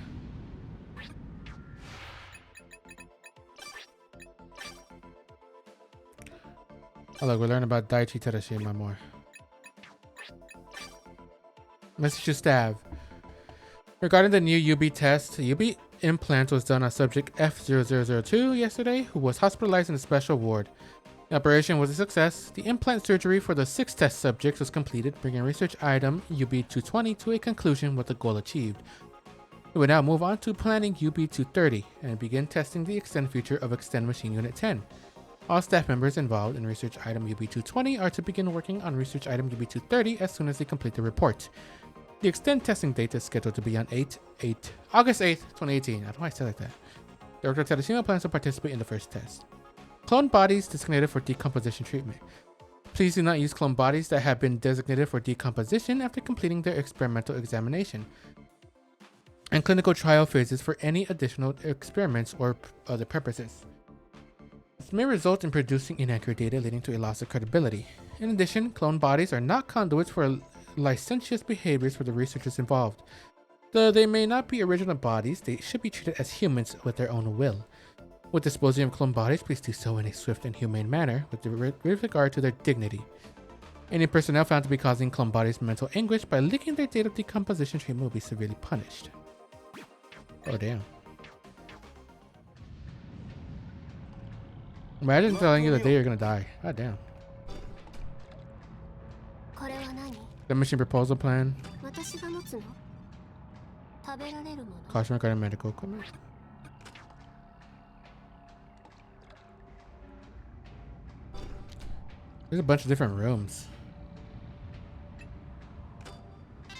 Oh look, we learned about Daichi Tadashima more. Message to staff. Regarding the new UB test, UB implant was done on subject F0002 yesterday, who was hospitalized in a special ward. The operation was a success. The implant surgery for the 6 test subjects was completed, bringing research item UB220 to a conclusion with the goal achieved. We will now move on to planning UB230 and begin testing the extend feature of Extend Machine Unit 10. All staff members involved in research item UB220 are to begin working on research item UB230 as soon as they complete the report. The extend testing date is scheduled to be on August 8th, 2018. I don't know why I said like that. Dr. Tadashima plans to participate in the first test. Clone bodies designated for decomposition treatment. Please do not use clone bodies that have been designated for decomposition after completing their experimental examination and clinical trial phases for any additional experiments or other purposes. This may result in producing inaccurate data, leading to a loss of credibility. In addition, clone bodies are not conduits for licentious behaviors for the researchers involved. Though they may not be original bodies, they should be treated as humans with their own will. With disposing of clone bodies, please do so in a swift and humane manner with regard to their dignity. Any personnel found to be causing clone bodies mental anguish by leaking their date of decomposition treatment will be severely punished. Oh damn. Imagine telling you the day you're gonna die. God damn. これは何？ The mission proposal plan. 私が持つの？食べられるもの？ Caution regarding medical equipment. There's a bunch of different rooms.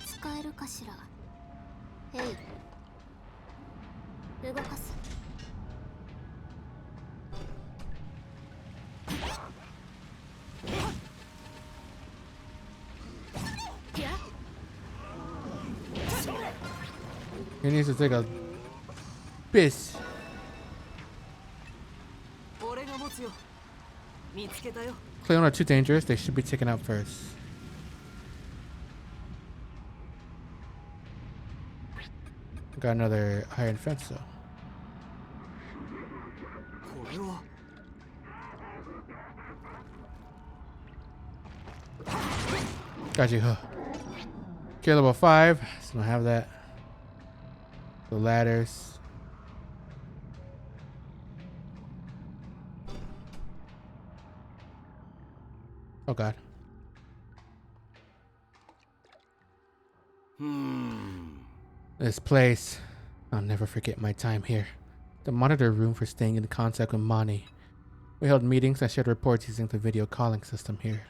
使えるかしら？へい。動かす。He needs to take a piss. 俺が持つよ。見つけたよ。 Cleon are too dangerous. They should be taken out first. Got another iron fence though. これは Got you. Huh. Okay, level 5. So don't have that. The ladders. Oh god. This place. I'll never forget my time here. The monitor room for staying in contact with Mani. We held meetings and shared reports using the video calling system here.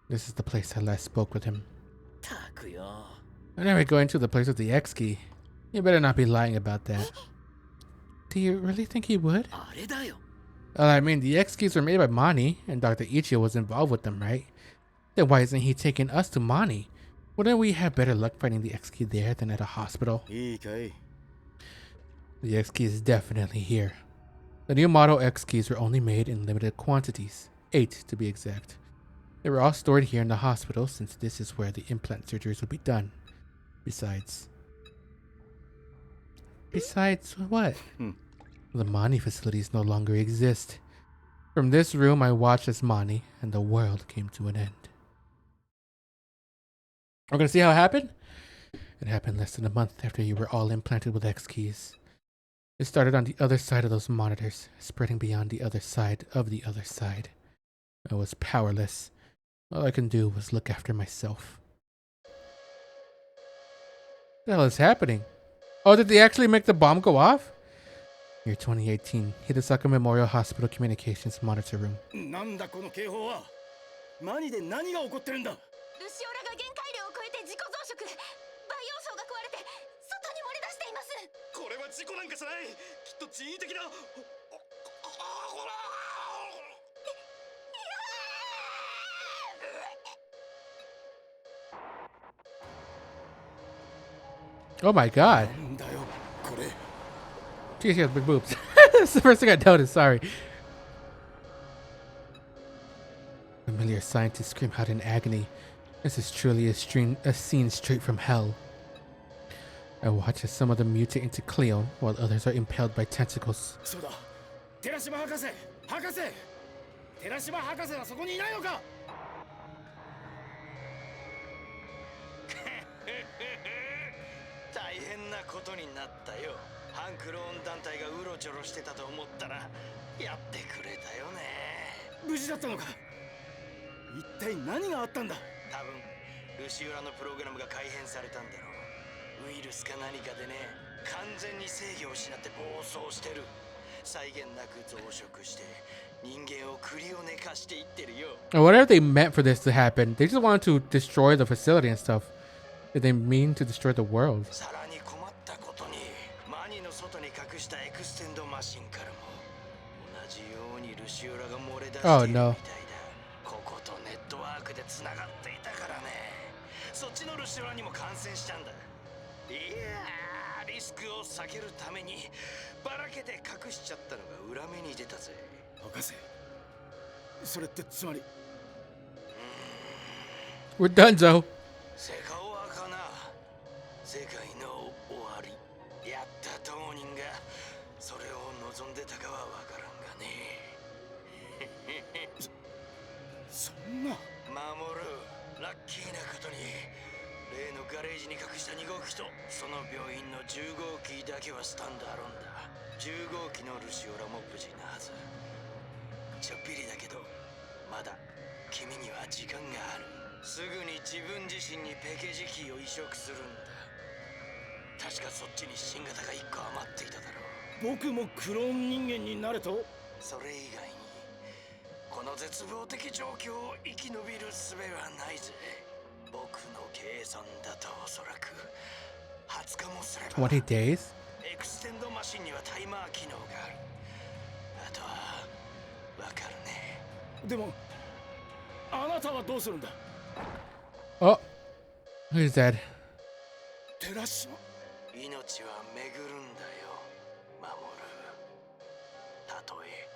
This is the place I last spoke with him. I never go into the place with the X key. You better not be lying about that. Do you really think he would? I mean, the X keys were made by Mani, and Dr. Ichiyo was involved with them, right? Then why isn't he taking us to Mani? Wouldn't we have better luck finding the X key there than at a hospital? The X key is definitely here. The new model X keys were only made in limited quantities, 8 to be exact. They were all stored here in the hospital since this is where the implant surgeries would be done. Besides what? The Mani facilities no longer exist. From this room I watched as Mani and the world came to an end. We're gonna see how it happened? It happened less than a month after you were all implanted with X keys. It started on the other side of those monitors, spreading beyond the other side of the other side. I was powerless. All I can do was look after myself. What the hell is happening? Oh, did they actually make the bomb go off? Year 2018, Hidesaka Memorial Hospital Communications Monitor Room. なんだこの警報は。マニで何が起こってるんだ。ルシオラが限界量を超えて自己増殖、培養層が壊れて外に漏れ出しています。これは事故なんかじゃない。きっと人為的な。Oh my god. なんだよこれ。 Geez, she has big boobs. That's the first thing I noticed, sorry. Familiar scientists scream out in agony. This is truly a scene straight from hell. I watch as some of them mutate into Cleon, while others are impaled by tentacles. そうだ。寺島博士、博士。寺島博士はそこにいないのか。大変なことになったよ。反クローン団体がうろちょろしてたと思ったらやってくれたよね。無事だったのか。一体何があったんだ。多分ルシオラのプログラムが改変されたんだろう。ウイルスか何かでね、完全に制御を失って暴走してる。際限なく増殖して人間をクリを寝かしていってるよ。Whatever they meant for this to happen, they just wanted to destroy the facility and stuff. Did they mean to destroy the world? さらに困ったことに、マニの外に隠したエクステンドマシンからも同じようにルシオラが漏れ出しているみたいだ。こことネットワークでつながっていたからね。そっちのルシオラにも感染したんだ。いやー、リスクを避けるためにばらけて隠しちゃったのが裏目に出たぜ。博士、それってつまり。We're done, Joe. セカオワかな。世界の終わり。やった当人がそれを望んでたかはわからんがね。そんな。守る。ラッキーなことに例のガレージに隠した2号機とその病院の10号機だけはスタンドアロンだ。10号機のルシオラも無事なはず。ちょっぴりだけどまだ君には時間がある。すぐに自分自身にペケ時期を移植するんだ。確かそっちに新型が1個余っていただろう。僕もクローン人間になれと？それ以外にこの絶望的状況を生き延びる術はないぜ。僕の計算だとおそらく20日もすれば20 days? エクステンドマシンにはタイマー機能がある。あとはわかるね。でもあなたはどうするんだ？ Oh, who's dead? 寺島。命は巡るんだよ、守る。たとえ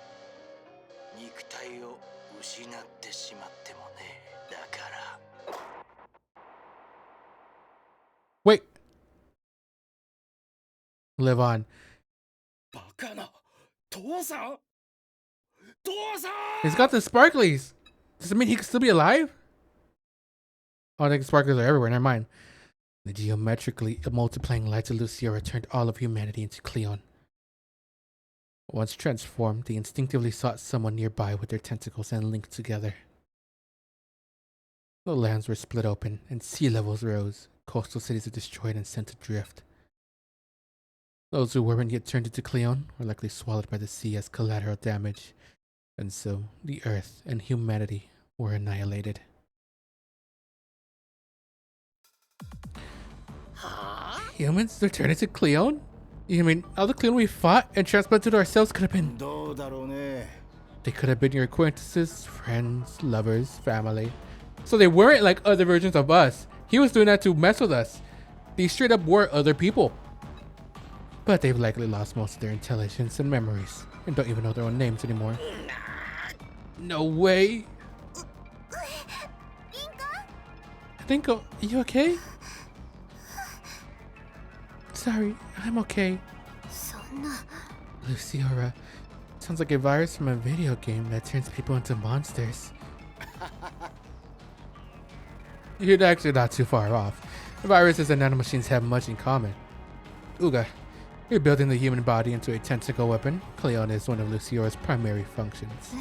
肉体を失ってしまってもね。だから Wait. Live on. バカな。父さん？父さん！ He's got the sparklies. Does it mean he could still be alive? Oh, I think sparklers are everywhere. Never mind. The geometrically multiplying lights of Luciora turned all of humanity into Cleon. Once transformed, they instinctively sought someone nearby with their tentacles and linked together. The lands were split open, and sea levels rose. Coastal cities were destroyed and sent adrift. Those who weren't yet turned into Cleon were likely swallowed by the sea as collateral damage, and so the Earth and humanity were annihilated. Humans? They're turned into Cleon? You mean all the Cleon we fought and transplanted ourselves could have been... どうだろうね。 They could have been your acquaintances, friends, lovers, family. So they weren't like other versions of us. He was doing that to mess with us. These straight up were other people. But they've likely lost most of their intelligence and memories, and don't even know their own names anymore. No way. Rinko, are you okay? Sorry, I'm okay. そんな Luciora, sounds like a virus from a video game that turns people into monsters. You're actually not too far off. Viruses and nanomachines have much in common. Uga, you're building the human body into a tentacle weapon. Cleon is one of Luciora's primary functions.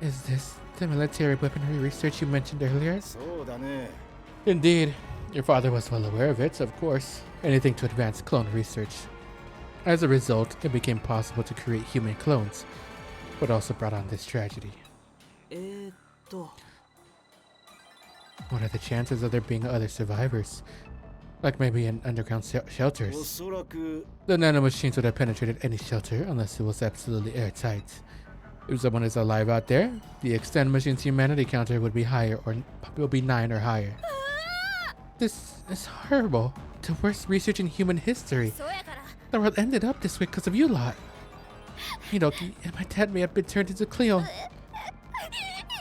Is this the military weaponry research you mentioned earlier? そうだね。 Indeed. Your father was well aware of it, of course. Anything to advance clone research. As a result, it became possible to create human clones, but also brought on this tragedy. What are the chances of there being other survivors? Like maybe in underground お shelters. そらく The nanomachines would have penetrated any shelter unless it was absolutely airtight. If someone is alive out there, the extend machine's humanity counter would be higher or will be 9 or higher. This is horrible. The worst research in human history. そうやから The world ended up this way because of you lot. Hinoki and my dad may have been turned into Cleo.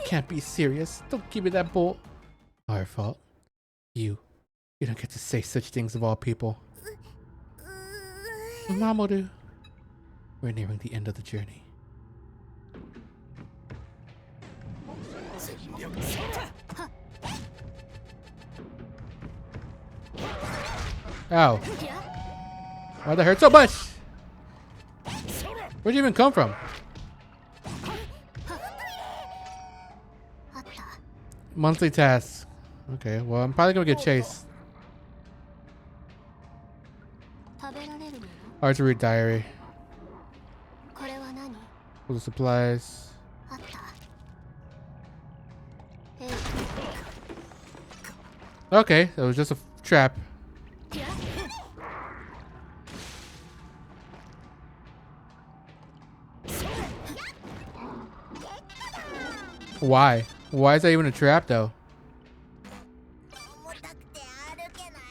Can't be serious. Don't give me that bull. Our fault. You don't get to say such things of all people. Mamoru. We're nearing the end of the journey. Ow. Why'd that hurt so much? Where'd you even come from? あった Monthly tasks. Okay, well, I'm probably gonna get chased. 食べられるのよ Archery diary. これは何 Full of supplies. あったえい Okay, that was just a trap. Why? Why is that even a trap though? 重たくて歩けない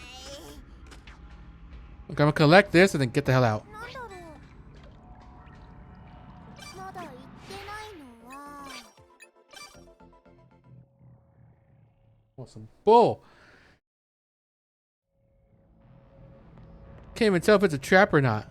I'm gonna collect this and then get the hell out. なんだろうまだ行ってないのは Oh, some bull. Can't even tell if it's a trap or not.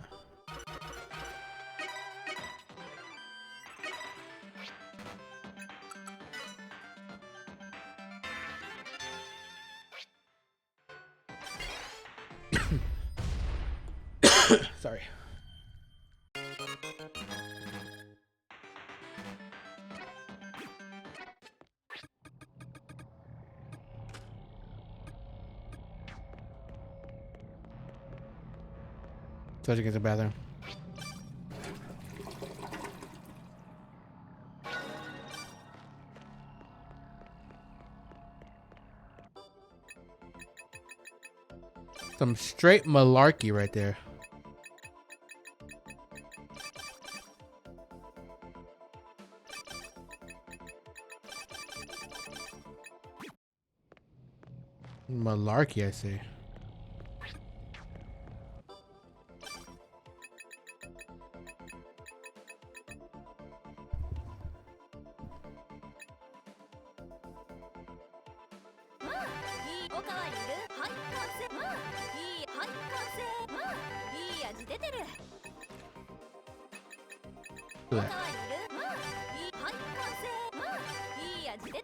Sorry. So you get the bathroom. Some straight malarkey right there. Malarkey, I say. Look at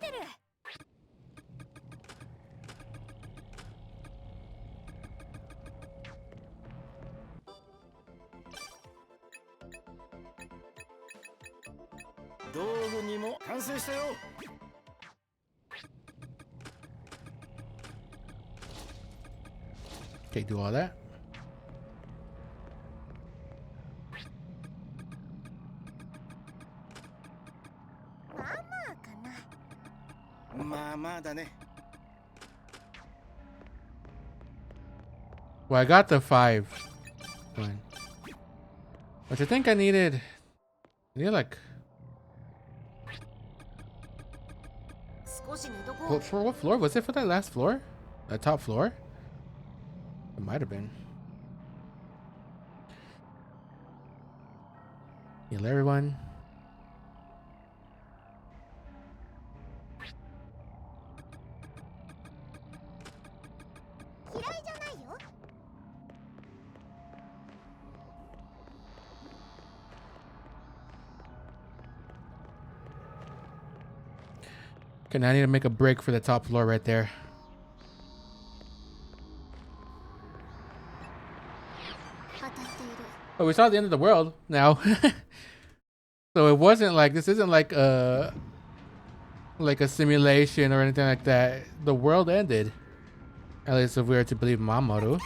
that. Okay, do all that. Well, I got the 5 one, which I think I needed like for what floor was it? For that last floor, that top floor. It might have been. Heal everyone. Okay, now I need to make a break for the top floor right there. Oh, we saw the end of the world now. So it wasn't like, this isn't like a simulation or anything like that. The world ended. At least if we were to believe Mamoru.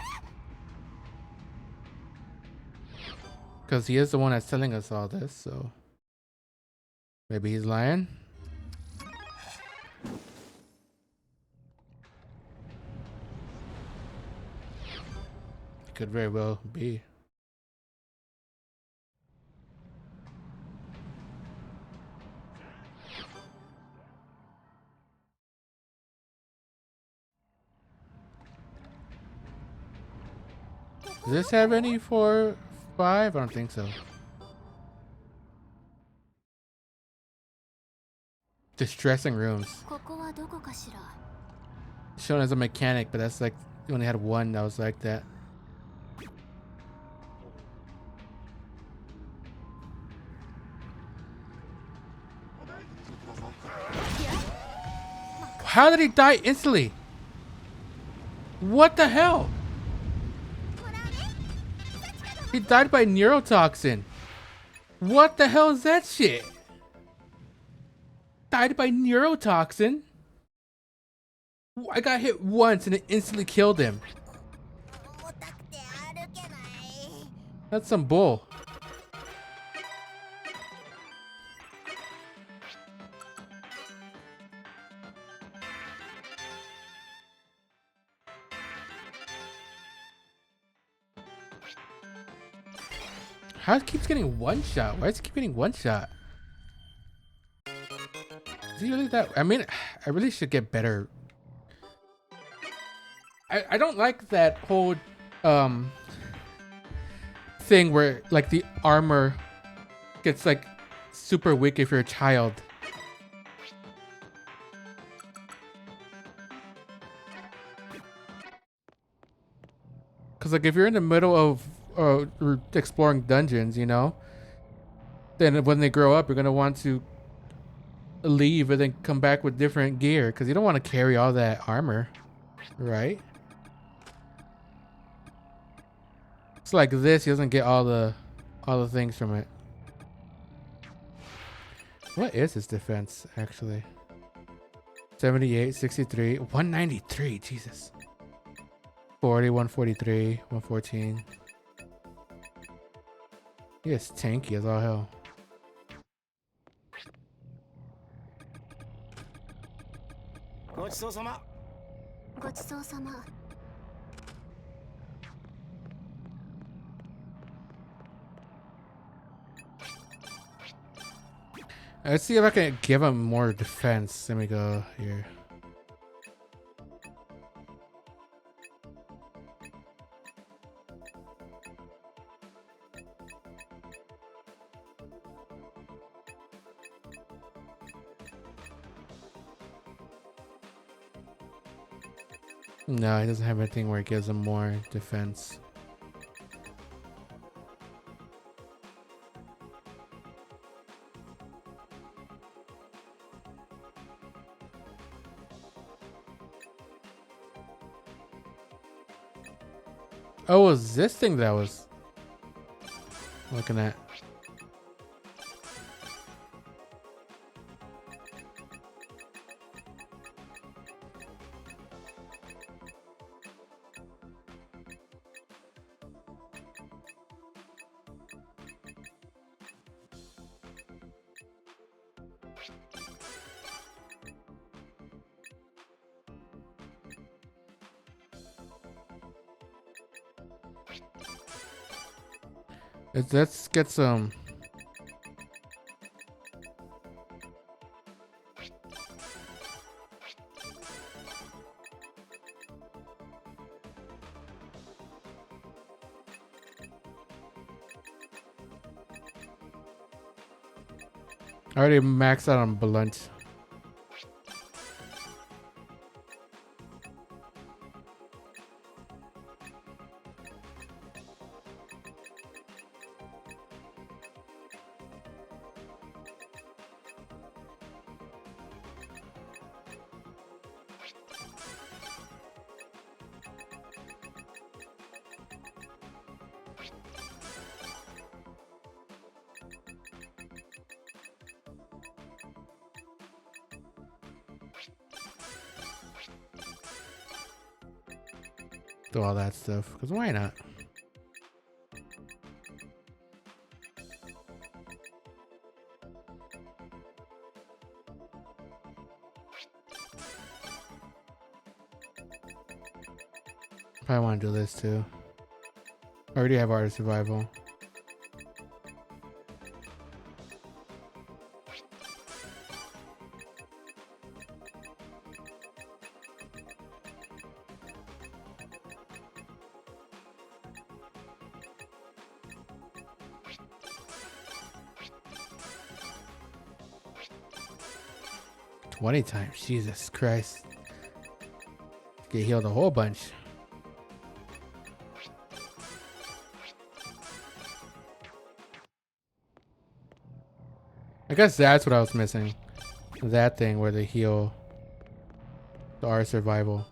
Because he is the one that's telling us all this, so maybe he's lying. Could very well be. Does this have any 4, 5? I don't think so. Distressing rooms. Shown as a mechanic, but that's like, you only had one that was like that. How did he die instantly? What the hell? He died by neurotoxin. What the hell is that shit? Died by neurotoxin? I got hit once and it instantly killed him. That's some bull. How it keeps getting one shot? Why does it keep getting one shot? Is he really that? I mean, I really should get better. I don't like that whole thing where like the armor gets like super weak if you're a child. Cause like if you're in the middle of exploring dungeons, you know, then when they grow up, you're gonna want to leave and then come back with different gear because you don't want to carry all that armor, right? It's like this. He doesn't get all the things from it. What is his defense actually? 78, 63, 193. Jesus. 40, 143, 114. He is tanky as all hell. Goちそうさま. Let's see if I can give him more defense. Let me go here. No, he doesn't have anything where it gives him more defense. Oh, it was this thing that I was looking at? Let's get some. I already maxed out on blunt. Do all that stuff, because why not? Probably want to do this too. I already have Art of Survival. Twenty times, Jesus Christ! Get healed a whole bunch. I guess that's what I was missing. That thing where they heal the Art of Survival.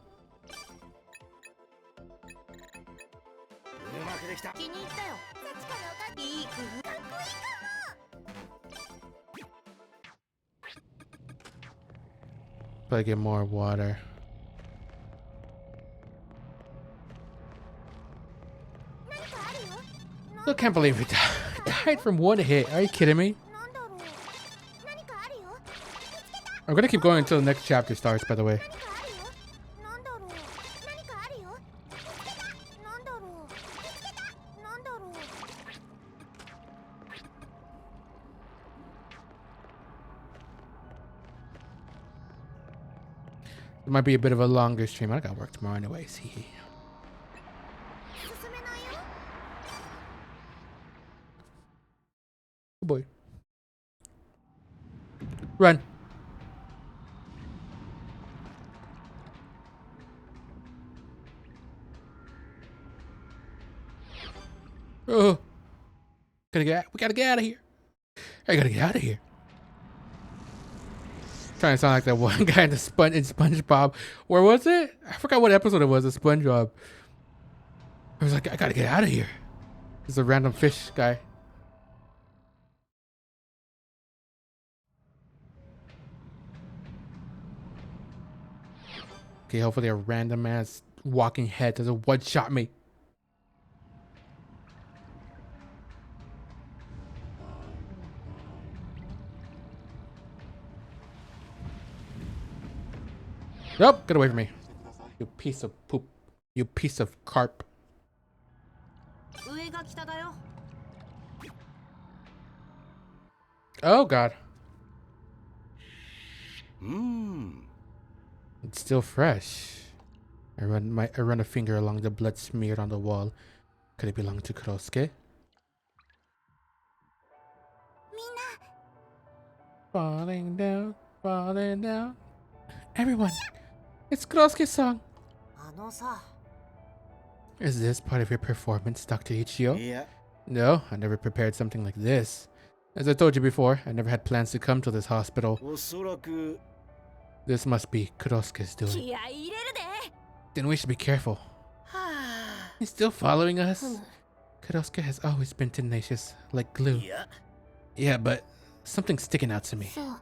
But I get more water. Still can't believe we died from one hit. Are you kidding me? I'm gonna keep going until the next chapter starts, by the way. It might be a bit of a longer stream. I gotta work tomorrow anyways. Oh boy. Run. Oh. We gotta get out of here. I gotta get out of here. Trying to sound like that one guy in SpongeBob. Where was it? I forgot what episode it was of SpongeBob. I was like, I gotta get out of here. There's a random fish guy. Okay, hopefully a random ass walking head doesn't one-shot me. Nope, get away from me. You piece of poop. You piece of carp. 上が北だよ。 Oh god. It's still fresh. I run a finger along the blood smeared on the wall. Could it belong to Kurosuke? みんな Falling down, falling down. Everyone, it's Kurosuke's song. あのさ、 Is this part of your performance, Dr. Ichiyo? いや No, I never prepared something like this. As I told you before, I never had plans to come to this hospital. おそらく This must be Kurosuke's doing. 気合い入れるで。 Then we should be careful. は He's still following us? あ。 Kurosuke has always been tenacious, like glue. いや Yeah, but something's sticking out to me. そう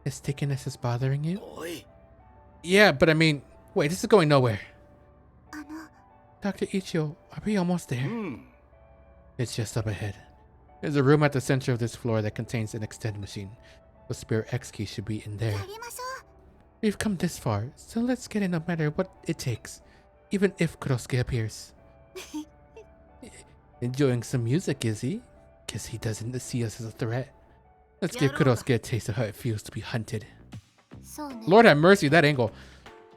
His stickiness is bothering you? おい Yeah, but I mean, wait, this is going nowhere. あの Dr. Ichiyo, are we almost there? うん It's just up ahead. There's a room at the center of this floor that contains an extend machine. The spare X key should be in や there. りましょ We've come this far, so let's get in no matter what it takes. Even if Kurosuke appears. Enjoying some music, is he? Guess he doesn't see us as a threat. Let's give Kurosuke a taste of how it feels to be hunted. うそうね Lord have mercy, that angle.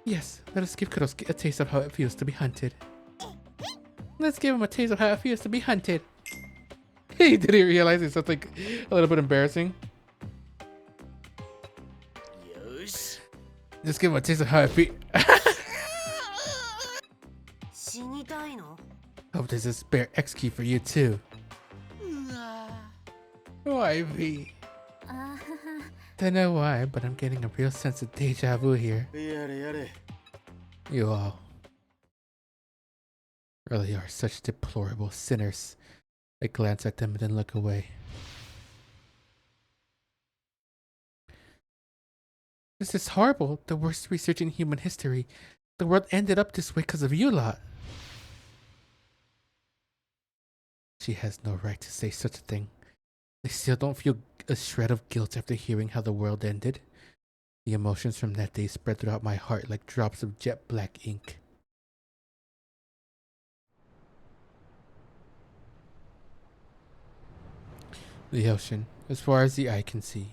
Yes, let us give Kurosuke a taste of how it feels to be hunted. Let's give him a taste of how it feels to be hunted. He didn't realize it's something a little bit embarrassing. よし Just give him a taste of how it feels. 死にたいの？ Hope there's a spare X key for you too. Why me? あはは Don't know why, but I'm getting a real sense of deja vu here. やれやれ You all really are such deplorable sinners. I glance at them and then look away. This is horrible. The worst research in human history. The world ended up this way because of you lot. She has no right to say such a thing. I still don't feel a shred of guilt after hearing how the world ended. The emotions from that day spread throughout my heart like drops of jet black ink. The ocean, as far as the eye can see,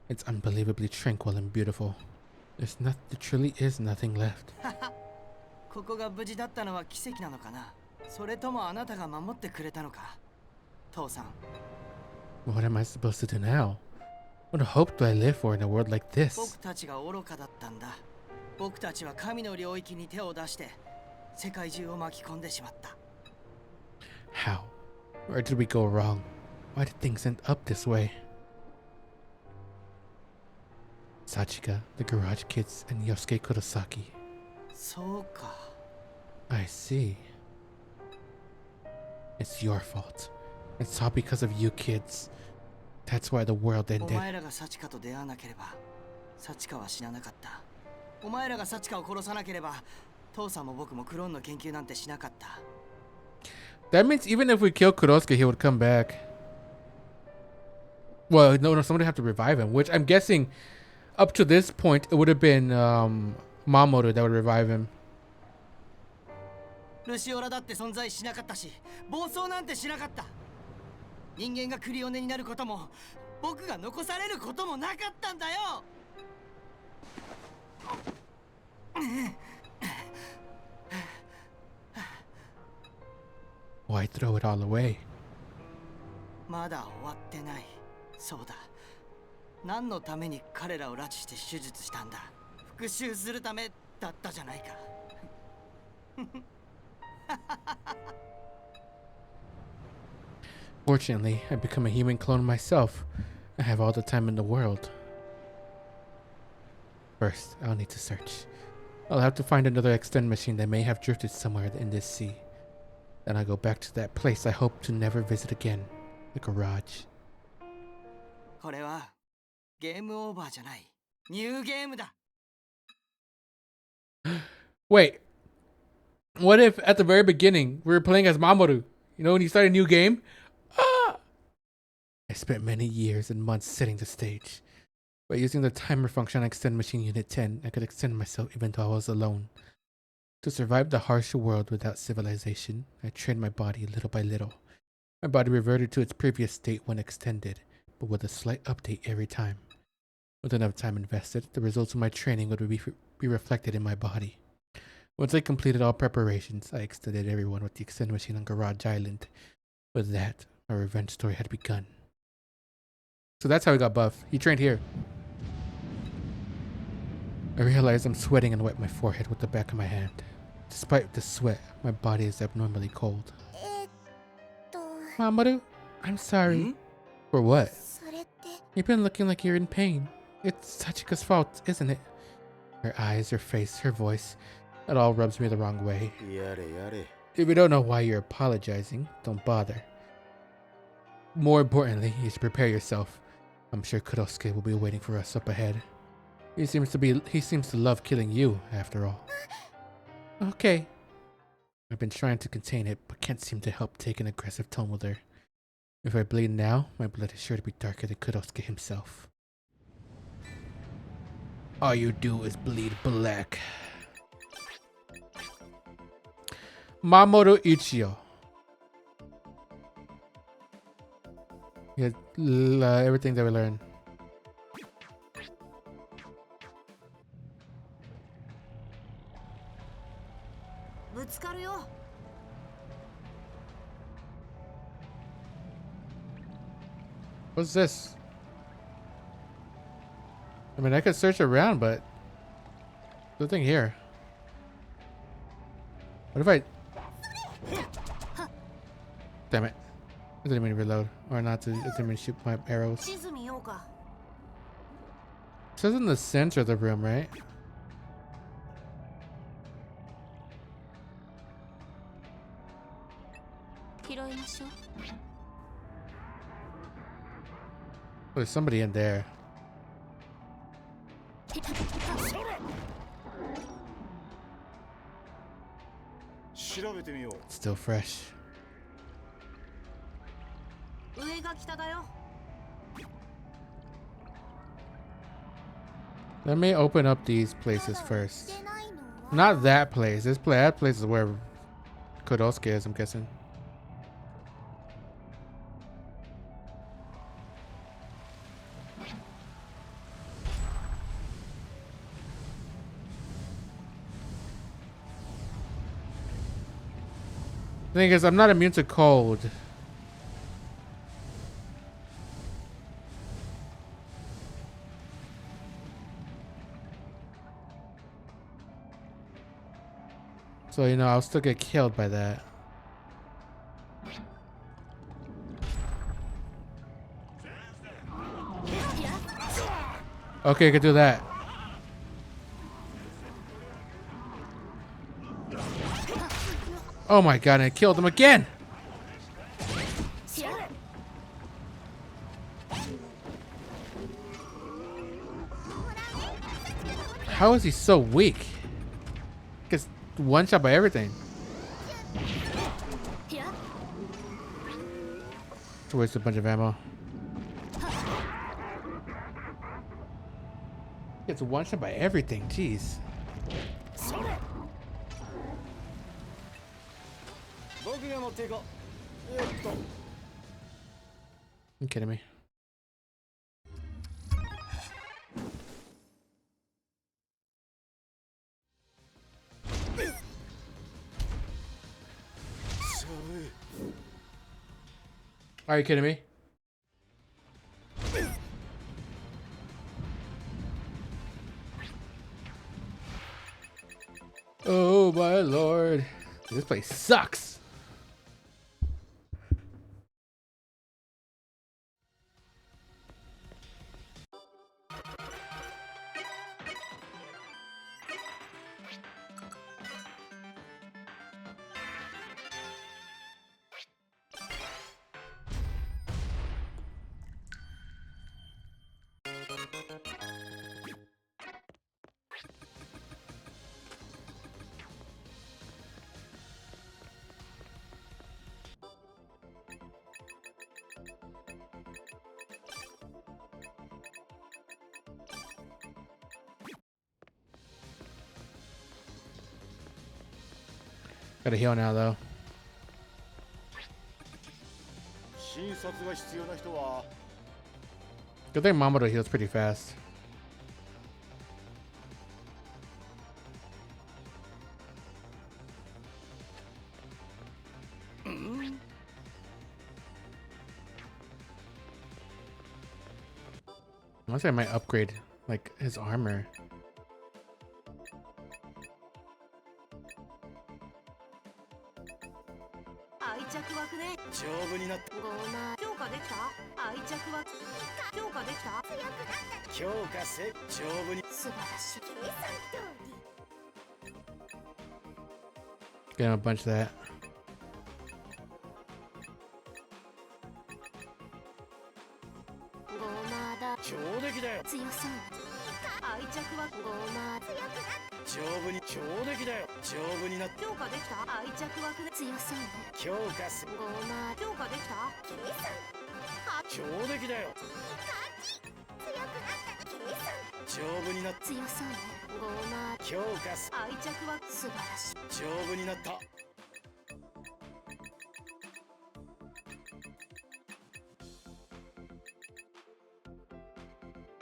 it's unbelievably tranquil and beautiful. There truly is nothing left. ここが無事だったのは奇跡なのかな。それともあなたが守ってくれたのか。父さん。 What am I supposed to do now? What hope do I live for in a world like 僕 this? たちが愚かだったんだ。僕たちは神の領域に手を出して世界中を巻き込んでしまった。 How? Where did we go wrong? Why did things end up this way? Sachika, the garage kids, and Yosuke Kurosaki. そうか。 I see. It's your fault. It's all because of you kids. That's why the world お ended. 前らがサチカと出会わなければ、サチカは死ななかった。お前らがサチカを殺さなければ、父さんも僕もクローンの研究なんてしなかった。 That means even if we kill Kurosuke, he would come back. Well, no, somebody have to revive him, which I'm guessing up to this point, it would have been Mamoru that would revive him. ルシオラだって存在しなかったし、暴走なんてしなかった。人間がクリオネになることも、僕が残されることもなかったんだよ。 Why throw it all away? まだ終わってない。そうだ。何のために彼らを拉致して手術したんだ。復讐するためだったじゃないか。 Fortunately, I've become a human clone myself. I have all the time in the world. First, I'll need to search. I'll have to find another extend machine that may have drifted somewhere in this sea. Then I go back to that place I hope to never visit again, the garage. これはゲームオーバーじゃない。ニューゲームだ。 Wait, what if at the very beginning we were playing as Mamoru? You know, when you start a new game? Ah! I spent many years and months setting the stage. By using the timer function on Extend Machine Unit 10, I could extend myself even though I was alone. To survive the harsh world without civilization, I trained my body little by little. My body reverted to its previous state when extended, but with a slight update every time. With enough time invested, the results of my training would be reflected in my body. Once I completed all preparations, I extended everyone with the Extend Machine on Garage Island. With that, my revenge story had begun. So that's how he got buff. He trained here. I realize I'm sweating and wipe my forehead with the back of my hand. Despite the sweat, my body is abnormally cold. えーっと Mamoru, I'm sorry. For what? それって You've been looking like you're in pain. It's Sachika's fault, isn't it? Her eyes, her face, her voice. It all rubs me the wrong way. やれやれ。 If you don't know why you're apologizing, don't bother. More importantly, you should prepare yourself. I'm sure Kurosuke will be waiting for us up ahead. He seems to love killing you, after all. Okay. I've been trying to contain it, but can't seem to help take an aggressive tone with her. If I bleed now, my blood is sure to be darker than Kurosuke himself. All you do is bleed black. Mamoru Ichiyo. Yeah, everything that we learn. What's this? I mean, I could search around, but nothing here. What if I... Damn it. I didn't mean to reload. Or not to... I didn't mean to shoot my arrows. It says in the center of the room, right? Oh, there's somebody in there. It's still fresh. Let me open up these places first. Not that place. That place is where Kurosuke is, I'm guessing. The thing is, I'm not immune to cold. So, you know, I'll still get killed by that. Okay, I can do that. Oh my god, and I killed him again! How is he so weak? Gets one shot by everything. To waste a bunch of ammo. Gets one shot by everything, jeez. You kidding me? Are you kidding me? Oh my lord. This place sucks. Gotta heal now though. 診察が必要な人は Good thing Mamoru heals pretty fast. Honestly, I might upgrade like his armor. 愛着湧くね。丈夫になったごま強化できた。愛着湧く強化できた。強化せ丈夫に素晴らしい計算通り Get him a bunch of that. ごまだ強敵だよ強そう愛着湧くごま強くな丈夫に強敵だよ丈夫になった強化できた。愛着湧くね。強そうね強化せごま強化できた。計算強敵だよ強くなった計算丈夫になった強そうねごま強化せ愛着湧く素晴らしい丈夫になった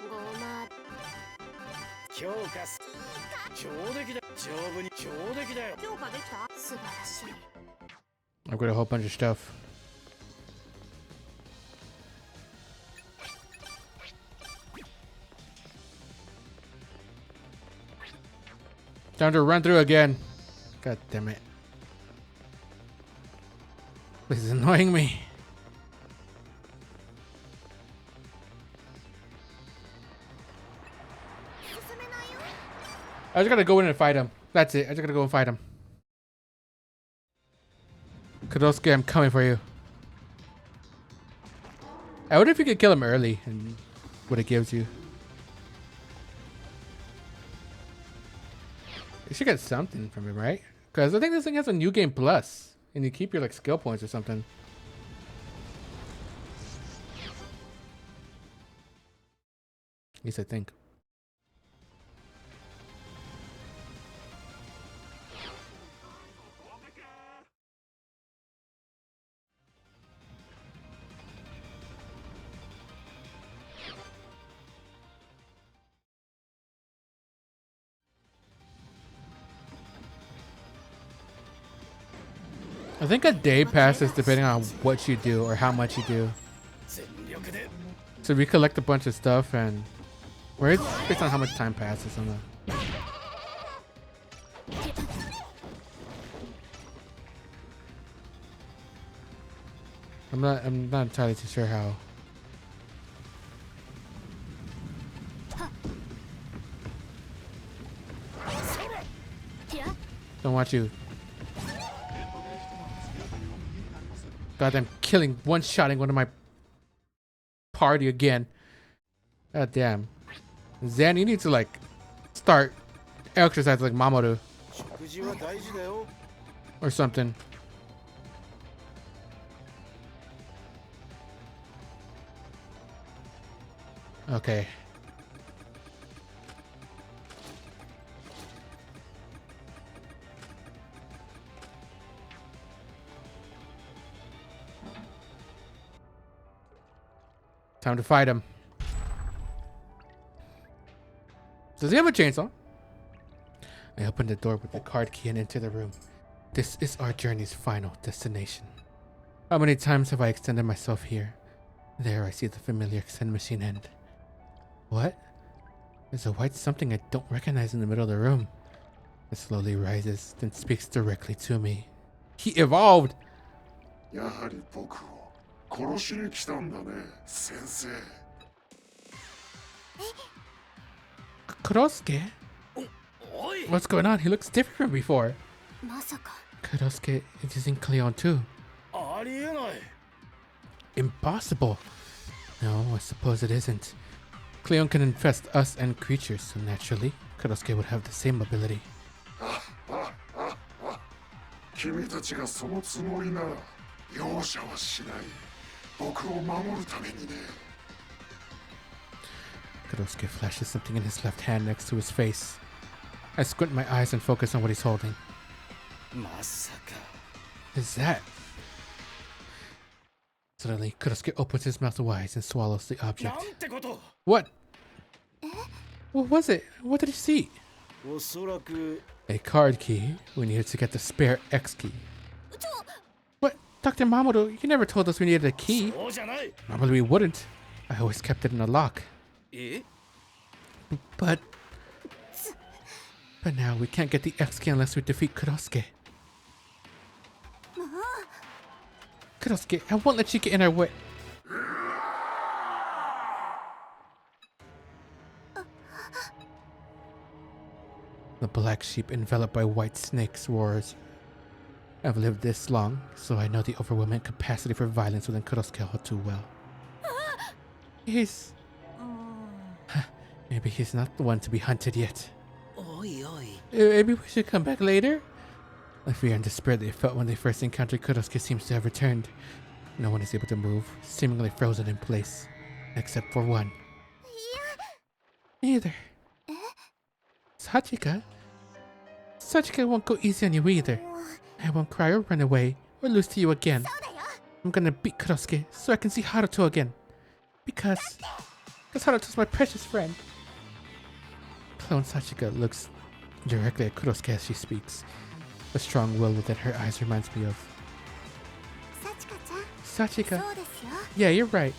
ごま強化せ強敵だ丈夫に強敵だよ強化できた。素晴らしい Upgrade a whole bunch of stuff. Time to run through again. God damn it. This is annoying me. I just gotta go in and fight him. That's it. I just gotta go and fight him. Kudosuke, I'm coming for you. I wonder if you could kill him early and what it gives you. You should get something from him, right? Because I think this thing has a new game plus, and you keep your like skill points or something. At least I think. I think a day passes depending on what you do or how much you do. 全力で So we collect a bunch of stuff and where it's based on how much time passes on the I'm not entirely too sure how. Don't want you. God, I'm killing, one-shotting one of my party again. God damn. Zan, you need to like start exercise like Mamoru 食事は大事だよ or something. Okay. Time to fight him. Does he have a chainsaw? I opened the door with the card key and entered the room. This is our journey's final destination. How many times have I extended myself here? There I see the familiar extend machine end. What? There's a white something I don't recognize in the middle of the room. It slowly rises, then speaks directly to me. He evolved! やはり僕を殺しに来たんだね、先生。Kurosuke? おい What's going on? He looks different from before. まさか Kurosuke is using Cleon too. ありえない Impossible. No, I suppose it isn't. Cleon can infest us and creatures, so naturally, Kurosuke would have the same ability. 君たちがそのつもりなら容赦はしない。僕を守るためにね。Kurosuke flashes something in his left hand next to his face. I squint my eyes and focus on what he's holding. まさか。 Is that? Suddenly, Kurosuke opens his mouth wide and swallows the な object. んてこと。 What? What was it? What did he see? おそらく A card key. We needed to get the spare X key. What? Dr. Mamoru, you never told us we needed a key. そうじゃない。 Normally we wouldn't. I always kept it in a lock. え But now we can't get the X key unless we defeat Kurosuke. Kurosuke, I won't let you get in our way. The black sheep enveloped by white snakes roars. I've lived this long, so I know the overwhelming capacity for violence within Kurosuke all too well. He's... Maybe he's not the one to be hunted yet. Oi, oi. Maybe we should come back later? The fear and despair they felt when they first encountered Kurosuke seems to have returned. No one is able to move, seemingly frozen in place. Except for one. Neither. Sachika? Sachika won't go easy on you either. I won't cry or run away, or lose to you again. I'm gonna beat Kurosuke so I can see Haruto again. Because Haruto's my precious friend. Clone Sachika looks directly at Kurosuke as she speaks. The strong will within her eyes reminds me of 幸ちゃん Sachika. そうですよ Yeah, you're right.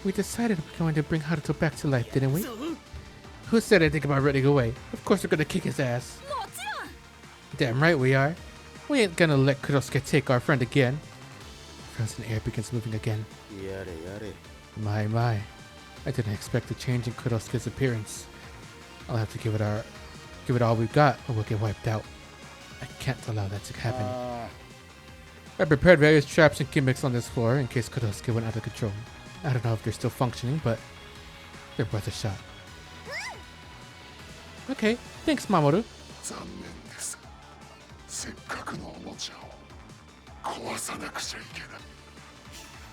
We decided we're going to bring Haruto back to life, didn't we? Who said anything about running away? Of course we're gonna kick his ass. Damn right we are. We ain't gonna let Kurosuke take our friend again. Frozen air begins moving again. やれやれ。 My. I didn't expect a change in Kurosuke's appearance. I'll have to give it all we've got, or we'll get wiped out. I can't allow that to happen. I prepared various traps and gimmicks on this floor in case Kurosuke went out of control. I don't know if they're still functioning, but they're worth a shot. Okay, thanks, Mamoru. 残念です。せっかくのおもちゃを壊さなくちゃいけな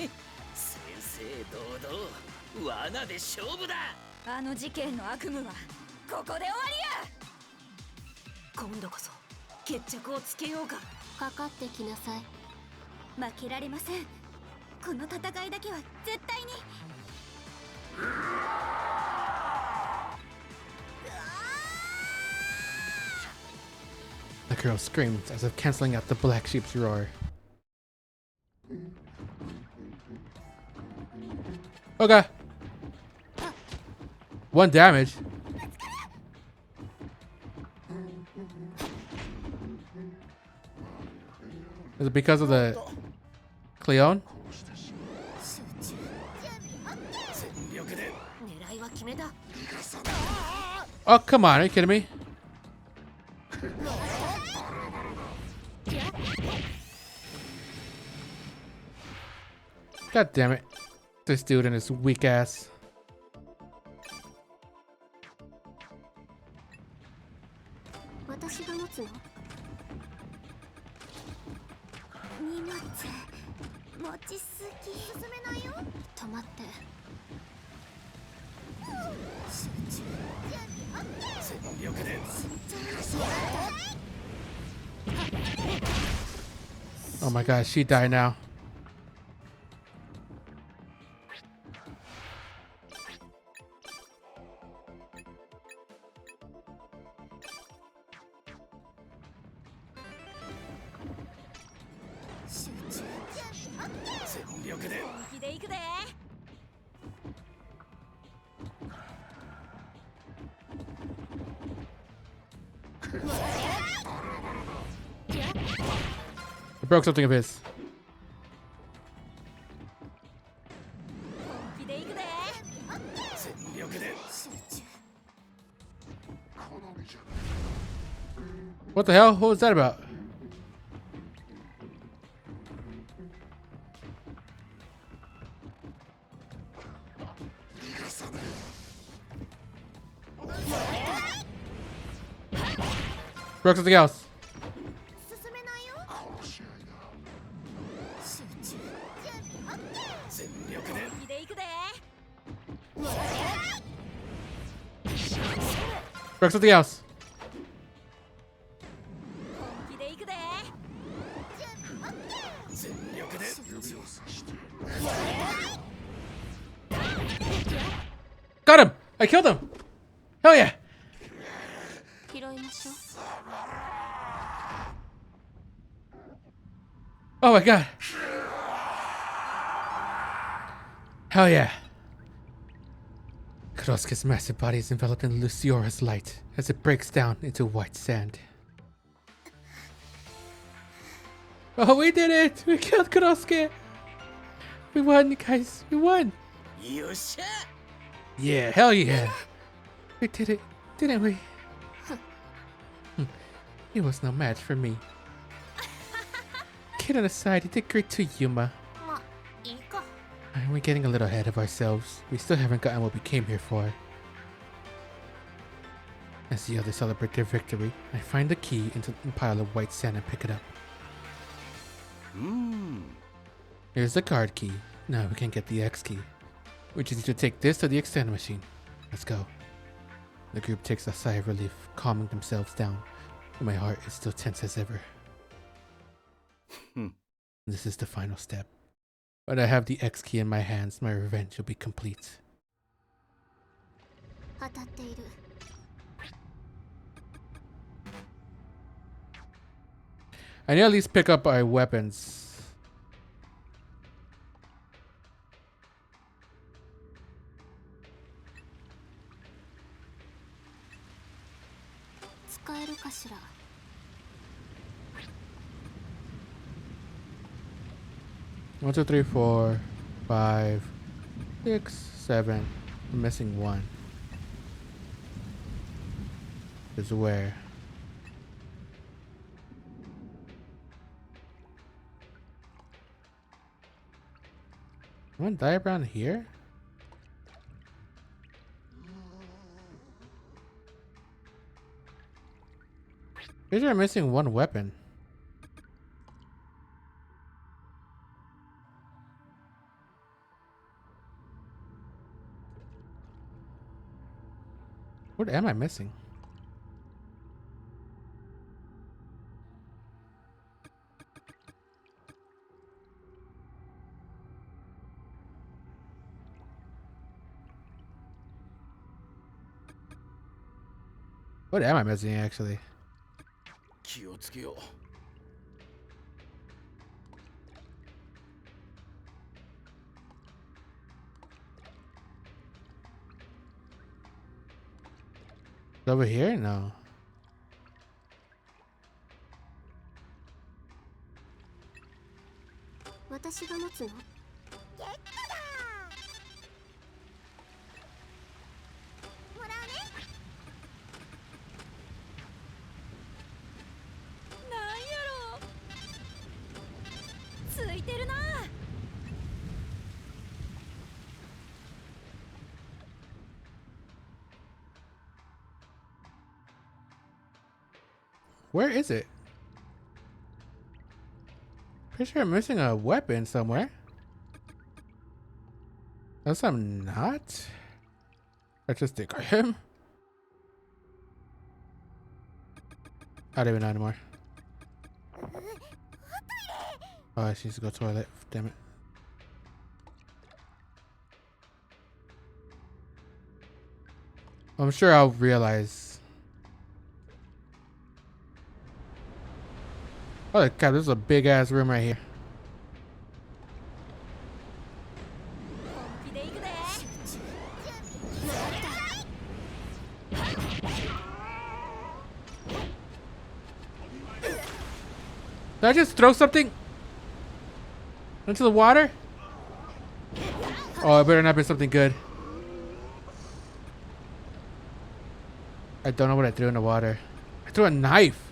い。正々堂々罠で勝負だ。あの事件の悪夢はここで終わりや。今度こそ決着をつけようか。かかってきなさい負けられません。この戦いだけは絶対に。 The girl screams as if canceling out the black sheep's roar. Okay. 1 damage. Is it because of the Cleone? 狙いは決めた。 Oh, come on. Are you kidding me? God damn it. This dude and his weak ass. 私が持つの荷物持ちすぎ進めないよ止まって Oh my god, she died now. I broke something of his. What the hell? What was that about? Broke something else. 進めないよ Broke something else. I killed him! Hell yeah! 拾いましょう Oh my god! Hell yeah! Kurosuke's massive body is enveloped in Luciora's light as it breaks down into white sand. Oh, we did it! We killed Kurosuke! We won, guys! We won! よっしゃ Yeah, hell yeah! We did it, didn't we? He was no match for me. Kidding aside, he did great too, Yuma. まあいいか We're getting a little ahead of ourselves. We still haven't gotten what we came here for. As the others celebrate their victory, I find the key into the pile of white sand and pick it up. うん Here's the card key. Now we can get the X key. We just need to take this to the extend machine. Let's go. The group takes a sigh of relief, calming themselves down. But my heart is still tense as ever. This is the final step. When I have the X key in my hands, my revenge will be complete. 当たっている I need to at least pick up our weapons. 使えるかしら 1, 2, 3, 4, 5, 6, 7. I'm missing one. Is where? One die around here? Pretty sure I'm missing one weapon. What am I missing? What am I missing actually? 気をつけよう Over here? No. 私が持つの Where is it? Pretty sure I'm missing a weapon somewhere. Unless I'm not. I just think I am. I don't even know anymore. Oh, she needs to go to the toilet. Damn it. I'm sure I'll realize. Oh god, this is a big ass room right here. Did I just throw something into the water? Oh, it better not be something good. I don't know what I threw in the water. I threw a knife.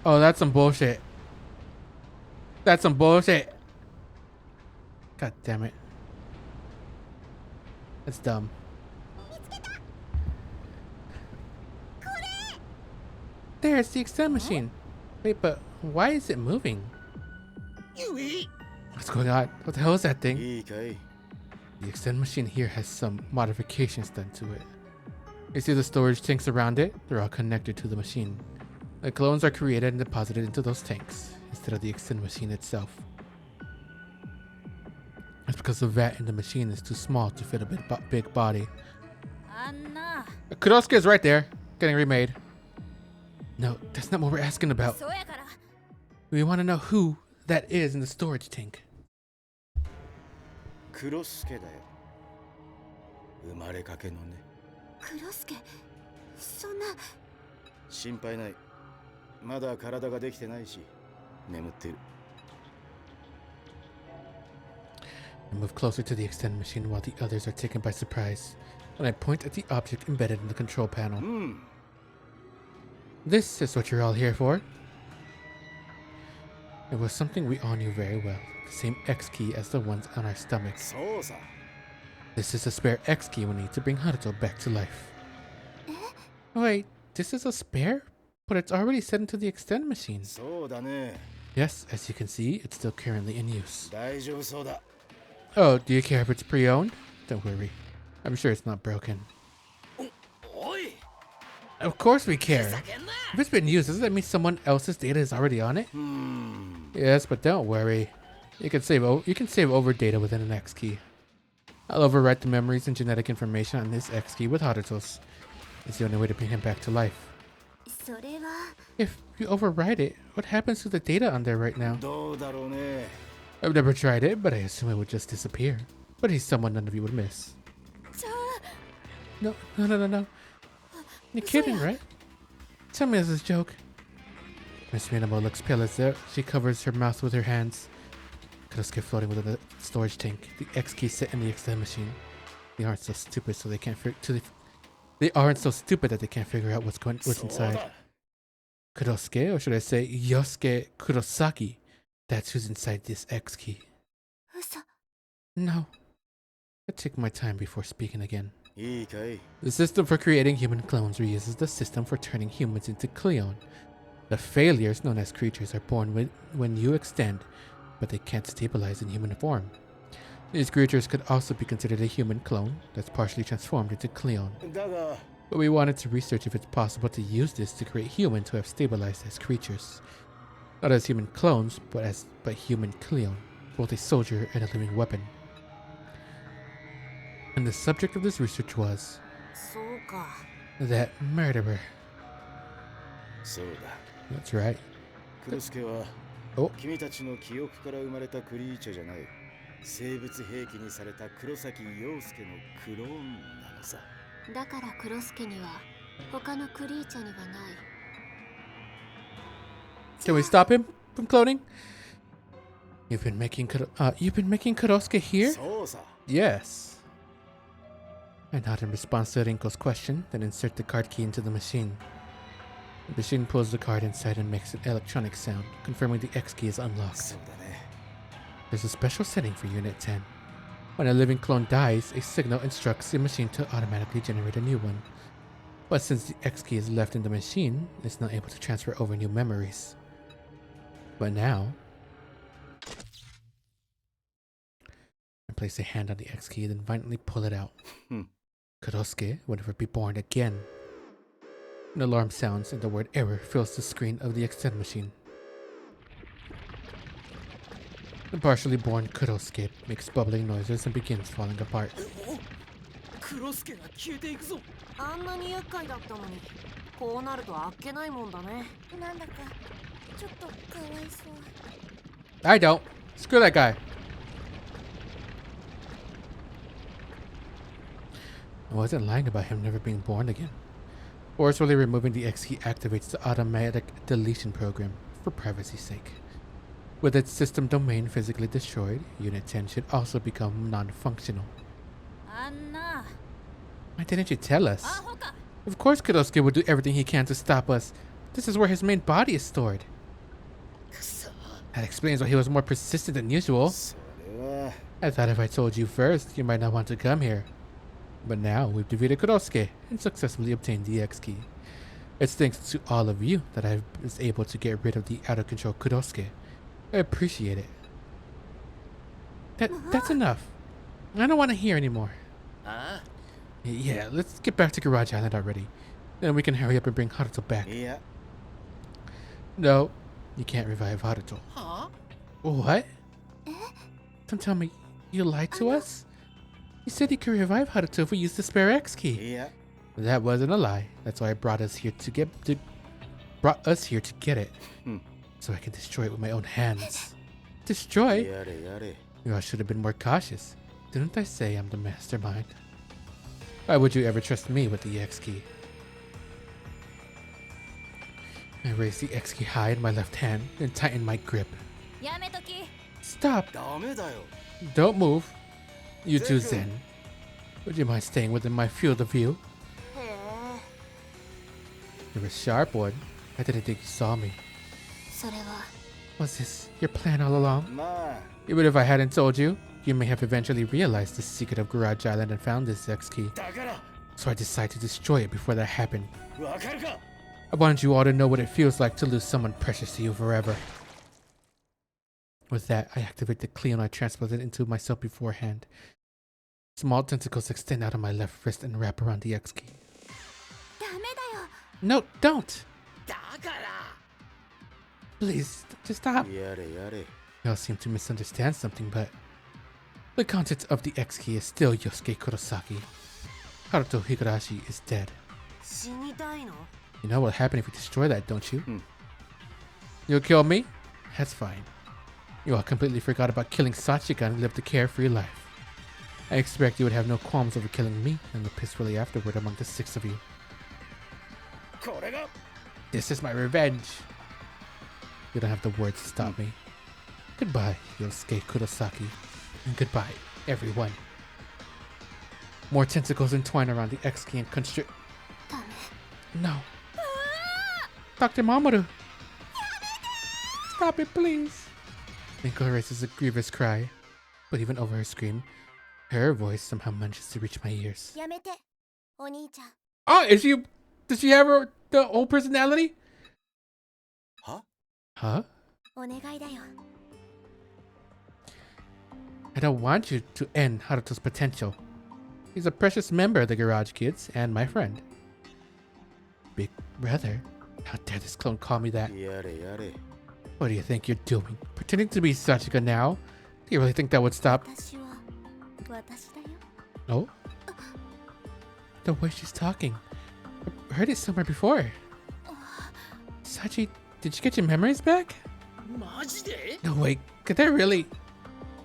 Oh, that's some bullshit. That's some bullshit. God damn it. That's dumb. There's the extend machine. Wait, but why is it moving? What's going on? What the hell is that thing? いいかい The extend machine here has some modifications done to it. You see the storage tanks around it? They're all connected to the machine. The clones are created and deposited into those tanks instead of the extend machine itself. That's because the vat in the machine is too small to fit a big body. あんな Kurosuke is right there, getting remade. No, that's not what we're asking about. そうやから We want to know who that is in the storage tank. 黒助だよ。生まれかけのね。黒助そんな心配ない。まだ体ができてないし、眠ってる。I move closer to the extended machine while the others are taken by surprise. And I point at the object embedded in the control panel. This is what you're all here for. It was something we all knew very well. The same X key as the ones on our stomachs. そうさ。 This is a spare X key we need to bring Haruto back to life. Wait, this is a spare? But it's already set into the extend machine. そうだね。 Yes, as you can see, it's still currently in use. 大丈夫そうだ。 Oh, do you care if it's pre-owned? Don't worry. I'm sure it's not broken. おい Of course we care. 叫んな If it's been used, doesn't that mean someone else's data is already on it? Yes, but don't worry. You can save over data within an X key. I'll overwrite the memories and genetic information on this X key with Haruto's. It's the only way to bring him back to life. それは If you overwrite it, what happens to the data on there right now? どうだろうね。 I've never tried it, but I assume it would just disappear. But he's someone none of you would miss. じゃあ No. You're kidding, right? Tell me this is a joke. Miss Minamo looks pale as though she covers her mouth with her hands. Kurosuke floating within the storage tank. The X key set in the extend machine. They aren't so stupid, so they can't They aren't so stupid that they can't figure out what's inside. Kurosuke, or should I say Yosuke Kurosaki? That's who's inside this X key. 嘘 No. I take my time before speaking again. いいかい。 The system for creating human clones reuses the system for turning humans into Cleon. The failures, known as creatures, are born when you extend, but they can't stabilize in human form. These creatures could also be considered a human clone that's partially transformed into Cleon. だが、 But we wanted to research if it's possible to use this to create humans who have stabilized as creatures. Not as human clones, but human Cleon, both a soldier and a living weapon. And the subject of this research was そうか that murderer. そうだ。 That's right. 黒助は、お君たちの記憶から生まれたクリーチャーじゃない。生物兵器にされた黒崎陽介のクローンなのさ。だから黒助には他のクリーチャーにはない Can we stop him from cloning? You've been making Kurosuke here? そうさ。 Yes. I nod in response to Rinko's question, then insert the card key into the machine. The machine pulls the card inside and makes an electronic sound, confirming the X key is unlocked. そうだね。 There's a special setting for Unit 10. When a living clone dies, a signal instructs the machine to automatically generate a new one. But since the X key is left in the machine, it's not able to transfer over new memories. But now, I place a hand on the X key, then violently pull it out. Kurosuke will never be born again. An alarm sounds and the word error fills the screen of the extend machine. The partially born Kurosuke makes bubbling noises and begins falling apart. 黒助が消えていくぞあんなに厄介だったのにこうなるとあっけないもんだねなんだかちょっとかわいそう I don't. Screw that guy. I wasn't lying about him never being born again. Forcefully removing the X key activates the automatic deletion program for privacy's sake. With its system domain physically destroyed, Unit 10 should also become non-functional. あんな Why didn't you tell us? アホか Of course Kurosuke would do everything he can to stop us. This is where his main body is stored. That explains why he was more persistent than usual. それは。 I thought if I told you first, you might not want to come here. But now we've defeated Kurosuke and successfully obtained the X key. It's thanks to all of you that I was able to get rid of the out of control Kurosuke. I appreciate it. That's enough. I don't want to hear anymore. Yeah, let's get back to Garage Island already. Then we can hurry up and bring Haruto back. いや、 No, you can't revive Haruto. Huh? What? Don't tell me You lied to us? You said you could revive Haruto if we used the spare X key. Yeah. That wasn't a lie. That's why I brought us here to get it. So I can destroy it with my own hands. Destroy? You all should have been more cautious. Didn't I say I'm the mastermind? Why would you ever trust me with the X key? I raised the X key high in my left hand and tightened my grip. やめとき Stop! ダメだよ。 Don't move. You too, Zen. Would you mind staying within my field of view? へえ You're a sharp one. I didn't think you saw me. それは Was this your plan all along? まあ、 Even if I hadn't told you, you may have eventually realized the secret of Garage Island and found this X key. だから、 So I decided to destroy it before that happened. わかるか I wanted you all to know what it feels like to lose someone precious to you forever. With that, I activate the Cleon I transplanted into myself beforehand. Small tentacles extend out of my left wrist and wrap around the X key. ダメだよ No, don't! だから Please, just stop. やれやれ。 You all seem to misunderstand something, but the contents of the X key is still Yosuke Kurosaki. Haruto Higurashi is dead. 死にたいの You know what will happen if you destroy that, don't you? Hmm. You'll kill me? That's fine. You all completely forgot about killing Sachika and lived a carefree life. I expect you would have no qualms over killing me and live peacefully afterward among the 6 of you. これが This is my revenge. You don't have the words to stop me. Goodbye, Yosuke Kurosaki. And goodbye, everyone. More tentacles entwine around the X key and constrict. ダメ No. Dr. Mamoru. Stop it, please. Miko raises a grievous cry, but even over her scream, her voice somehow manages to reach my ears. やめてお兄ちゃん Oh, does she have the old personality? は Huh? お願いだよ I don't want you to end Haruto's potential. He's a precious member of the Garage Kids and my friend. Big brother? How dare this clone call me that? やれやれ。 What do you think you're doing? Pretending to be Sachika now? Do you really think that would stop? 私は私だよ No? The way she's talking. I heard it somewhere before. Sachi, did you get your memories back? マジで No, wait. Could that really?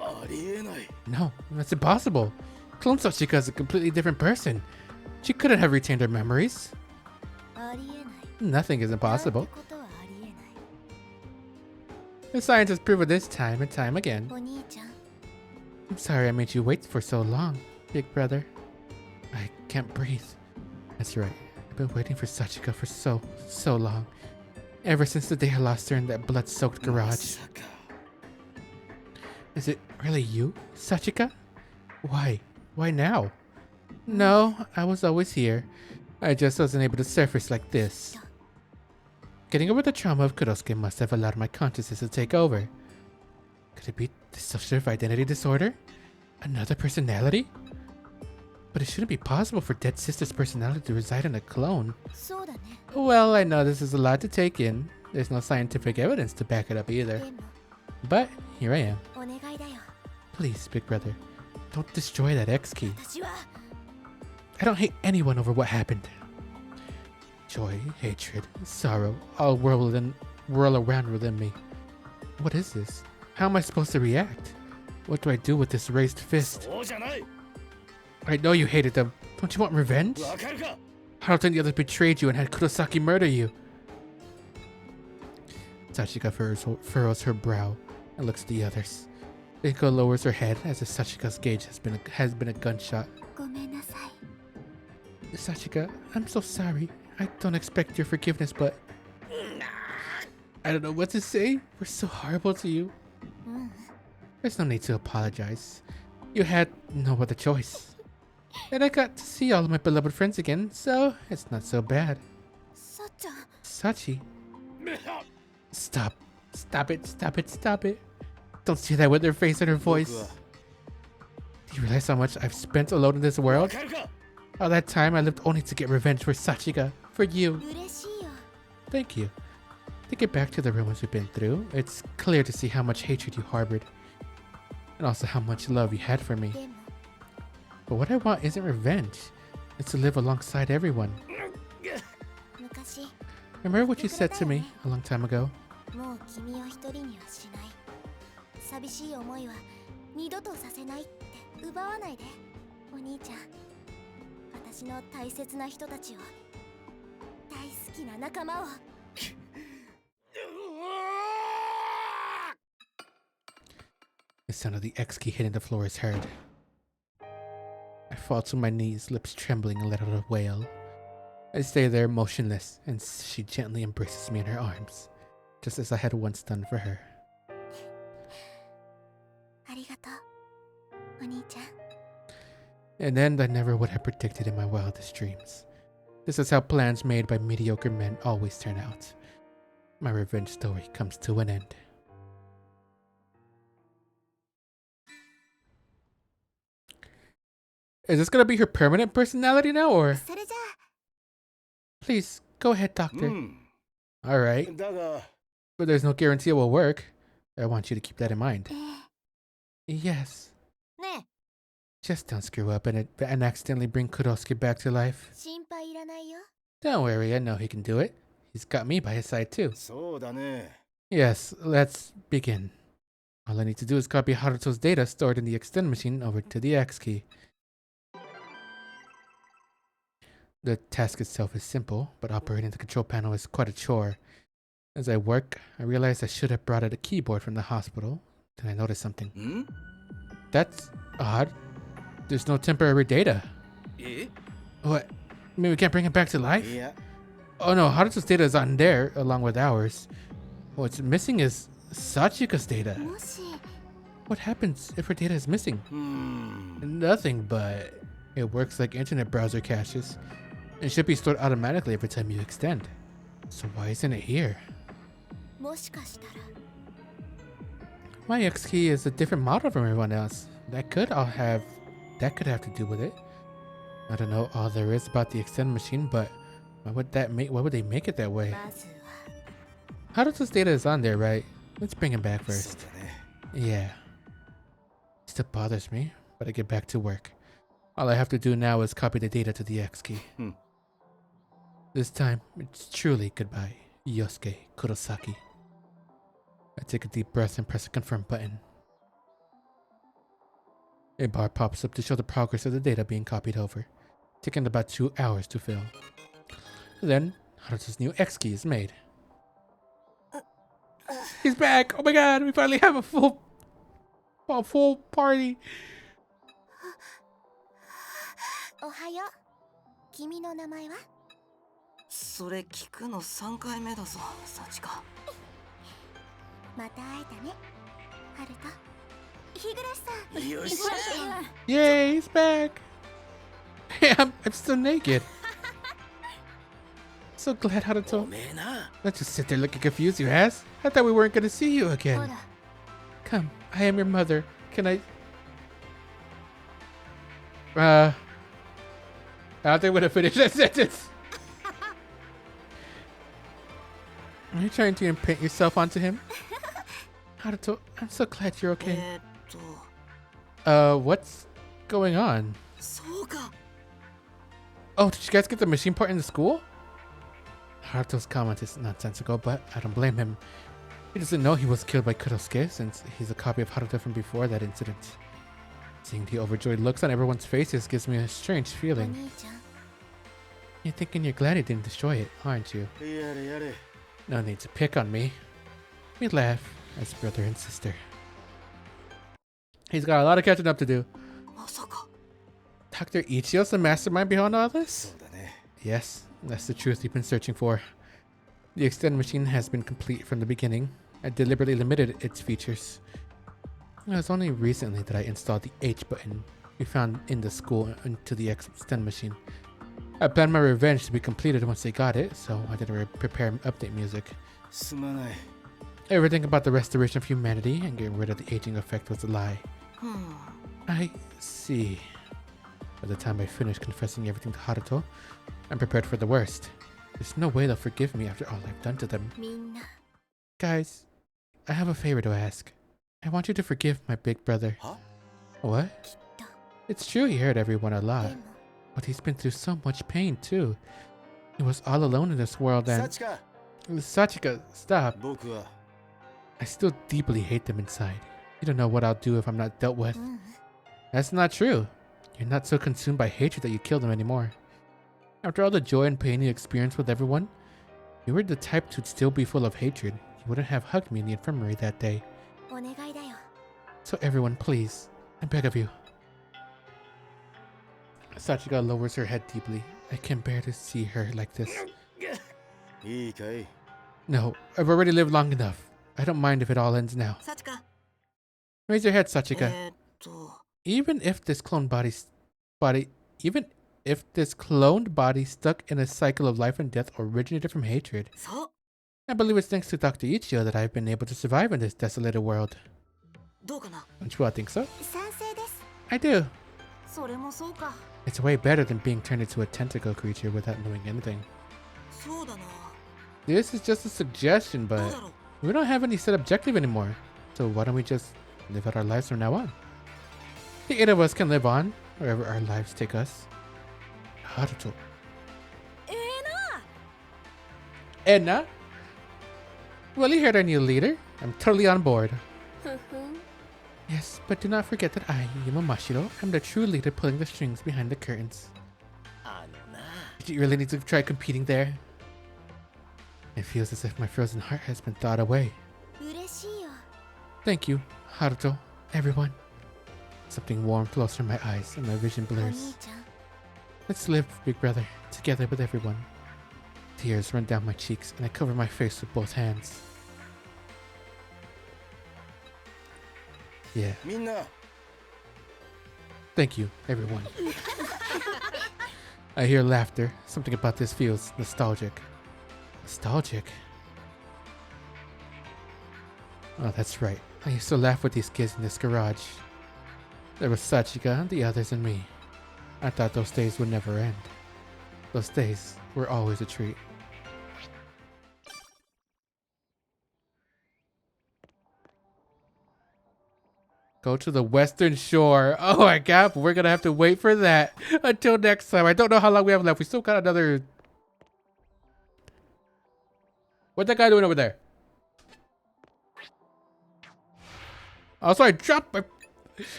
ありえない。 No, that's impossible. Clone Sachika is a completely different person. She couldn't have retained her memories. ありえない Nothing is なん impossible. てことはありえない The science has proven this time and time again. お兄ちゃん I'm sorry I made you wait for so long, big brother. I can't breathe. That's right. I've been waiting for Sachika for so long. Ever since the day I lost her in that blood-soaked ま garage. さか Is it really you, Sachika? Why? Why now? No, I was always here. I just wasn't able to surface like this. Getting over the trauma of Kurosuke must have allowed my consciousness to take over. Could it be dissociative identity disorder? Another personality? But it shouldn't be possible for dead sister's personality to reside in a clone. そうだね Well, I know this is a lot to take in. There's no scientific evidence to back it up either. でも But here I am. お願いだよ Please, big brother, don't destroy that X key. 私は I don't hate anyone over what happened. Joy, hatred, sorrow, all whirl around within me. What is this? How am I supposed to react? What do I do with this raised fist? そうじゃない。 I know you hated them. Don't you want revenge? わかるか Haruto and the others betrayed you and had Kurosaki murder you. Sachika furrows her brow and looks at the others. Riko lowers her head as if Sachika's gauge has been a gunshot. ごめんなさい Sachika, I'm so sorry. I don't expect your forgiveness, but I don't know what to say. We're so horrible to you. うん There's no need to apologize. You had no other choice. And I got to see all of my beloved friends again, so it's not so bad. さっちゃん Sachi, stop. Stop it, stop it, stop it. Don't say that with her face and her voice. Do you realize how much I've spent alone in this わ world? かるか All that time I lived only to get revenge for Sachika, for you. 嬉しいよ Thank you. To get back to the rumors we've been through, it's clear to see how much hatred you harbored. and also how much love you had for me. でも But what I want isn't revenge. It's to live alongside everyone. 昔 Remember what you said to me a long time ago? もう君を一人にはしない。寂しい思いは二度とさせないって奪わないで、お兄ちゃん。私の大切な人たちを、大好きな仲間を。The sound of the X key hitting the floor is heard. I fall to my knees, lips trembling, and let out a wail. I stay there motionless, and she gently embraces me in her arms, just as I had once done for her. ありがとう、お兄ちゃん。 An end I never would have predicted in my wildest dreams. This is how plans made by mediocre men always turn out. My revenge story comes to an end. Is this gonna be her permanent personality now, or? それじゃ Please, go ahead, う doctor. ん Alright, だが but there's no guarantee it will work. I want you to keep that in あ、 mind. Yes. ね Just don't screw up and accidentally bring Kurosuke back to life. 心配いらないよ。 Don't worry, I know he can do it. He's got me by his side too. そうだね Yes, let's begin. All I need to do is copy Haruto's data stored in the extend machine over to the X key. The task itself is simple, but operating the control panel is quite a chore. As I work, I realize I should have brought out a keyboard from the hospital. Then I notice something. ん That's odd. There's no temporary data. え What? I mean, we can't bring it back to life? いや Oh no, Haruto's data is on there, along with ours. What's missing is Sachika's data. もし What happens if her data is missing? うーん Nothing, but it works like internet browser caches. It should be stored automatically every time you extend. So why isn't it here? もしかしたら My X key is a different model from everyone else. That could have to do with it. I don't know all there is about the extend machine, but why would they make it that way? まずは Haruto's data is on there, right? Let's bring him back そう first. だね Yeah. Still bothers me, but I get back to work. All I have to do now is copy the data to the X key. This time, it's truly goodbye, Yosuke Kurosaki. I take a deep breath and press the confirm button. A bar pops up to show the progress of the data being copied over, taking about 2 hours to fill. Then, Haruto's new X key is made. He's back! Oh my god, we finally have a full party. おはよう。君の名前は？それ聞くの3回目だぞ、サチカ。また会えたね、ハルト。日暮さん。よし Yay, he's back! Hey, I'm still naked. So glad, お Haruto. めえな Let's just sit there looking confused, you ass. I thought we weren't gonna see you ほ again. ら、 Come, I am your mother. Can I don't think we're gonna finish that sentence. Are you trying to imprint yourself onto him? Haruto, I'm so glad you're okay. what's going on? そうか。 Oh, did you guys get the machine part in the school? Haruto's comment is nonsensical, but I don't blame him. He doesn't know he was killed by Kurosuke, since he's a copy of Haruto from before that incident. Seeing the overjoyed looks on everyone's faces gives me a strange お feeling. 兄ちゃん。 You're thinking you're glad he didn't destroy it, aren't you? やれやれ No need to pick on me. We laugh as brother and sister. He's got a lot of catching up to do. まさか。 Dr. Ichiyo's the mastermind behind all そ this? うだね Yes, that's the truth you've been searching for. The extend machine has been complete from the beginning. I deliberately limited its features. It was only recently that I installed the H button we found in the school into the extend machine. I planned my revenge to be completed once they got it, so I didn't prepare update music. すまない Everything about the restoration of humanity and getting rid of the aging effect was a lie. ふん。 I see. By the time I finish confessing everything to Haruto, I'm prepared for the worst. There's no way they'll forgive me after all I've done to them. みんな、 Guys, I have a favor to ask. I want you to forgive my big brother. Huh? What? きっと It's true he hurt everyone a で lot, も but he's been through so much pain too. He was all alone in this world and... 幸か Sachika, stop. 僕は I still deeply hate them inside. You don't know what I'll do if I'm not dealt with. うん That's not true. You're not so consumed by hatred that you kill them anymore. After all the joy and pain you experienced with everyone, you were the type to still be full of hatred. You wouldn't have hugged me in the infirmary that day. お願いだよ So everyone, please, I beg of you. Sachika lowers her head deeply. I can bear to see her like this. いいかい No, I've already lived long enough. I don't mind if it all ends now. 幸か Raise your head, Sachika. と Even if this cloned even if this cloned body stuck in a cycle of life and death originated from hatred, そう I believe it's thanks to Dr. Ichiyo that I've been able to survive in this desolated world. どうかな Don't you all think so? 賛成です I do. それもそうか It's way better than being turned into a tentacle creature without knowing anything. そうだな This is just a suggestion, どう but だろう we don't have any set objective anymore. So why don't we just live out our lives from now on? The eight of us can live on wherever our lives take us. Haruto. ええ Edna? Well, you heard our new leader. I'm totally on board. なふふん Yes, but do not forget that I, Yamamashiro, am the true leader pulling the strings behind the curtains. あのな Do you really need to try competing there? It feels as if my frozen heart has been thawed away. 嬉しいよ Thank you, Haruto, everyone. Something warm flows from my eyes and my vision お兄 blurs. ちゃん Let's live, big brother, together with everyone. Tears run down my cheeks and I cover my face with both hands. Yeah, みんな thank you, everyone. I hear laughter. Something about this feels nostalgic. Nostalgic? Oh, that's right. I used to laugh with these kids in this garage. There was Sachika, the others, and me. I thought those days would never end. Those days were always a treat. Go to the western shore. Oh my god, we're gonna have to wait for that until next time. I don't know how long we have left. We still got another... What's that guy doing over there? Also, I dropped my...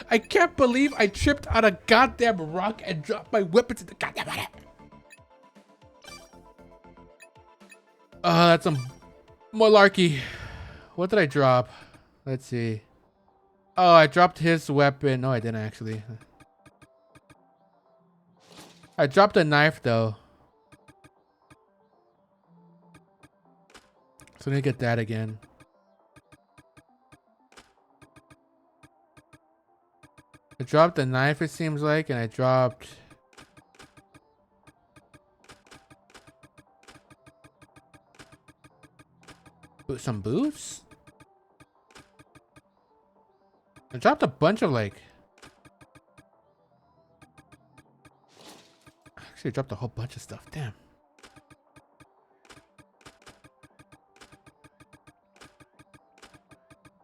I can't believe I tripped on a goddamn rock and dropped my weapons in the goddamn water. Oh, that's some malarkey. What did I drop? Let's see. Oh, I dropped his weapon. No, I didn't actually. I dropped a knife though. So I need to get that again. I dropped a knife, it seems like, and I dropped... some boots? I dropped a bunch of like... Actually, I dropped a whole bunch of stuff. Damn.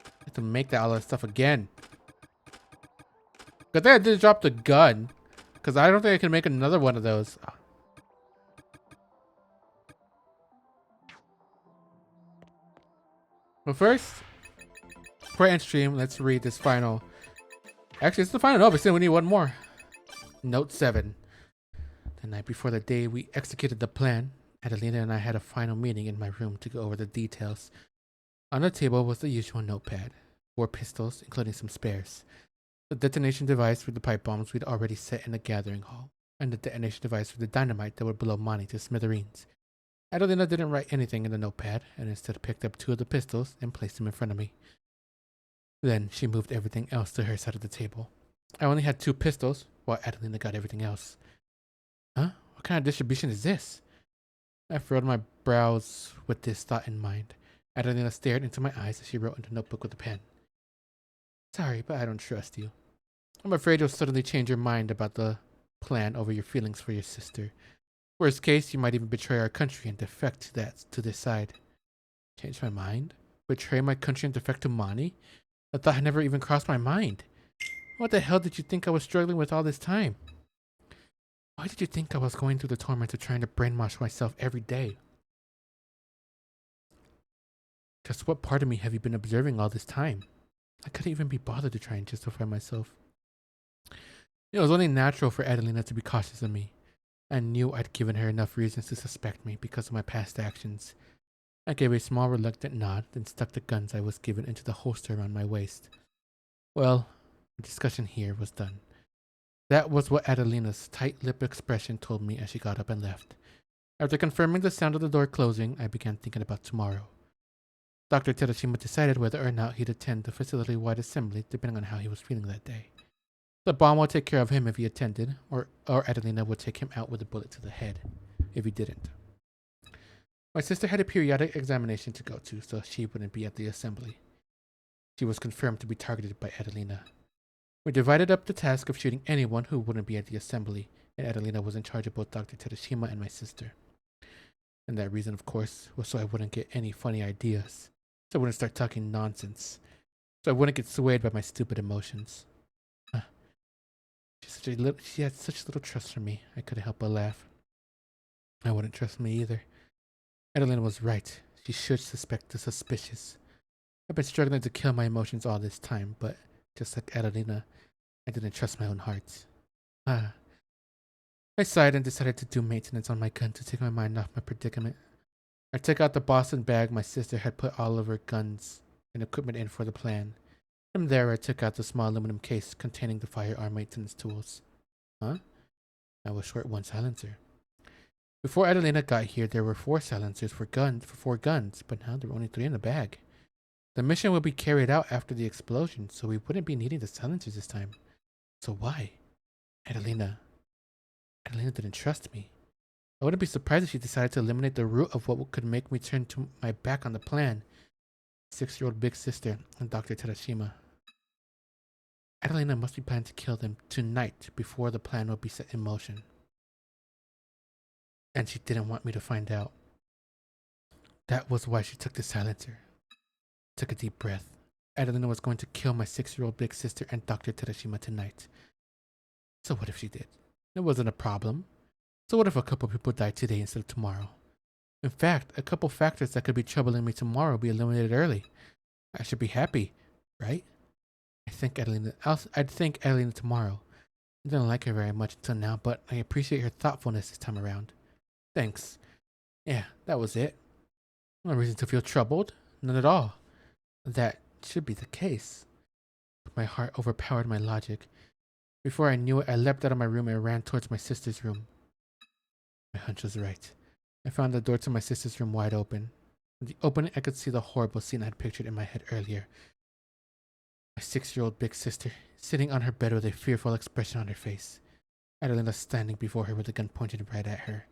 I have to make that all that stuff again. Good thing I did drop the gun, because I don't think I can make another one of those. But first, for end stream, let's read this final. Actually, it's the final note, but still we need one more. Note 7. The night before the day we executed the plan, Adelina and I had a final meeting in my room to go over the details. On the table was the usual notepad, 4 pistols, including some spares, the detonation device for the pipe bombs we'd already set in the gathering hall, and the detonation device for the dynamite that would blow Mani to smithereens. Adelina didn't write anything in the notepad, and instead picked up 2 of the pistols and placed them in front of me. Then she moved everything else to her side of the table. I only had 2 pistols, while Adelina got everything else. Huh? What kind of distribution is this? I furrowed my brows with this thought in mind. Adelina stared into my eyes as she wrote in the notebook with a pen. Sorry, but I don't trust you. I'm afraid you'll suddenly change your mind about the plan over your feelings for your sister. Worst case, you might even betray our country and defect to this side. Change my mind? Betray my country and defect to Mani? The thought had never even crossed my mind. What the hell did you think I was struggling with all this time? Why did you think I was going through the torment of trying to brainwash myself every day? Just what part of me have you been observing all this time? I couldn't even be bothered to try and justify myself. It was only natural for Adelina to be cautious of me. I knew I'd given her enough reasons to suspect me because of my past actions. I gave a small reluctant nod, then stuck the guns I was given into the holster around my waist. Well, the discussion here was done. That was what Adelina's tight-lipped expression told me as she got up and left. After confirming the sound of the door closing, I began thinking about tomorrow. Dr. Terashima decided whether or not he'd attend the facility-wide assembly depending on how he was feeling that day. The bomb would take care of him if he attended, or Adelina would take him out with a bullet to the head if he didn't. My sister had a periodic examination to go to, so she wouldn't be at the assembly. She was confirmed to be targeted by Adelina. We divided up the task of shooting anyone who wouldn't be at the assembly, and Adelina was in charge of both Dr. Terashima and my sister. And that reason, of course, was so I wouldn't get any funny ideas, so I wouldn't start talking nonsense, so I wouldn't get swayed by my stupid emotions. She had such little trust for me, I couldn't help but laugh. I wouldn't trust me either. Adelina was right. She should suspect the suspicious. I've been struggling to kill my emotions all this time, but just like Adelina, I didn't trust my own heart. I sighed and decided to do maintenance on my gun to take my mind off my predicament. I took out the Boston bag my sister had put all of her guns and equipment in for the plan. From there, I took out the small aluminum case containing the firearm maintenance tools. I was short one silencer. Before Adelina got here, there were 4 silencers for 4 guns, but now there were only 3 in the bag. The mission would be carried out after the explosion, so we wouldn't be needing the silencers this time. So why? Adelina didn't trust me. I wouldn't be surprised if she decided to eliminate the root of what could make me turn my back on the plan. 6-year-old big sister and Dr. Terashima. Adelina must be planning to kill them tonight before the plan will be set in motion. And she didn't want me to find out. That was why she took the silencer. Took a deep breath. Adelina was going to kill my 6-year-old big sister and Dr. Terashima tonight. So what if she did? It wasn't a problem. So what if a couple people died today instead of tomorrow? In fact, a couple factors that could be troubling me tomorrow will be eliminated early. I should be happy, right? I'd thank Adelina tomorrow. I didn't like her very much until now, but I appreciate her thoughtfulness this time around. Thanks. Yeah, that was it. No reason to feel troubled. None at all. That should be the case. But my heart overpowered my logic. Before I knew it, I leapt out of my room and ran towards my sister's room. My hunch was right. I found the door to my sister's room wide open. From the opening, I could see the horrible scene I had pictured in my head earlier. My 6-year-old big sister, sitting on her bed with a fearful expression on her face. Adelina standing before her with a gun pointed right at her.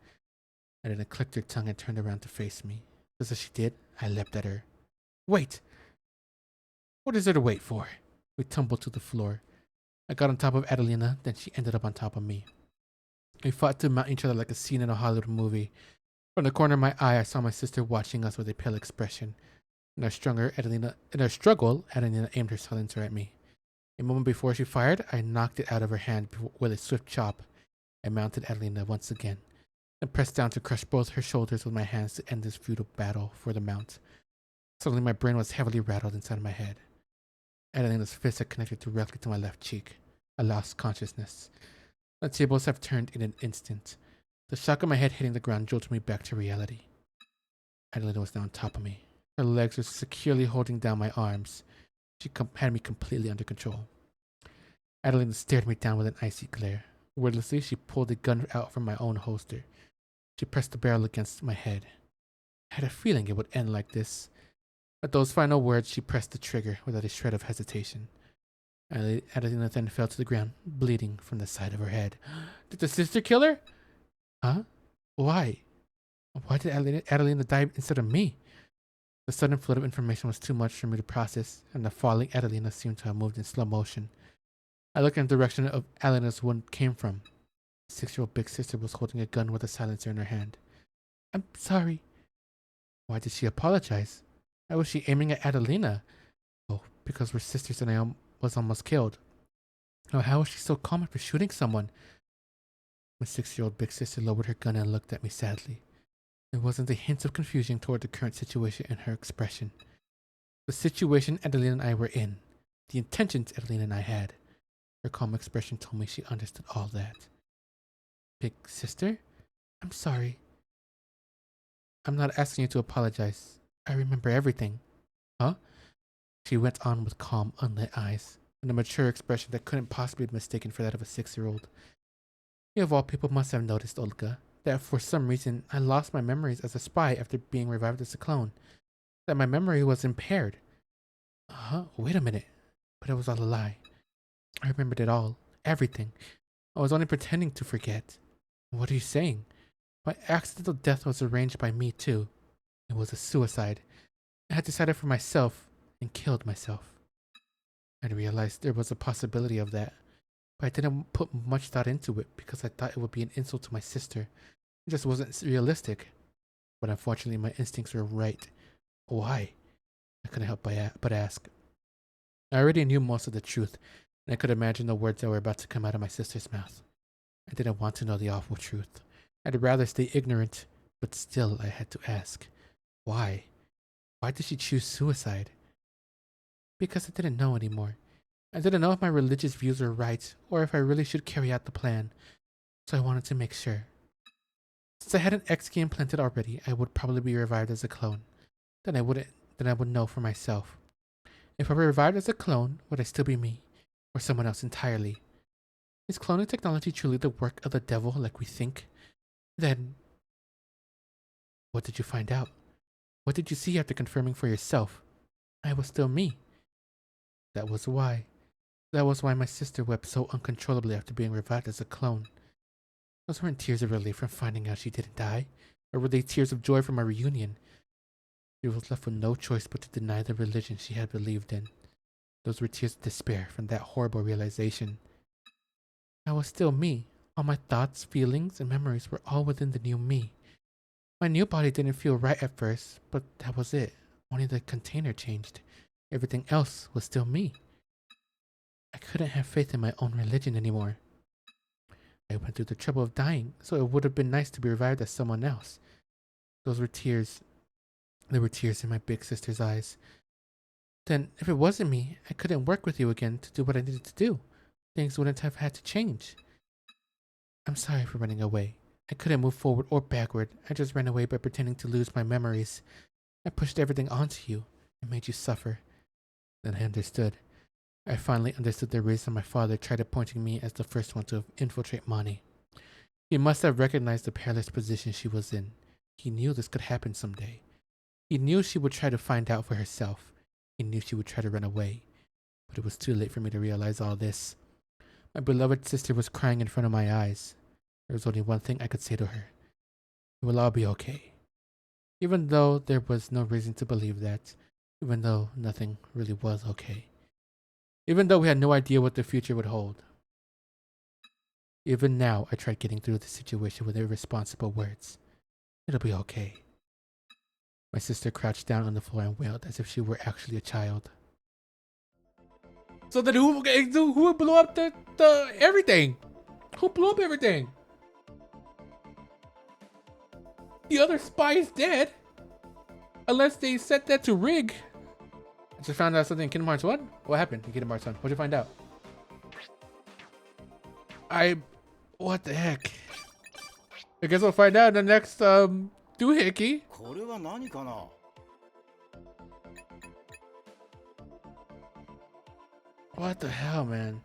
Adelina clicked her tongue and turned around to face me. Just as she did, I leapt at her. Wait! What is there to wait for? We tumbled to the floor. I got on top of Adelina, then she ended up on top of me. We fought to mount each other like a scene in a Hollywood movie. From the corner of my eye, I saw my sister watching us with a pale expression. In our struggle, Adelina aimed her silencer at me. A moment before she fired, I knocked it out of her hand with a swift chop. I mounted Adelina once again, and pressed down to crush both her shoulders with my hands to end this futile battle for the mount. Suddenly, my brain was heavily rattled inside my head. Adelina's fist had connected directly to my left cheek. I lost consciousness. The tables have turned in an instant. The shock of my head hitting the ground jolted me back to reality. Adelina was now on top of me. Her legs were securely holding down my arms. She had me completely under control. Adelina stared me down with an icy glare. Wordlessly, she pulled a gun out from my own holster. She pressed the barrel against my head. I had a feeling it would end like this. At those final words, she pressed the trigger without a shred of hesitation. Adelina then fell to the ground, bleeding from the side of her head. Did the sister kill her? Huh? Why? Why did Adelina die instead of me? The sudden flood of information was too much for me to process, and the falling Adelina seemed to have moved in slow motion. I looked in the direction of Adelina's wound came from. The 6-year-old big sister was holding a gun with a silencer in her hand. I'm sorry. Why did she apologize? Why was she aiming at Adelina? Oh, because we're sisters and I was almost killed. Oh, how was she so calm after shooting someone? My 6-year-old big sister lowered her gun and looked at me sadly. There wasn't a hint of confusion toward the current situation in her expression. The situation Adeline and I were in, the intentions Adeline and I had. Her calm expression told me she understood all that. Big sister? I'm sorry. I'm not asking you to apologize. I remember everything. Huh? She went on with calm, unlit eyes, and a mature expression that couldn't possibly be mistaken for that of a 6-year-old. You of all people must have noticed, Olga, that for some reason I lost my memories as a spy after being revived as a clone. That my memory was impaired. Wait a minute. But it was all a lie. I remembered it all. Everything. I was only pretending to forget. What are you saying? My accidental death was arranged by me too. It was a suicide. I had decided for myself and killed myself. I realized there was a possibility of that, but I didn't put much thought into it because I thought it would be an insult to my sister. It just wasn't realistic. But unfortunately, my instincts were right. Why? I couldn't help but ask. I already knew most of the truth, and I could imagine the words that were about to come out of my sister's mouth. I didn't want to know the awful truth. I'd rather stay ignorant, but still I had to ask. Why? Why did she choose suicide? Because I didn't know anymore. I didn't know if my religious views were right, or if I really should carry out the plan. So I wanted to make sure. Since I had an X key implanted already, I would probably be revived as a clone. Then I would know for myself. If I were revived as a clone, would I still be me, or someone else entirely? Is cloning technology truly the work of the devil like we think? Then, what did you find out? What did you see after confirming for yourself? I was still me. That was why. That was why my sister wept so uncontrollably after being revived as a clone. Those weren't tears of relief from finding out she didn't die, or were they tears of joy from our reunion? She was left with no choice but to deny the religion she had believed in. Those were tears of despair from that horrible realization. I was still me. All my thoughts, feelings, and memories were all within the new me. My new body didn't feel right at first, but that was it. Only the container changed. Everything else was still me. I couldn't have faith in my own religion anymore. I went through the trouble of dying, so it would have been nice to be revived as someone else. Those were tears. There were tears in my big sister's eyes. Then, if it wasn't me, I couldn't work with you again to do what I needed to do. Things wouldn't have had to change. I'm sorry for running away. I couldn't move forward or backward. I just ran away by pretending to lose my memories. I pushed everything onto you. I made you suffer. Then I understood. I finally understood the reason my father tried appointing me as the first one to infiltrate Mani. He must have recognized the perilous position she was in. He knew this could happen someday. He knew she would try to find out for herself. He knew she would try to run away. But it was too late for me to realize all this. My beloved sister was crying in front of my eyes. There was only one thing I could say to her. It will all be okay. Even though there was no reason to believe that. Even though nothing really was okay. Even though we had no idea what the future would hold. Even now, I tried getting through the situation with irresponsible words. It'll be okay. My sister crouched down on the floor and wailed as if she were actually a child. So then who blew up the everything? Who blew up everything? The other spy is dead. Unless they set that to Rig. I just found out something in Kingdom Hearts 1? What happened in Kingdom Hearts 1? What'd you find out? What the heck? I guess we'll find out in the next doohickey. What the hell, man?